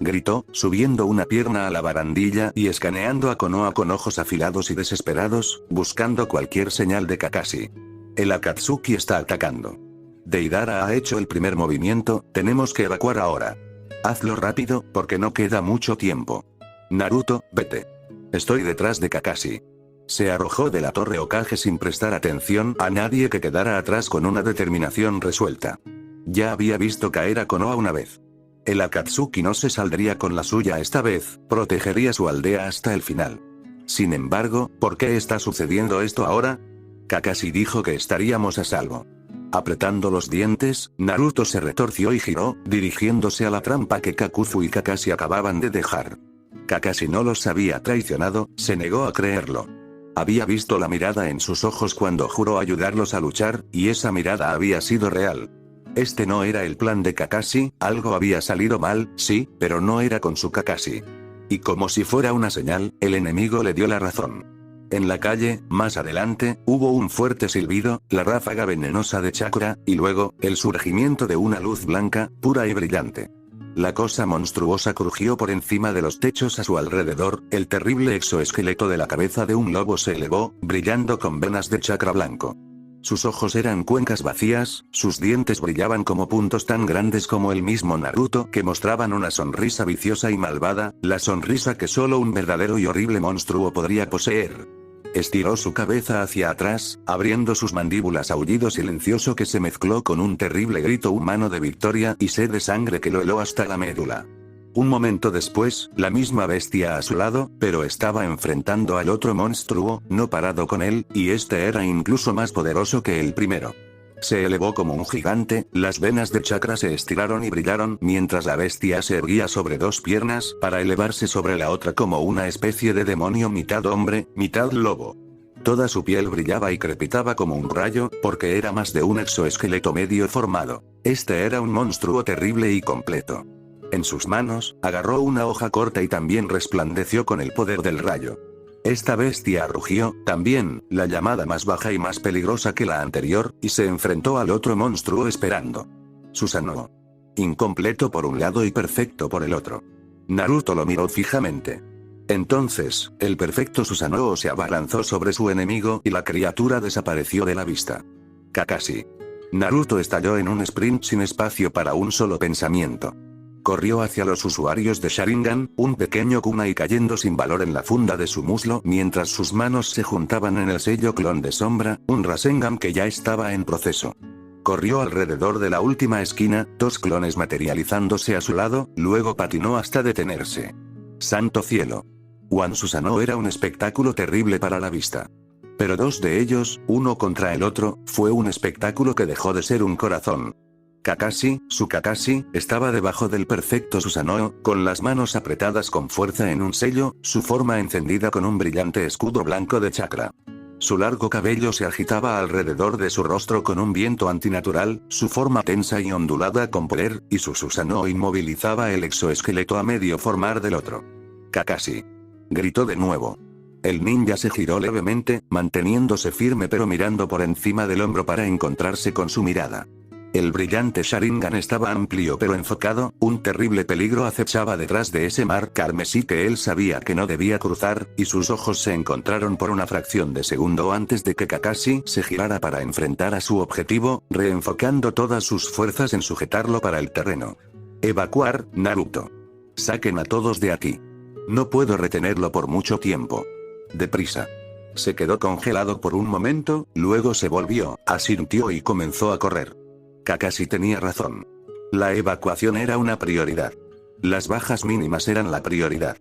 gritó, subiendo una pierna a la barandilla y escaneando a Konoha con ojos afilados y desesperados, buscando cualquier señal de Kakashi. El Akatsuki está atacando. Deidara ha hecho el primer movimiento, tenemos que evacuar ahora. Hazlo rápido, porque no queda mucho tiempo. Naruto, vete. Estoy detrás de Kakashi. Se arrojó de la torre Hokage sin prestar atención a nadie que quedara atrás con una determinación resuelta. Ya había visto caer a Konoha una vez. El Akatsuki no se saldría con la suya esta vez, protegería su aldea hasta el final. Sin embargo, ¿por qué está sucediendo esto ahora? Kakashi dijo que estaríamos a salvo. Apretando los dientes, Naruto se retorció y giró, dirigiéndose a la trampa que Kakuzu y Kakashi acababan de dejar. Kakashi no los había traicionado, se negó a creerlo. Había visto la mirada en sus ojos cuando juró ayudarlos a luchar, y esa mirada había sido real. Este no era el plan de Kakashi, algo había salido mal, sí, pero no era con su Kakashi. Y como si fuera una señal, el enemigo le dio la razón. En la calle, más adelante, hubo un fuerte silbido, la ráfaga venenosa de chakra, y luego, el surgimiento de una luz blanca, pura y brillante. La cosa monstruosa crujió por encima de los techos a su alrededor, el terrible exoesqueleto de la cabeza de un lobo se elevó, brillando con venas de chakra blanco. Sus ojos eran cuencas vacías, sus dientes brillaban como puntos tan grandes como el mismo Naruto que mostraban una sonrisa viciosa y malvada, la sonrisa que solo un verdadero y horrible monstruo podría poseer. Estiró su cabeza hacia atrás, abriendo sus mandíbulas aullido silencioso que se mezcló con un terrible grito humano de victoria y sed de sangre que lo heló hasta la médula. Un momento después, la misma bestia a su lado, pero estaba enfrentando al otro monstruo, no parado con él, y este era incluso más poderoso que el primero. Se elevó como un gigante, las venas de chakra se estiraron y brillaron mientras la bestia se erguía sobre 2 piernas para elevarse sobre la otra como una especie de demonio mitad hombre, mitad lobo. Toda su piel brillaba y crepitaba como un rayo, porque era más de un exoesqueleto medio formado. Este era un monstruo terrible y completo. En sus manos, agarró una hoja corta y también resplandeció con el poder del rayo. Esta bestia rugió, también, la llamada más baja y más peligrosa que la anterior, y se enfrentó al otro monstruo esperando. Susanoo. Incompleto por un lado y perfecto por el otro. Naruto lo miró fijamente. Entonces, el perfecto Susanoo se abalanzó sobre su enemigo y la criatura desapareció de la vista. Kakashi. Naruto estalló en un sprint sin espacio para un solo pensamiento. Corrió hacia los usuarios de Sharingan, un pequeño kunai cayendo sin valor en la funda de su muslo mientras sus manos se juntaban en el sello clon de sombra, un Rasengan que ya estaba en proceso. Corrió alrededor de la última esquina, 2 clones materializándose a su lado, luego patinó hasta detenerse. ¡Santo cielo! One Susanoo era un espectáculo terrible para la vista. Pero 2 de ellos, uno contra el otro, fue un espectáculo que dejó de ser un corazón. Kakashi, su Kakashi, estaba debajo del perfecto Susanoo, con las manos apretadas con fuerza en un sello, su forma encendida con un brillante escudo blanco de chakra. Su largo cabello se agitaba alrededor de su rostro con un viento antinatural, su forma tensa y ondulada con poder, y su Susanoo inmovilizaba el exoesqueleto a medio formar del otro. Kakashi. Gritó de nuevo. El ninja se giró levemente, manteniéndose firme pero mirando por encima del hombro para encontrarse con su mirada. El brillante Sharingan estaba amplio pero enfocado, un terrible peligro acechaba detrás de ese mar carmesí que él sabía que no debía cruzar, y sus ojos se encontraron por una fracción de segundo antes de que Kakashi se girara para enfrentar a su objetivo, reenfocando todas sus fuerzas en sujetarlo para el terreno. Evacuar, Naruto. Saquen a todos de aquí. No puedo retenerlo por mucho tiempo. Deprisa. Se quedó congelado por un momento, luego se volvió, asintió y comenzó a correr. Kakashi tenía razón. La evacuación era una prioridad. Las bajas mínimas eran la prioridad.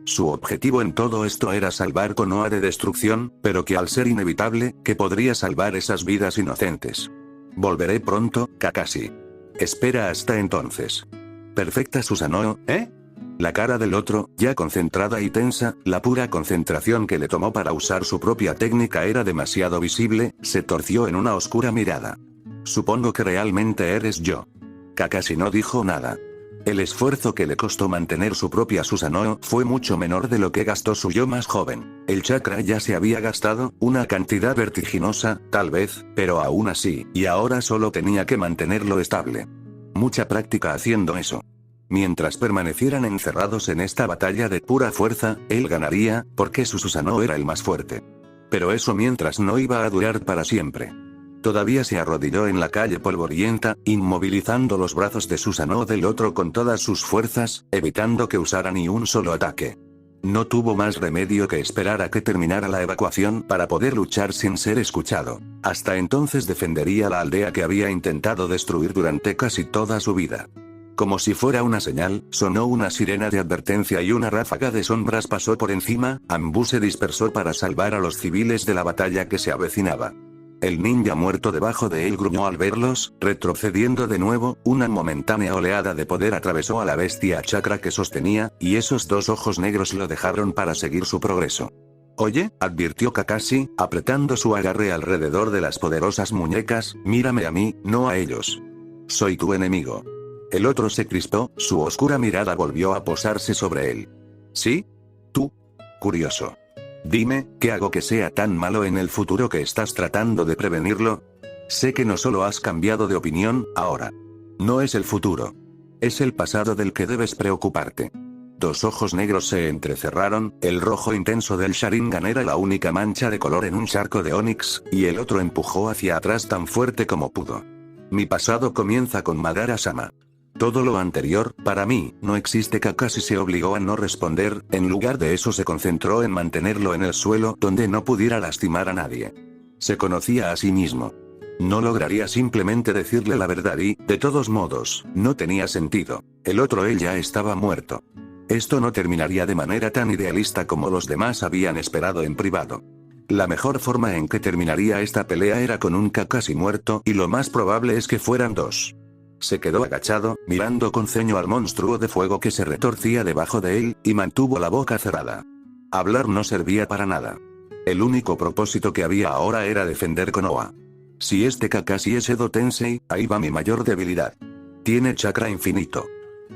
Su objetivo en todo esto era salvar Konoha de destrucción, pero que al ser inevitable, que podría salvar esas vidas inocentes. Volveré pronto, Kakashi. Espera hasta entonces. Perfecta Susanoo, ¿eh? La cara del otro, ya concentrada y tensa, la pura concentración que le tomó para usar su propia técnica era demasiado visible, se torció en una oscura mirada. Supongo que realmente eres yo. Kakashi no dijo nada. El esfuerzo que le costó mantener su propia Susanoo fue mucho menor de lo que gastó su yo más joven. El chakra ya se había gastado, una cantidad vertiginosa, tal vez, pero aún así, y ahora solo tenía que mantenerlo estable. Mucha práctica haciendo eso. Mientras permanecieran encerrados en esta batalla de pura fuerza, él ganaría, porque su Susanoo era el más fuerte. Pero eso mientras no iba a durar para siempre. Todavía se arrodilló en la calle polvorienta, inmovilizando los brazos de Susanoo del otro con todas sus fuerzas, evitando que usara ni un solo ataque. No tuvo más remedio que esperar a que terminara la evacuación para poder luchar sin ser escuchado. Hasta entonces defendería la aldea que había intentado destruir durante casi toda su vida. Como si fuera una señal, sonó una sirena de advertencia y una ráfaga de sombras pasó por encima, Anbu se dispersó para salvar a los civiles de la batalla que se avecinaba. El ninja muerto debajo de él gruñó al verlos, retrocediendo de nuevo, una momentánea oleada de poder atravesó a la bestia chakra que sostenía, y esos 2 ojos negros lo dejaron para seguir su progreso. Oye, advirtió Kakashi, apretando su agarre alrededor de las poderosas muñecas, mírame a mí, no a ellos. Soy tu enemigo. El otro se crispó, su oscura mirada volvió a posarse sobre él. ¿Sí? ¿Tú? Curioso. Dime, ¿qué hago que sea tan malo en el futuro que estás tratando de prevenirlo? Sé que no solo has cambiado de opinión, ahora. No es el futuro. Es el pasado del que debes preocuparte. 2 ojos negros se entrecerraron, el rojo intenso del Sharingan era la única mancha de color en un charco de Onix, y el otro empujó hacia atrás tan fuerte como pudo. Mi pasado comienza con Madara-sama. Todo lo anterior, para mí, no existe. Kakashi se obligó a no responder, en lugar de eso se concentró en mantenerlo en el suelo donde no pudiera lastimar a nadie. Se conocía a sí mismo. No lograría simplemente decirle la verdad y, de todos modos, no tenía sentido. El otro él ya estaba muerto. Esto no terminaría de manera tan idealista como los demás habían esperado en privado. La mejor forma en que terminaría esta pelea era con un Kakashi muerto y lo más probable es que fueran 2. Se quedó agachado, mirando con ceño al monstruo de fuego que se retorcía debajo de él, y mantuvo la boca cerrada. Hablar no servía para nada. El único propósito que había ahora era defender Konoha. Si este Kakashi es Edo Tensei, ahí va mi mayor debilidad. Tiene chakra infinito.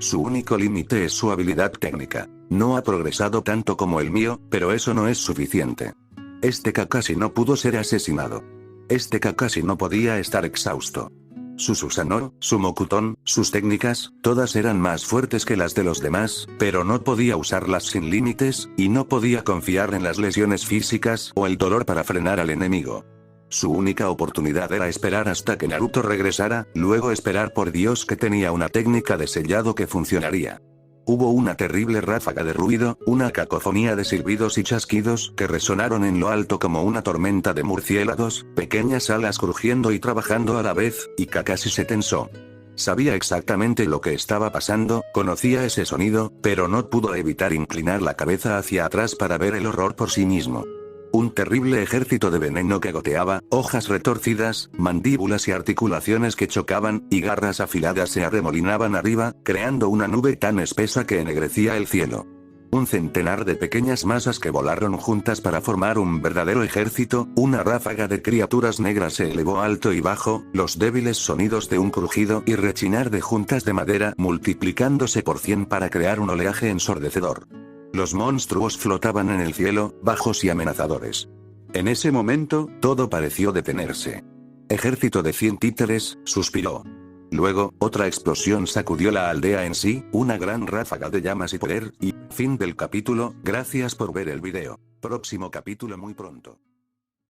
Su único límite es su habilidad técnica. No ha progresado tanto como el mío, pero eso no es suficiente. Este Kakashi no pudo ser asesinado. Este Kakashi no podía estar exhausto. Su Susanoo, su Mokuton, sus técnicas, todas eran más fuertes que las de los demás, pero no podía usarlas sin límites, y no podía confiar en las lesiones físicas o el dolor para frenar al enemigo. Su única oportunidad era esperar hasta que Naruto regresara, luego esperar por Dios que tenía una técnica de sellado que funcionaría. Hubo una terrible ráfaga de ruido, una cacofonía de silbidos y chasquidos que resonaron en lo alto como una tormenta de murciélagos, pequeñas alas crujiendo y trabajando a la vez, y Kakashi se tensó. Sabía exactamente lo que estaba pasando, conocía ese sonido, pero no pudo evitar inclinar la cabeza hacia atrás para ver el horror por sí mismo. Un terrible ejército de veneno que goteaba, hojas retorcidas, mandíbulas y articulaciones que chocaban, y garras afiladas se arremolinaban arriba, creando una nube tan espesa que ennegrecía el cielo. Un centenar de pequeñas masas que volaron juntas para formar un verdadero ejército, una ráfaga de criaturas negras se elevó alto y bajo, los débiles sonidos de un crujido y rechinar de juntas de madera multiplicándose por 100 para crear un oleaje ensordecedor. Los monstruos flotaban en el cielo, bajos y amenazadores. En ese momento, todo pareció detenerse. Ejército de 100 títeres, suspiró. Luego, otra explosión sacudió la aldea en sí, una gran ráfaga de llamas y poder, y, fin del capítulo, gracias por ver el video. Próximo capítulo muy pronto.